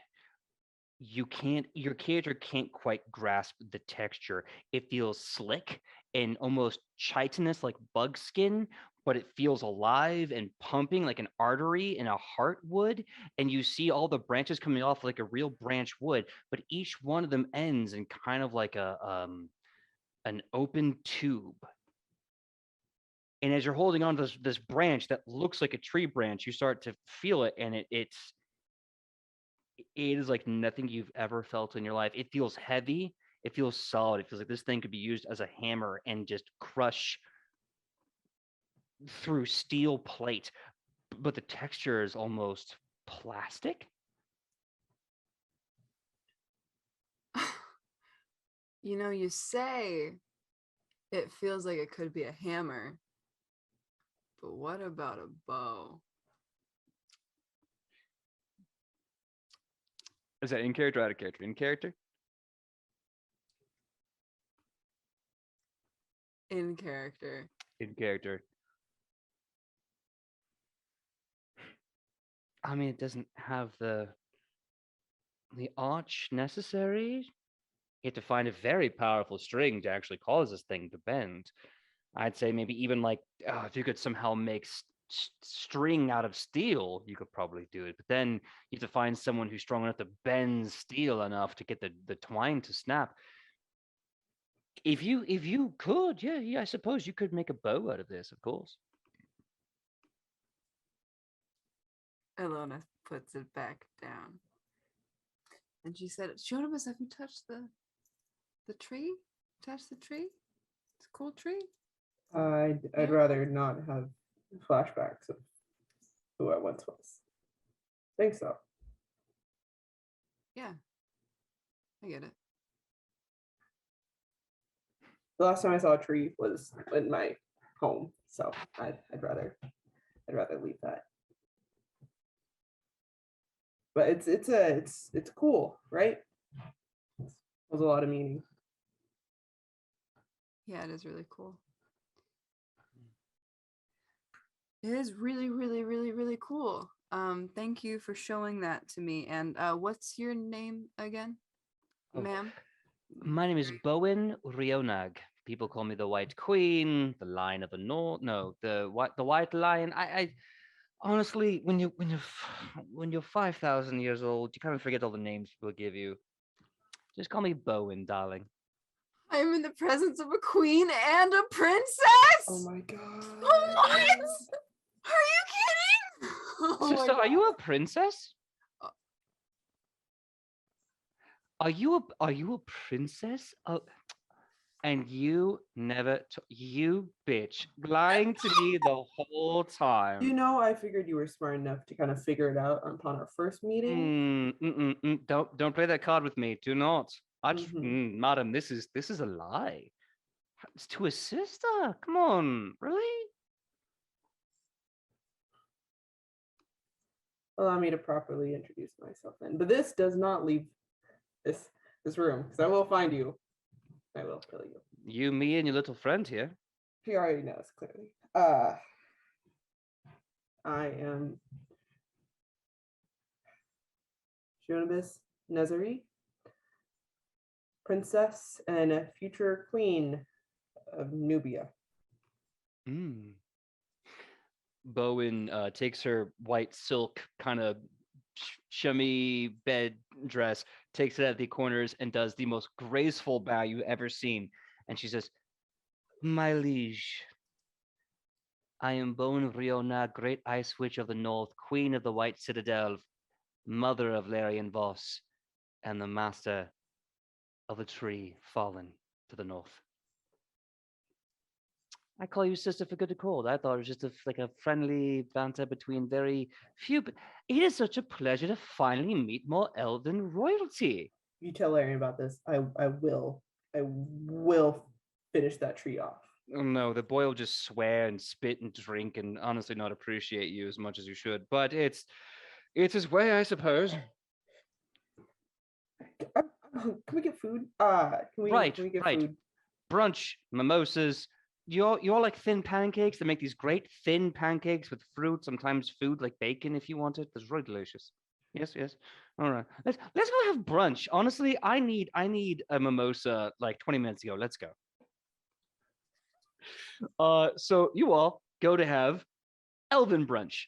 Your character can't quite grasp the texture. It feels slick and almost chitinous like bug skin, but it feels alive and pumping like an artery in a heart would. And you see all the branches coming off like a real branch would, but each one of them ends in kind of like an open tube. And as you're holding on to this branch that looks like a tree branch, you start to feel it, and it is like nothing you've ever felt in your life. It feels heavy. It feels solid. It feels like this thing could be used as a hammer and just crush through steel plate. But the texture is almost plastic. You say it feels like it could be a hammer, but what about a bow? Is that in character or out of character? In character? In character. In character. I mean, it doesn't have the arch necessary. You have to find a very powerful string to actually cause this thing to bend. I'd say maybe even like if you could somehow make string out of steel, you could probably do it. But then you have to find someone who's strong enough to bend steel enough to get the twine to snap. If you could, yeah, I suppose you could make a bow out of this, of course. Ilona puts it back down. And she said, "Shonibus, have you touched the tree? Touch the tree? It's a cool tree." I'd Yeah. rather not have flashbacks of who I once was. Think so. Yeah. I get it. The last time I saw a tree was in my home, so I'd rather leave that. But it's cool, right? There's a lot of meaning. Yeah, it is really cool. It is really, really, really, really cool. Thank you for showing that to me. And what's your name again, ma'am? My name is Bowen Rionag. People call me the White Queen, the Lion of the North. No, the White Lion. I honestly, when you're 5,000 years old, you kind of forget all the names people give you. Just call me Bowen, darling. I'm in the presence of a queen and a princess. Oh my god. What? Are you kidding? Oh Sister, my are you God. a princess? Are you a princess? Oh, and you never, you bitch, lying to me the whole time. I figured you were smart enough to kind of figure it out upon our first meeting. Don't play that card with me. Do not. Madam, this is a lie. It's to his sister. Come on, really? Allow me to properly introduce myself then. But this does not leave this room, because I will find you. I will kill you. You, me, and your little friend here. He already knows clearly. I am Shionibis Nezari, princess and a future queen of Nubia. Bowen takes her white silk kind of shimmy bed dress, takes it at the corners, and does the most graceful bow you've ever seen. And she says, "My liege, I am Bowen Riona, great ice witch of the north, queen of the White Citadel, mother of Larian Voss, and the master of the tree fallen to the north. I call you sister for good or cold. I thought it was just like a friendly banter between very few. But it is such a pleasure to finally meet more elven royalty." You tell Larian about this. I will finish that tree off. Oh no, the boy will just swear and spit and drink and honestly not appreciate you as much as you should. But it's his way, I suppose. Can we get food? Can we get food? Brunch, mimosas. You all like thin pancakes? They make these great thin pancakes with fruit, sometimes food like bacon if you want it. It's really delicious. Yes. All right. Let's go have brunch. Honestly, I need a mimosa like 20 minutes ago. Let's go. So you all go to have elven brunch.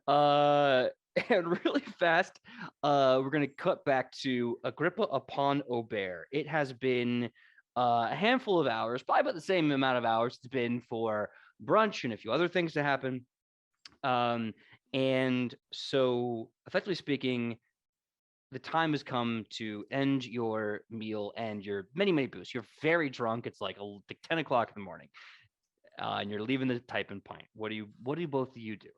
And really fast, we're gonna cut back to Agrippa upon Aubert. It has been a handful of hours, probably about the same amount of hours it's been for brunch and a few other things to happen. And so, effectively speaking, the time has come to end your meal and your many boosts. You're very drunk. It's like 10 o'clock in the morning, and you're leaving the type and pint. What do both of you do?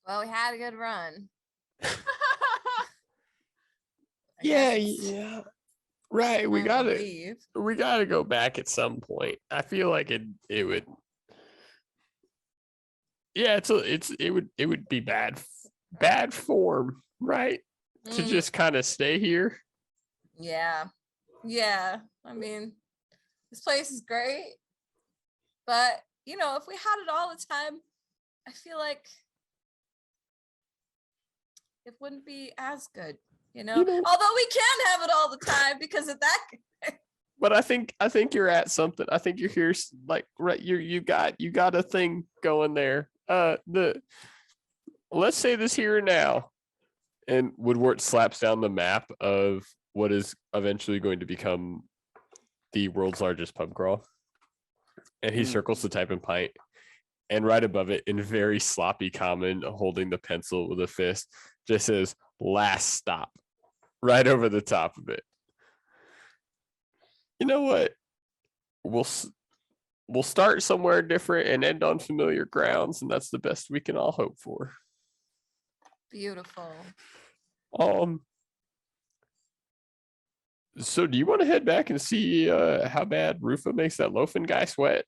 Well, we had a good run. Yeah. Right. We Time to gotta leave. go back at some point. I feel like it would. Yeah, it would be bad form, right? To just kind of stay here. Yeah. I mean, this place is great, but if we had it all the time, I feel like it wouldn't be as good. Although we can have it all the time because of that. But I think you're at something. I think you're here, like, right. You got a thing going there. Let's say this here and now. And Woodward slaps down the map of what is eventually going to become the world's largest pub crawl. And he circles the type and pint. And right above it, in very sloppy common, holding the pencil with a fist, just says "last stop" right over the top of it. You know what? We'll start somewhere different and end on familiar grounds, and that's the best we can all hope for. Beautiful. So do you want to head back and see how bad Rufa makes that loafing guy sweat?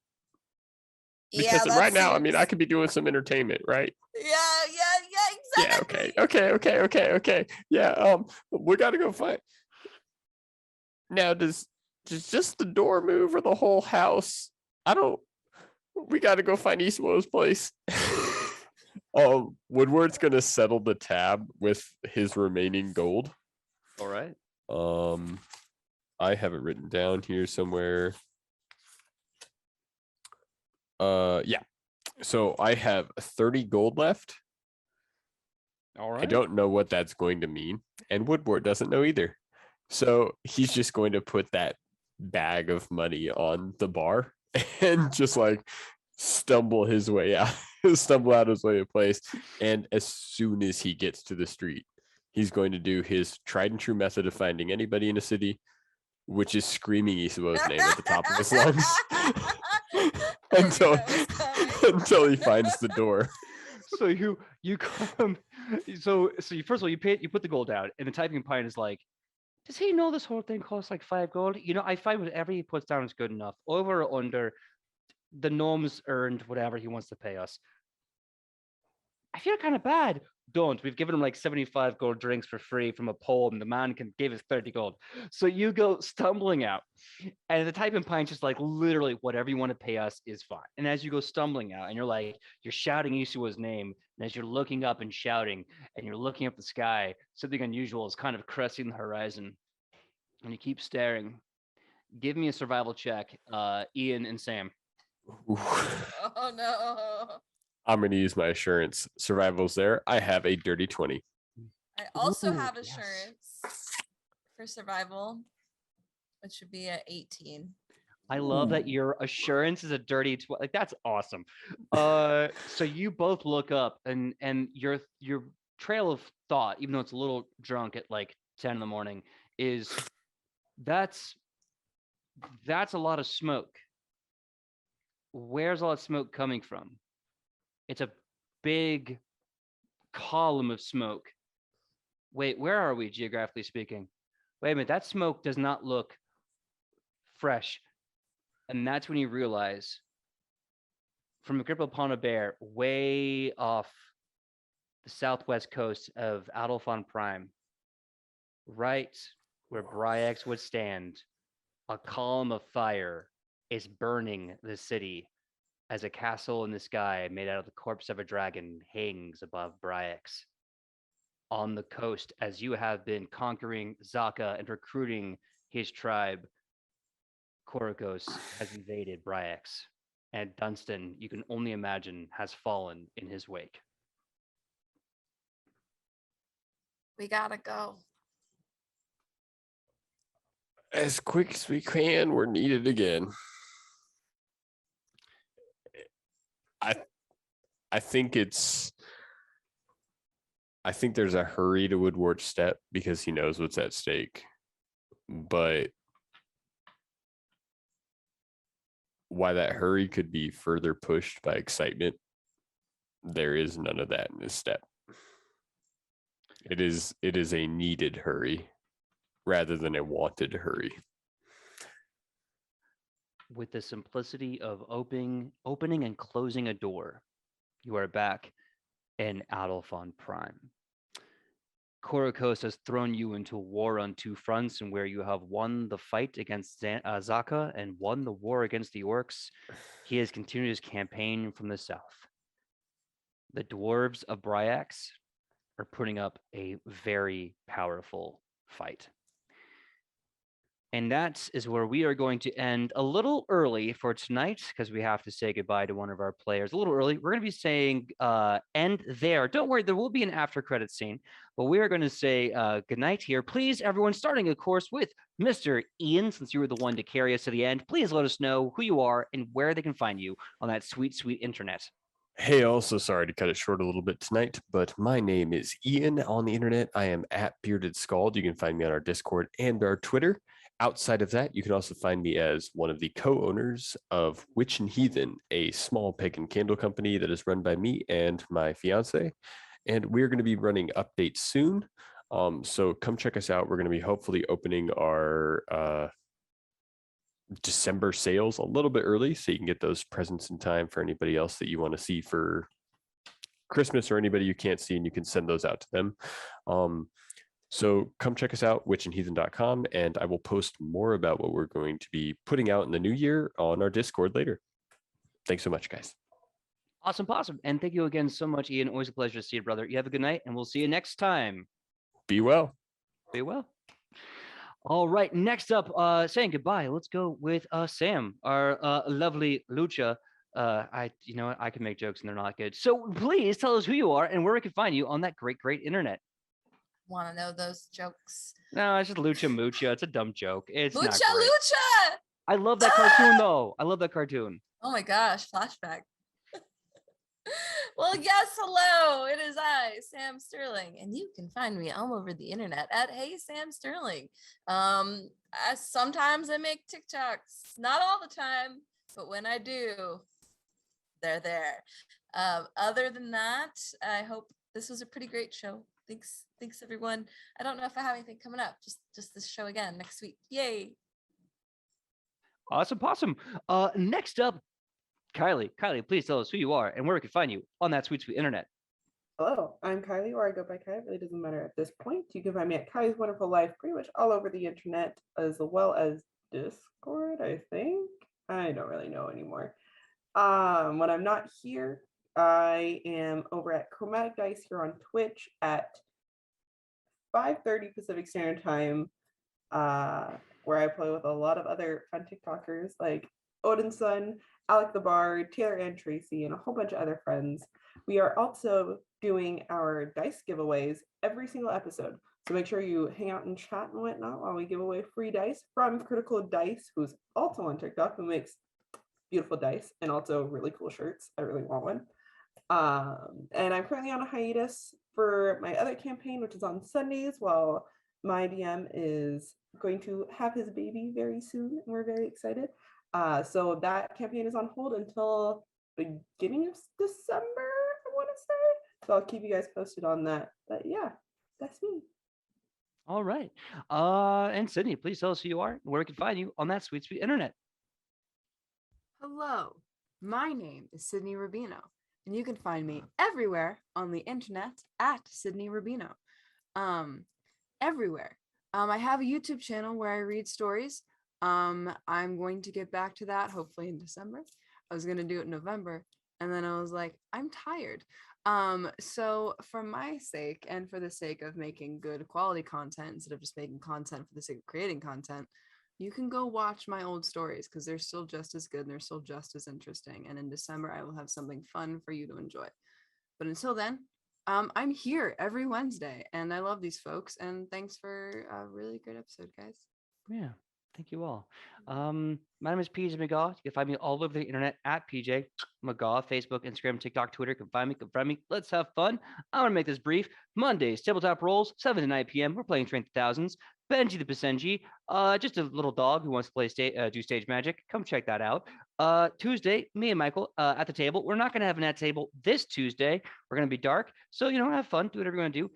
Because right now, I mean, I could be doing some entertainment, right? Yeah, exactly. Yeah, okay. Yeah, we got to go find. Now, does just the door move or the whole house? We got to go find Eastwell's place. Woodward's going to settle the tab with his remaining gold. All right. I have it written down here somewhere. Yeah. So I have 30 gold left. All right. I don't know what that's going to mean, and Woodward doesn't know either. So he's just going to put that bag of money on the bar and just like stumble out his way of place. And as soon as he gets to the street, he's going to do his tried and true method of finding anybody in a city, which is screaming Isabo's name at the top of his lungs until he finds the door. So you come So you first of all you put the gold down, and the typing pine is like, does he know this whole thing costs like 5 gold? I find whatever he puts down is good enough. Over or under, the gnome's earned whatever he wants to pay us. I feel kind of bad. Don't. We've given him like 75 gold drinks for free from a poem. The man can give us 30 gold. So you go stumbling out, and the typing pine's just like, literally, whatever you want to pay us is fine. And as you go stumbling out, and you're shouting Isua's name, and as you're looking up and shouting, and you're looking up the sky, something unusual is kind of cresting the horizon. And you keep staring. Give me a survival check, Ian and Sam. Ooh. Oh no. I'm going to use my assurance. Survival's there. I have a dirty 20. I also Ooh, have yes. assurance for survival, which would be at 18. I love that your assurance is a dirty 12. Like, that's awesome. So you both look up, and your trail of thought, even though it's a little drunk at like 10 in the morning, is that's a lot of smoke. Where's all that smoke coming from? It's a big column of smoke. Wait, where are we geographically speaking? Wait a minute, that smoke does not look fresh. And that's when you realize, from a grip upon a bear, way off the southwest coast of Adolphon Prime, right where Bryax would stand, a column of fire is burning the city as a castle in the sky made out of the corpse of a dragon hangs above Bryax. On the coast, as you have been conquering Zaka and recruiting his tribe, Korokos has invaded Bryax, and Dunstan, you can only imagine, has fallen in his wake. We gotta go. As quick as we can, we're needed again. I think there's a hurry to Woodward's step because he knows what's at stake. But why that hurry could be further pushed by excitement, there is none of that in this step. It is a needed hurry rather than a wanted hurry. With the simplicity of opening and closing a door, you are back in Adolphon Prime. Korokos has thrown you into a war on two fronts, and where you have won the fight against Zaka and won the war against the orcs, he has continued his campaign from the south. The dwarves of Bryax are putting up a very powerful fight. And that is where we are going to end a little early for tonight, because we have to say goodbye to one of our players a little early. We're going to be saying end there. Don't worry, there will be an after credit scene, but we are going to say goodnight here. Please, everyone, starting, of course, with Mr. Ian, since you were the one to carry us to the end, please let us know who you are and where they can find you on that sweet, sweet internet. Hey, also sorry to cut it short a little bit tonight, but my name is Ian on the internet. I am at Bearded Scald. You can find me on our Discord and our Twitter. Outside of that, you can also find me as one of the co-owners of Witch and Heathen, a small pagan candle company that is run by me and my fiance. And we're going to be running updates soon. So come check us out. We're going to be hopefully opening our December sales a little bit early, so you can get those presents in time for anybody else that you want to see for Christmas, or anybody you can't see, and you can send those out to them. So come check us out, witchandheathen.com, and I will post more about what we're going to be putting out in the new year on our Discord later. Thanks so much, guys. Awesome. And thank you again so much, Ian. Always a pleasure to see you, brother. You have a good night, and we'll see you next time. Be well. Be well. All right, next up, saying goodbye. Let's go with Sam, our lovely Lucha. You know what? I can make jokes and they're not good. So please tell us who you are and where we can find you on that great, great internet. Want to know those jokes? No, it's just Lucha Mucha. It's a dumb joke. It's not Lucha, great. Lucha! I love that cartoon though. I love that cartoon. Oh my gosh, flashback. Well, yes, hello. It is I, Sam Sterling, and you can find me all over the internet at Hey Sam Sterling. Sometimes I make TikToks, not all the time, but when I do, they're there. Other than that, I hope this was a pretty great show. Thanks everyone. I don't know if I have anything coming up. Just this show again next week. Yay! Awesome. Next up, Kylie. Kylie, please tell us who you are and where we can find you on that sweet internet. Hello, I'm Kylie, or I go by Kylie. It really doesn't matter at this point. You can find me at Kylie's Wonderful Life pretty much all over the internet, as well as Discord, I think. I don't really know anymore. When I'm not here, I am over at Chromatic Dice here on Twitch at 5:30 Pacific Standard Time, where I play with a lot of other fun TikTokers like Odin's Son, Alec the Bard, Taylor and Tracy, and a whole bunch of other friends. We are also doing our dice giveaways every single episode. So make sure you hang out and chat and whatnot while we give away free dice from Critical Dice, who's also on TikTok, who makes beautiful dice and also really cool shirts. I really want one. And I'm currently on a hiatus for my other campaign, which is on Sundays, while my DM is going to have his baby very soon, and we're very excited. So that campaign is on hold until beginning of December, I want to say. So I'll keep you guys posted on that. But yeah, that's me. All right. And Sidney, please tell us who you are and where we can find you on that sweet internet. Hello, my name is Sidney Rubino, and you can find me everywhere on the internet at Sidney Rubino. Everywhere. I have a YouTube channel where I read stories. I'm going to get back to that hopefully in December. I was going to do it in November, and then I was like, I'm tired. So for my sake and for the sake of making good quality content instead of just making content for the sake of creating content, you can go watch my old stories because they're still just as good and they're still just as interesting. And in December, I will have something fun for you to enjoy. But until then, I'm here every Wednesday, and I love these folks. And thanks for a really great episode, guys. Yeah. Thank you all. My name is PJ Megaw. You can find me all over the internet at PJ Megaw, Facebook, Instagram, TikTok, Twitter. You can find me, confront me. Let's have fun. I'm going to make this brief. Mondays, tabletop rolls, 7 to 9 p.m. We're playing Strength of Thousands. Benji the Basenji, just a little dog who wants to play do stage magic. Come check that out. Tuesday, me and Michael at the table. We're not going to have an at table this Tuesday. We're going to be dark. So, have fun. Do whatever you want to do.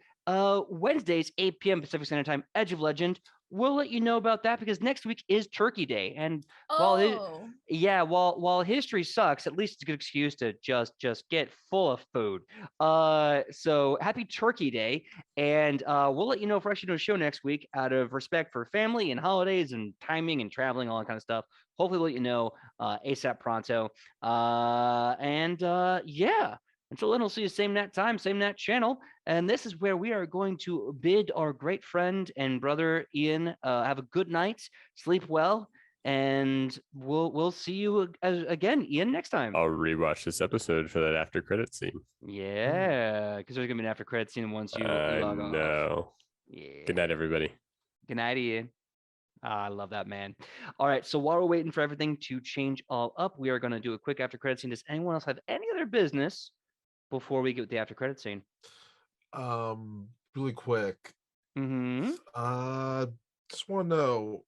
Wednesdays, 8 p.m. Pacific Standard Time, Edge of Legend. We'll let you know about that because next week is Turkey Day, and while history sucks, at least it's a good excuse to just get full of food. So happy Turkey Day, and we'll let you know if we're actually doing a show next week out of respect for family and holidays and timing and traveling, all that kind of stuff. Hopefully, we'll let you know ASAP pronto. Yeah. Until then, we'll see you same Nat time, same Nat channel. And this is where we are going to bid our great friend and brother Ian have a good night, sleep well, and we'll see you again, Ian, next time. I'll rewatch this episode for that after credit scene. Yeah, because there's gonna be an after credit scene once you log off. No. Yeah. Good night, everybody. Good night, Ian. I love that, man. All right, so while we're waiting for everything to change all up, we are going to do a quick after credit scene. Does anyone else have any other business before we get the after credit scene? Really quick. Just want to know,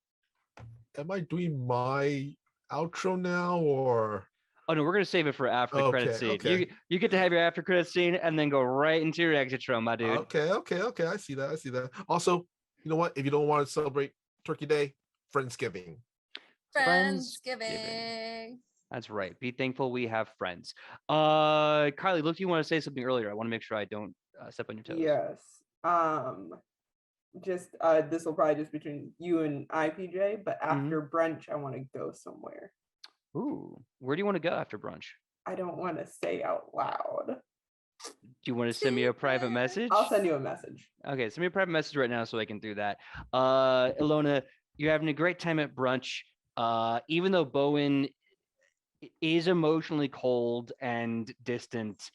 am I doing my outro now or? Oh no, we're gonna save it for after the credit scene. Okay. You get to have your after credit scene and then go right into your exit show, my dude. Okay. I see that. Also, you know what? If you don't want to celebrate Turkey Day, Friendsgiving. That's right. Be thankful we have friends. Kylie, look, you want to say something earlier? I want to make sure I don't step on your toes. Yes. Just this will probably just between you and I, PJ, but after brunch, I want to go somewhere. Ooh, where do you want to go after brunch? I don't want to say out loud. Do you want to send me a private message? I'll send you a message. Okay, send me a private message right now so I can do that. Ilona, you're having a great time at brunch. Even though Bowen is emotionally cold and distant,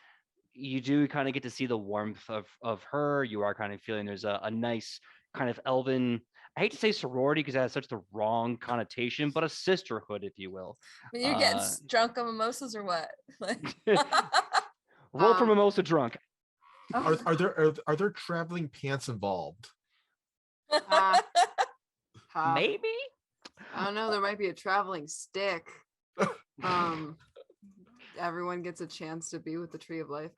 you do kind of get to see the warmth of her. You are kind of feeling there's a nice kind of elven, I hate to say sorority because that has such the wrong connotation, but a sisterhood, if you will. You're getting drunk on mimosas or what? Roll for mimosa drunk. Are there traveling pants involved? Maybe. I don't know. There might be a traveling stick. Everyone gets a chance to be with the Tree of Life.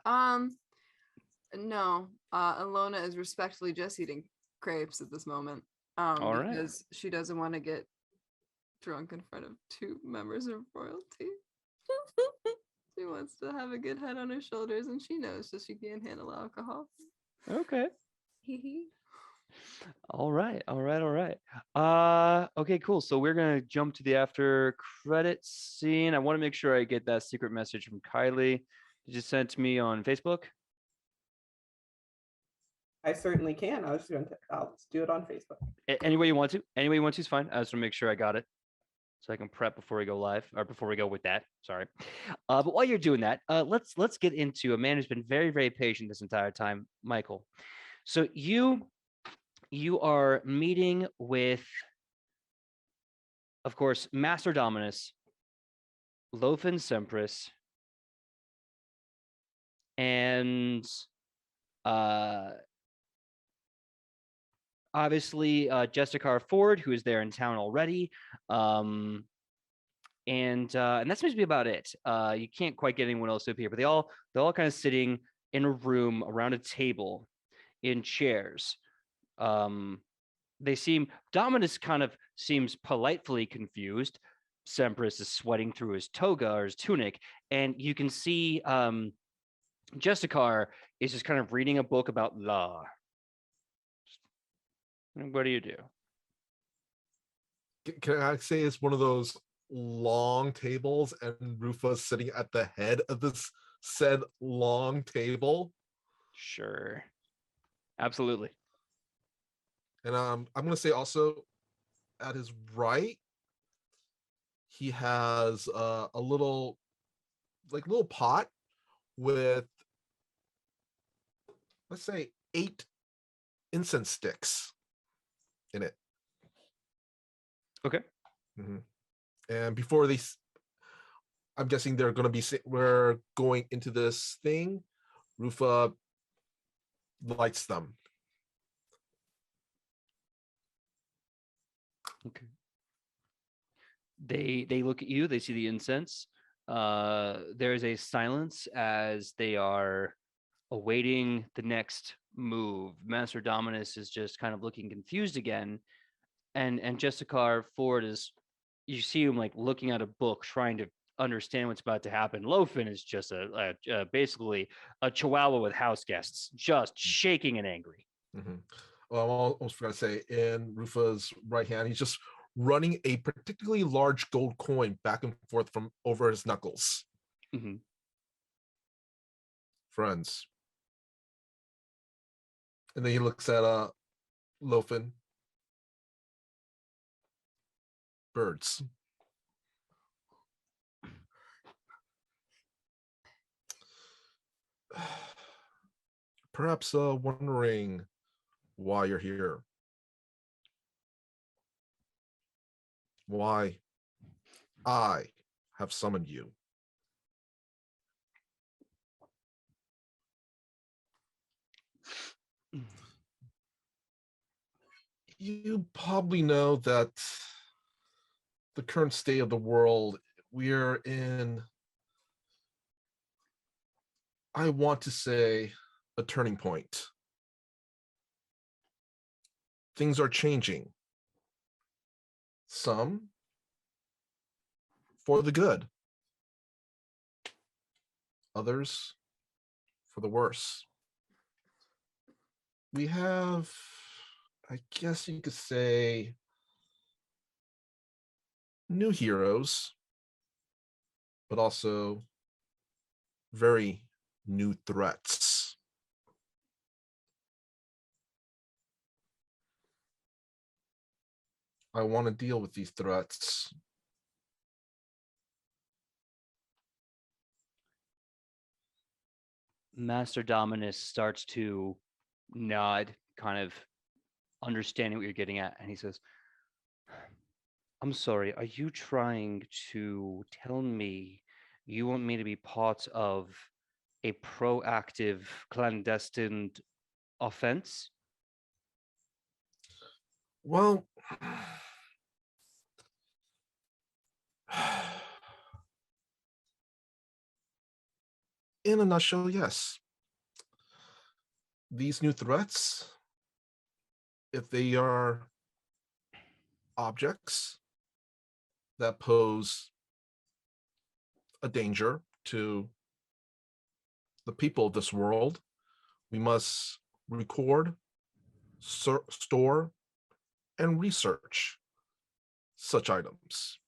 No, Alona is respectfully just eating crepes at this moment. All right. Because she doesn't want to get drunk in front of 2 members of royalty. She wants to have a good head on her shoulders, and she knows that she can't handle alcohol. Okay. Hee hee. All right. Okay, cool. So we're gonna jump to the after credit scene. I want to make sure I get that secret message from Kylie. Did you send it to me on Facebook? I certainly can. I was just going to. I'll just do it on Facebook. Any way you want to. Any way you want to is fine. I just want to make sure I got it, so I can prep before we go live, or before we go with that. Sorry. But while you're doing that, let's get into a man who's been very, very patient this entire time, Michael. So you are meeting with, of course, Master Dominus, Lothan Sempris, and obviously Jessica Ford, who is there in town already. And that seems to be about it. You can't quite get anyone else up here, but they're all kind of sitting in a room around a table in chairs. Dominus kind of seems politely confused. Sempris is sweating through his toga or his tunic, and you can see Jessica is just kind of reading a book about law. What do you do? Can I say it's one of those long tables and Rufa's sitting at the head of this said long table? Sure. Absolutely. And I'm going to say also at his right, he has a little pot with, let's say, 8 incense sticks in it. Okay. Mm-hmm. And before I'm guessing they're going to be, we're going into this thing, Rufa lights them. Okay. They look at you, they see the incense. There's a silence as they are awaiting the next move. Master Dominus is just kind of looking confused again. And Jessica Ford is, you see him like looking at a book, trying to understand what's about to happen. Lothan is just basically a chihuahua with house guests, just shaking and angry. Mm-hmm. Well, I almost forgot to say, in Rufa's right hand, he's just running a particularly large gold coin back and forth from over his knuckles. Mm-hmm. Friends. And then he looks at Lothan. Birds. Perhaps wondering why you're here. Why I have summoned you. You probably know that the current state of the world, we're in, I want to say, a turning point. Things are changing. Some for the good. Others for the worse. We have, I guess you could say, new heroes, but also very new threats. I want to deal with these threats. Master Dominus starts to nod, kind of understanding what you're getting at, and he says, I'm sorry, are you trying to tell me you want me to be part of a proactive clandestine offense? Well, in a nutshell, yes. these new threats, if they are objects that pose a danger to the people of this world, we must record, store, and research such items.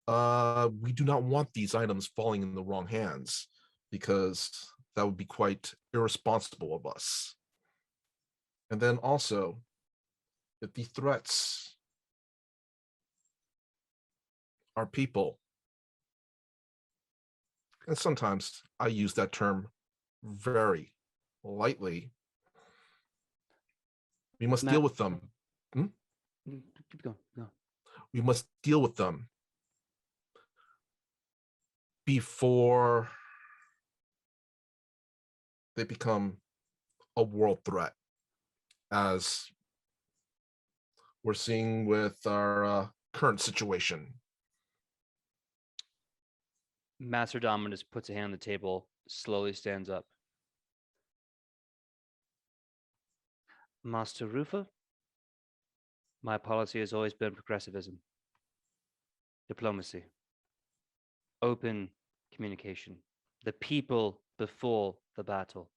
We do not want these items falling in the wrong hands because that would be quite irresponsible of us. And then also, if the threats are people, and sometimes I use that term very lightly, we must deal with them. Keep going. No. We must deal with them before they become a world threat, as we're seeing with our current situation. Master Dominus puts a hand on the table, slowly stands up. Master Rufa, my policy has always been progressivism, diplomacy, open communication, the people before the battle.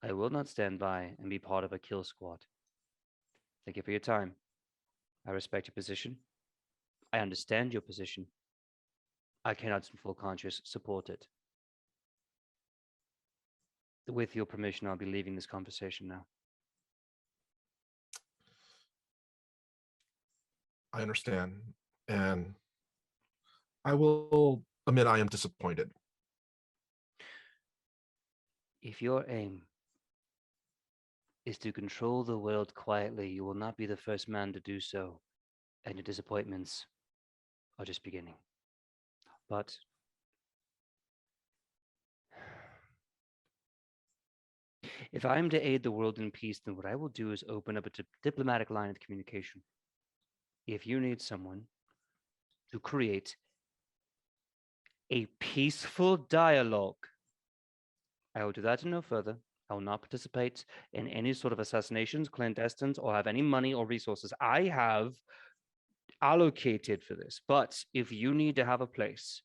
I will not stand by and be part of a kill squad. Thank you for your time. I respect your position. I understand your position. I cannot in full conscience support it. With your permission, I'll be leaving this conversation now. I understand, and I will admit I am disappointed. If your aim is to control the world quietly, you will not be the first man to do so, and your disappointments are just beginning. But if I am to aid the world in peace, then what I will do is open up a diplomatic line of communication. If you need someone to create a peaceful dialogue, I will do that and no further. I will not participate in any sort of assassinations, clandestines, or have any money or resources I have allocated for this. But if you need to have a place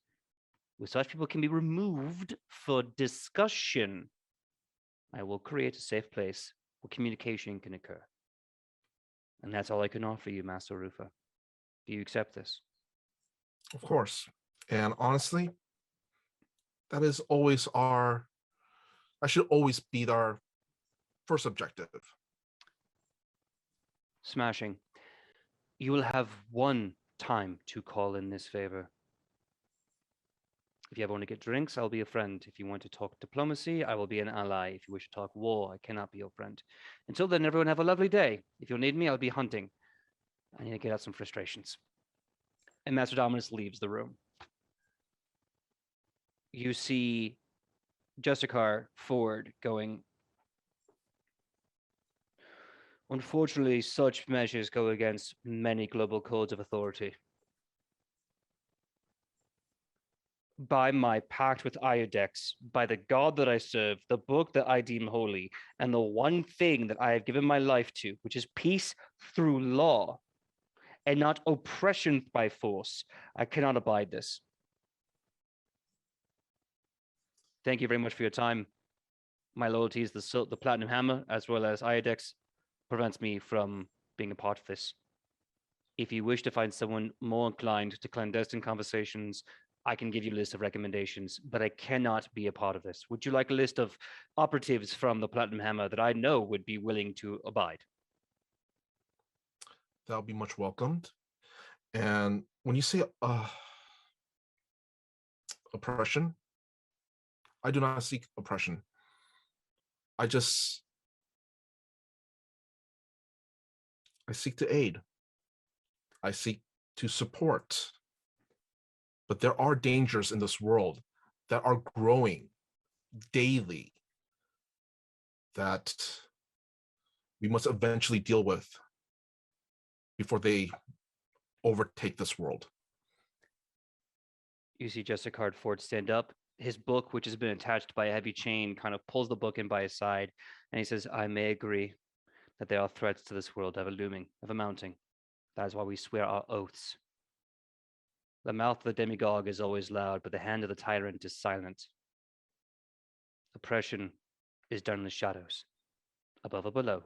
where such people can be removed for discussion, I will create a safe place where communication can occur. And that's all I can offer you, Master Rufa. Do you accept this? Of course. And honestly, that is always that should always be our first objective. Smashing. You will have one time to call in this favor. If you ever want to get drinks, I'll be a friend. If you want to talk diplomacy, I will be an ally. If you wish to talk war, I cannot be your friend. Until then, everyone have a lovely day. If you'll need me, I'll be hunting. I need to get out some frustrations. And Master Dominus leaves the room. You see Justicar Ford going, unfortunately, such measures go against many global codes of authority. By my pact with Iodex, by the God that I serve, the book that I deem holy, and the one thing that I have given my life to, which is peace through law and not oppression by force, I cannot abide this. Thank you very much for your time. My loyalty is the Platinum Hammer, as well as Iodex, prevents me from being a part of this. If you wish to find someone more inclined to clandestine conversations, I can give you a list of recommendations, but I cannot be a part of this. Would you like a list of operatives from the Platinum Hammer that I know would be willing to abide? That'll be much welcomed. And when you say oppression, I do not seek oppression. I seek to aid. I seek to support. But there are dangers in this world that are growing daily that we must eventually deal with before they overtake this world. You see Justicar Ford stand up, his book, which has been attached by a heavy chain, kind of pulls the book in by his side, and he says, I may agree that there are threats to this world ever looming, ever mounting. That is why we swear our oaths. The mouth of the demagogue is always loud, but the hand of the tyrant is silent. Oppression is done in the shadows, above or below.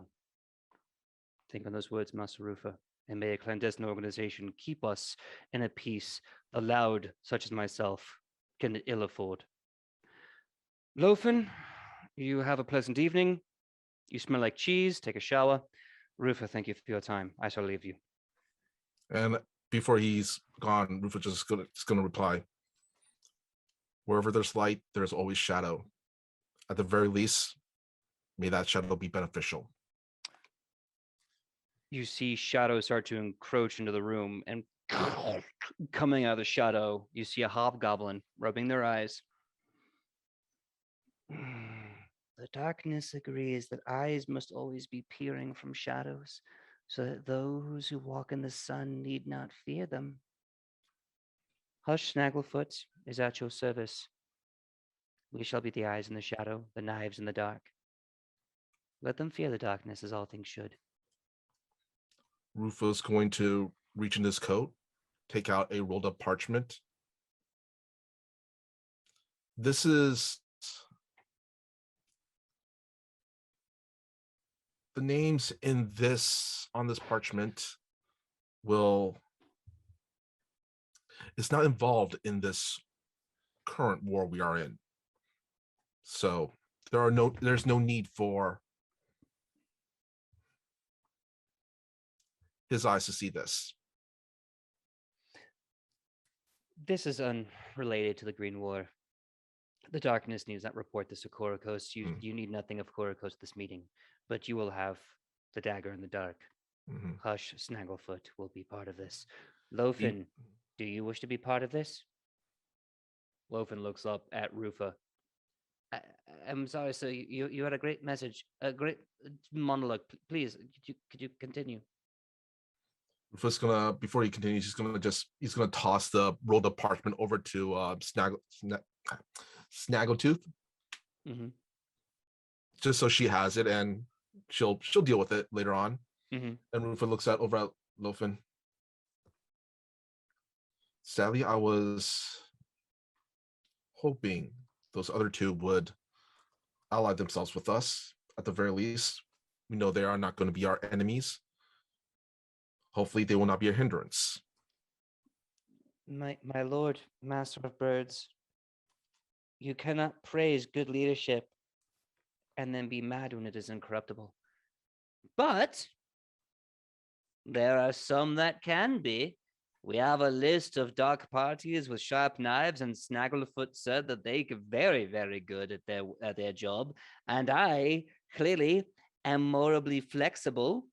Think on those words, Master Rufa, and may a clandestine organization keep us in a peace the loud, such as myself, can ill afford. Lofen, you have a pleasant evening. You smell like cheese. Take a shower. Rufa, thank you for your time. I shall leave you. And before he's gone, Rufus just gonna reply. Wherever there's light, there's always shadow. At the very least, may that shadow be beneficial. You see shadows start to encroach into the room, and coming out of the shadow, you see a hobgoblin rubbing their eyes. The darkness agrees that eyes must always be peering from shadows, so that those who walk in the sun need not fear them. Hush, Snagglefoot is at your service. We shall be the eyes in the shadow, the knives in the dark. Let them fear the darkness as all things should. Rufus going to reach in his coat, take out a rolled up parchment. This is the names in this on this parchment it's not involved in this current war we are in. So there's no need for his eyes to see this. This is unrelated to the Green War. The darkness needs not report this to Korokos. You need nothing of Korokos this meeting, but you will have the dagger in the dark. Mhm. Hush, Snagglefoot will be part of this. Lofen, do you wish to be part of this? Lofen looks up at Rufa. I'm sorry, sir. You had a great message, a great monologue. Please, could you continue? Rufus gonna before he continues, he's gonna toss the rolled up parchment over to Snaggletooth, Mm-hmm. just so she has it and she'll deal with it later on. Mm-hmm. And Rufus looks over at Lofen. Sadly, I was hoping those other two would ally themselves with us. At the very least, we know they are not going to be our enemies. Hopefully, they will not be a hindrance. My lord, master of birds, you cannot praise good leadership and then be mad when it is incorruptible. But there are some that can be. We have a list of dark parties with sharp knives, and Snagglefoot said that they are very, very good at their job. And I clearly am morally flexible.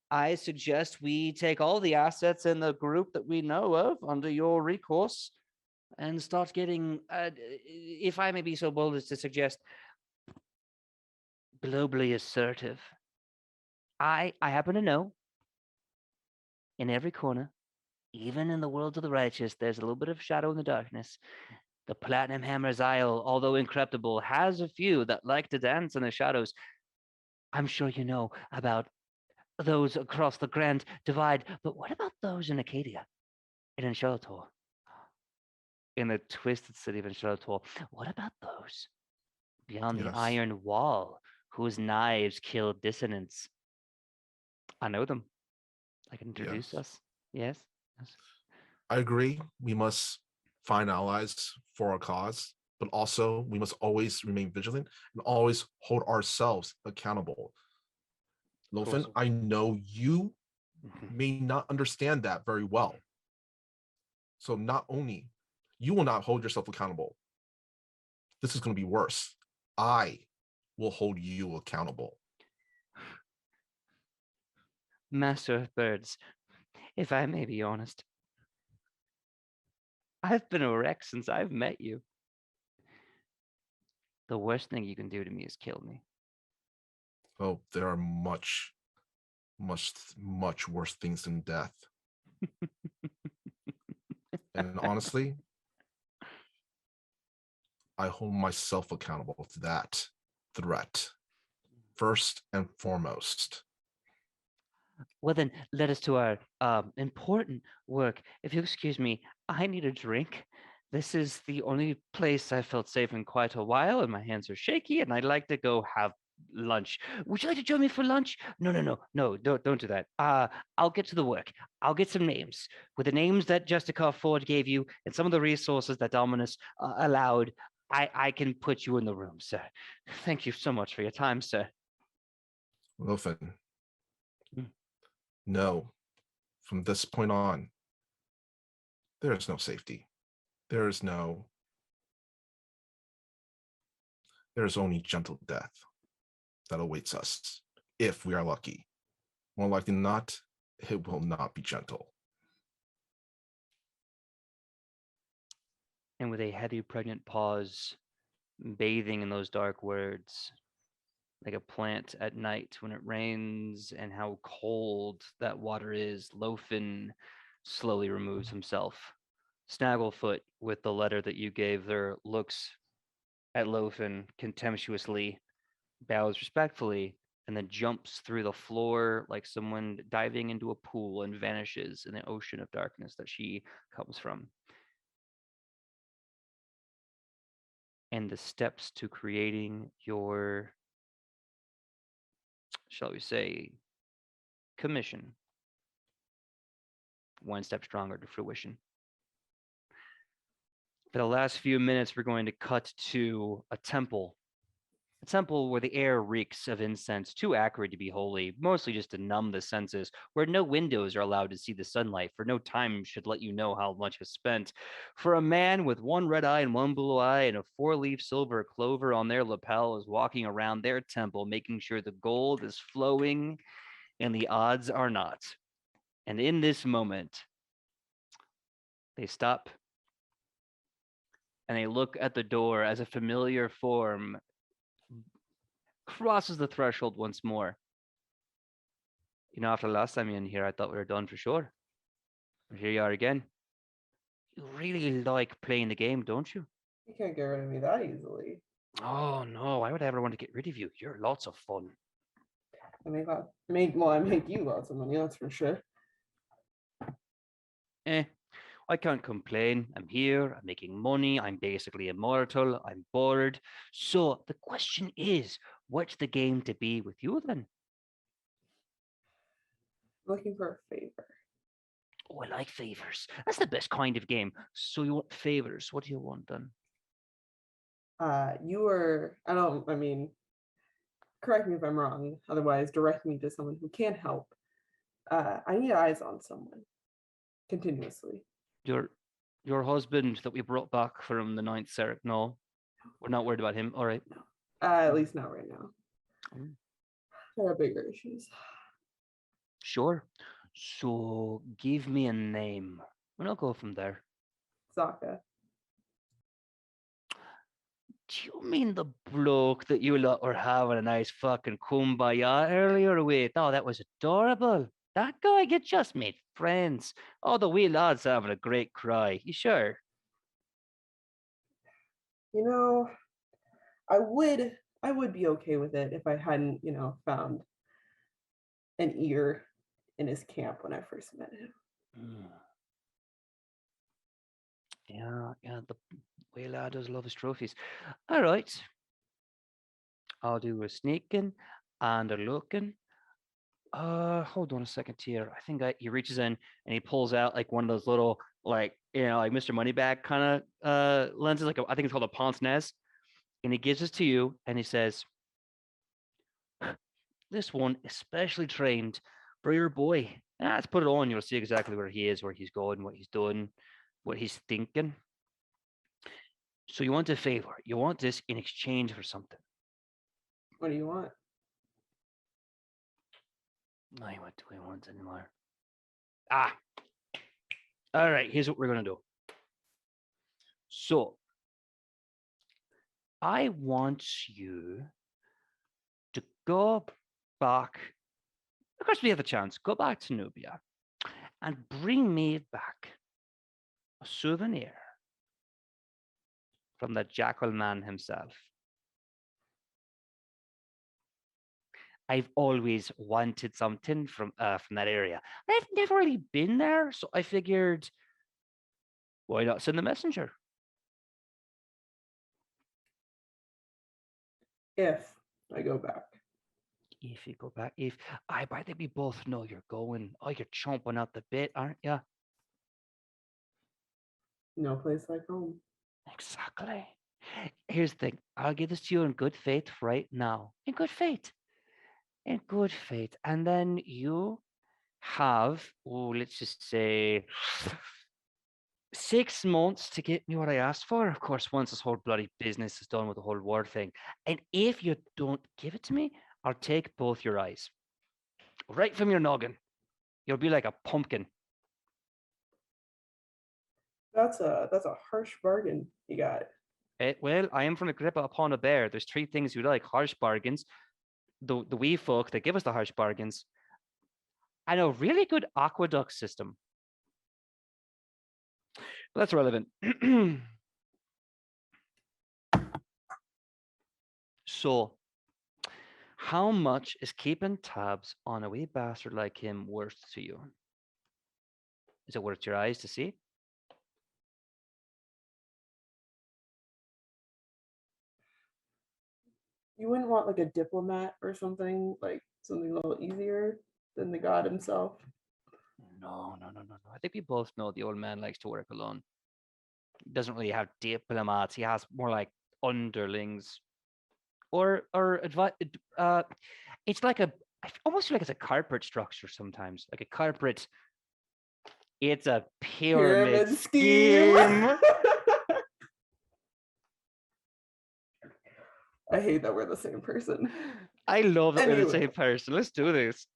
I suggest we take all the assets in the group that we know of under your recourse and start getting, if I may be so bold as to suggest, globally assertive. I happen to know in every corner, even in the world of the righteous, there's a little bit of shadow in the darkness. The Platinum Hammer's Isle, although incorruptible, has a few that like to dance in the shadows. I'm sure you know about those across the Grand Divide, but what about those in Acadia and in Shalator? In the twisted city of Shalator, what about those beyond the Yes. Iron Wall, whose knives kill dissonance? I know them. I can introduce Yes. us. Yes. I agree. We must find allies for our cause, but also we must always remain vigilant and always hold ourselves accountable. Lofen, I know you may not understand that very well. So not only you will not hold yourself accountable, this is going to be worse. I will hold you accountable. Master of birds, if I may be honest, I've been a wreck since I've met you. The worst thing you can do to me is kill me. Oh, there are much worse things than death. And honestly, I hold myself accountable to that threat first and foremost. Well, then, let us to our important work. If you excuse me, I need a drink. This is the only place I felt safe in quite a while, and my hands are shaky, and I'd like to go have lunch. Would you like to join me for lunch? No, don't do that. I'll get to the work. I'll get some names. With the names that Jessica Ford gave you and some of the resources that Dominus allowed, I can put you in the room, sir. Thank you so much for your time, sir. Wilfin, Mm. no, from this point on, there is no safety. There is only gentle death that awaits us if we are lucky. More likely than not, it will not be gentle. And with a heavy, pregnant pause, bathing in those dark words, like a plant at night when it rains and how cold that water is, Lofen slowly removes himself. Snagglefoot, with the letter that you gave there, looks at Lofen contemptuously, bows respectfully, and then jumps through the floor like someone diving into a pool and vanishes in the ocean of darkness that she comes from. And the steps to creating your, shall we say, commission, one step stronger to fruition. For the last few minutes, we're going to cut to a temple where the air reeks of incense, too acrid to be holy, mostly just to numb the senses, where no windows are allowed to see the sunlight, for no time should let you know how much is spent. For a man with one red eye and one blue eye and a four-leaf silver clover on their lapel is walking around their temple, making sure the gold is flowing and the odds are not. And in this moment, they stop and they look at the door as a familiar form crosses the threshold once more. You know, after the last time you were in here, I thought we were done for sure. But here you are again. You really like playing the game, don't you? You can't get rid of me that easily. Oh no, why would I ever want to get rid of you? You're lots of fun. I make you lots of money, that's for sure. I can't complain. I'm here, I'm making money, I'm basically immortal, I'm bored. So the question is, what's the game to be with you then? Looking for a favor. Oh, I like favors. That's the best kind of game. So you want favors? What do you want then? Correct me if I'm wrong, otherwise direct me to someone who can help. I need eyes on someone continuously. Your husband that we brought back from the ninth Seraph? No, we're not worried about him. All right. At least not right now. Mm. There are bigger issues. Sure. So give me a name and I'll go from there. Zaka. Do you mean the bloke that you lot were having a nice fucking kumbaya earlier with? Oh, that was adorable. That guy, you just made friends. Oh, the wee lad's having a great cry. You sure? You know, I would be okay with it if I hadn't, found an ear in his camp when I first met him. Mm. Yeah, the wee lad does love his trophies. All right. I'll do a sneaking and a looking. Hold on a second here. I think he reaches in and he pulls out like one of those little like Mr. Moneybag kind of lenses, I think it's called a pince nez, and he gives this to you and he says, "This one is specially trained for your boy. Let's put it on. You'll see exactly where he is, where he's going, what he's doing, what he's thinking. So you want a favor? You want this in exchange for something? What do you want? What do I want anymore? All right, here's what we're going to do. So, I want you to go back, of course we have a chance, go back to Nubia and bring me back a souvenir from the Jackal Man himself. I've always wanted something from that area. I've never really been there, so I figured, why not send the messenger? If I go back. If you go back, I think we both know you're going. Oh, you're chomping at the bit, aren't you? No place like home. Exactly. Here's the thing. I'll give this to you in good faith right now. In good faith. In good faith. And then you have, let's just say 6 months to get me what I asked for. Of course, once this whole bloody business is done with the whole war thing. And if you don't give it to me, I'll take both your eyes. Right from your noggin. You'll be like a pumpkin. That's a harsh bargain you got. Well, I am from the grip upon a bear. There's 3 things you like: harsh bargains, the wee folk that give us the harsh bargains, and a really good aqueduct system. But that's relevant. So, how much is keeping tabs on a wee bastard like him worth to you? Is it worth your eyes to see? You wouldn't want like a diplomat or something, like something a little easier than the god himself. No. I think we both know the old man likes to work alone. He doesn't really have diplomats. He has more like underlings, or it's like I almost feel like it's a corporate structure sometimes, like a corporate. It's a pyramid scheme. I hate that we're the same person. I love that we're the Anyway. same person. Let's do this.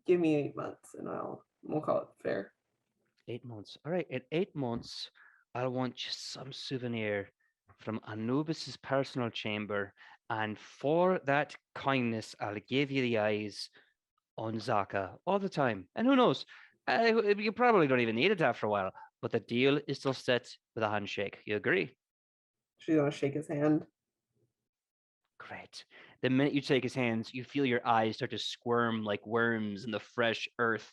Give me 8 months and we'll call it fair. 8 months. All right. In 8 months, I'll want just some souvenir from Anubis's personal chamber. And for that kindness, I'll give you the eyes on Zaka all the time. And who knows? You probably don't even need it after a while. But the deal is still set with a handshake. You agree? She's gonna shake his hand. Great. The minute you take his hands, you feel your eyes start to squirm like worms in the fresh earth.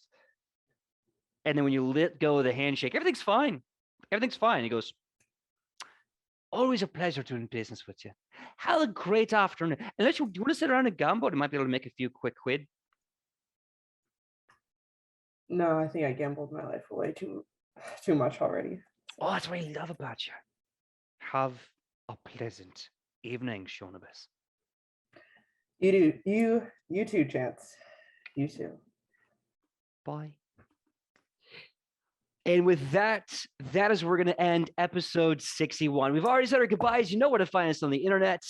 And then when you let go of the handshake, everything's fine. Everything's fine. He goes, always a pleasure doing business with you. Have a great afternoon. Unless do you want to sit around and gamble? You might be able to make a few quick quid. No, I think I gambled my life away too much already. Oh, that's what I love about you. Have a pleasant evening, Shonibus. You too, Chance. You too. Bye. And with that is where we're going to end episode 61. We've already said our goodbyes. You know where to find us on the internet.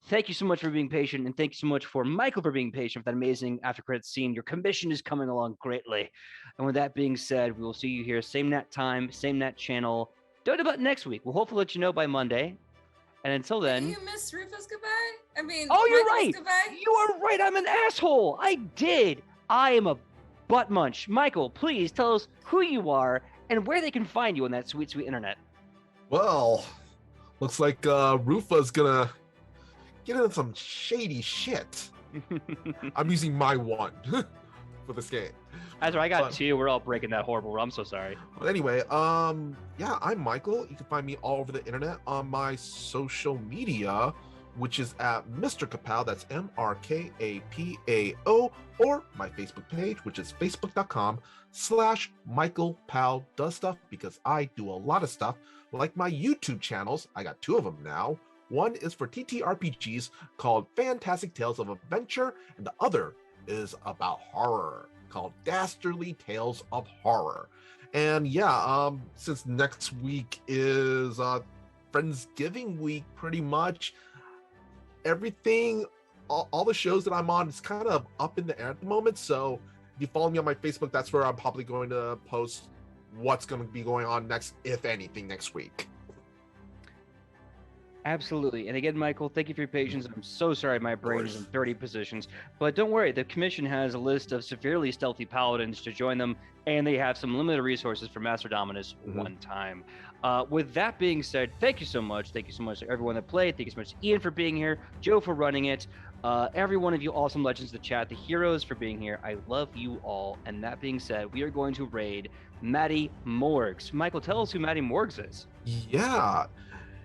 Thank you so much for being patient, and thank you so much for Michael for being patient for that amazing after credits scene. Your commission is coming along greatly. And with that being said, we will see you here, same net time, same net channel. Don't about next week. We'll hopefully let you know by Monday. And until then, Did you miss Rufus goodbye? I mean, oh, you're Michael's right. Goodbye? You are right. I'm an asshole. I did. I am a butt munch. Michael, please tell us who you are and where they can find you on that sweet, sweet internet. Well, looks like Rufa's gonna get into some shady shit. I'm using my one for this game. That's right. I got But- 2. We're all breaking that horrible rule. I'm so sorry. But anyway, yeah, I'm Michael. You can find me all over the internet on my social media, which is at Mr. Kapow. That's MrKapao, or my Facebook page, which is facebook.com/Michael Powell does stuff, because I do a lot of stuff, like my YouTube channels. I got 2 of them now. One is for TTRPGs called Fantastic Tales of Adventure, and the other is about horror called Dastardly Tales of Horror. And yeah, since next week is Friendsgiving week, pretty much everything, all the shows that I'm on is kind of up in the air at the moment. So if you follow me on my Facebook, that's where I'm probably going to post what's going to be going on next, if anything, next week. Absolutely. And again, Michael, thank you for your patience. I'm so sorry my brain is in 30 positions. But don't worry, the commission has a list of severely stealthy paladins to join them, and they have some limited resources for Master Dominus one time. With that being said, thank you so much. Thank you so much to everyone that played. Thank you so much to Ian for being here, Joe for running it, every one of you awesome legends in the chat, the heroes for being here. I love you all. And that being said, we are going to raid Matty Morgs. Michael, tell us who Matty Morgs is. Yeah,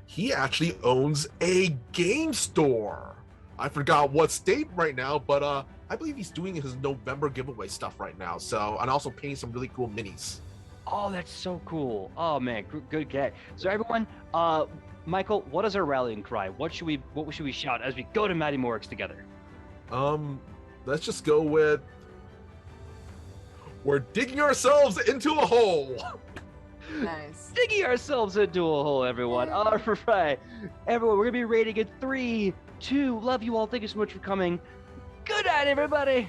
he actually owns a game store. I forgot what state right now, but I believe he's doing his November giveaway stuff right now. So, and also painting some really cool minis. Oh, that's so cool. Oh man, good get. So everyone, Michael, what is our rallying cry? What should we shout as we go to Matty Morgs together? Let's just go with, we're digging ourselves into a hole. Nice. Digging ourselves into a hole, everyone. All right, everyone, we're gonna be rating in 3, 2. Love you all. Thank you so much for coming. Good night, everybody.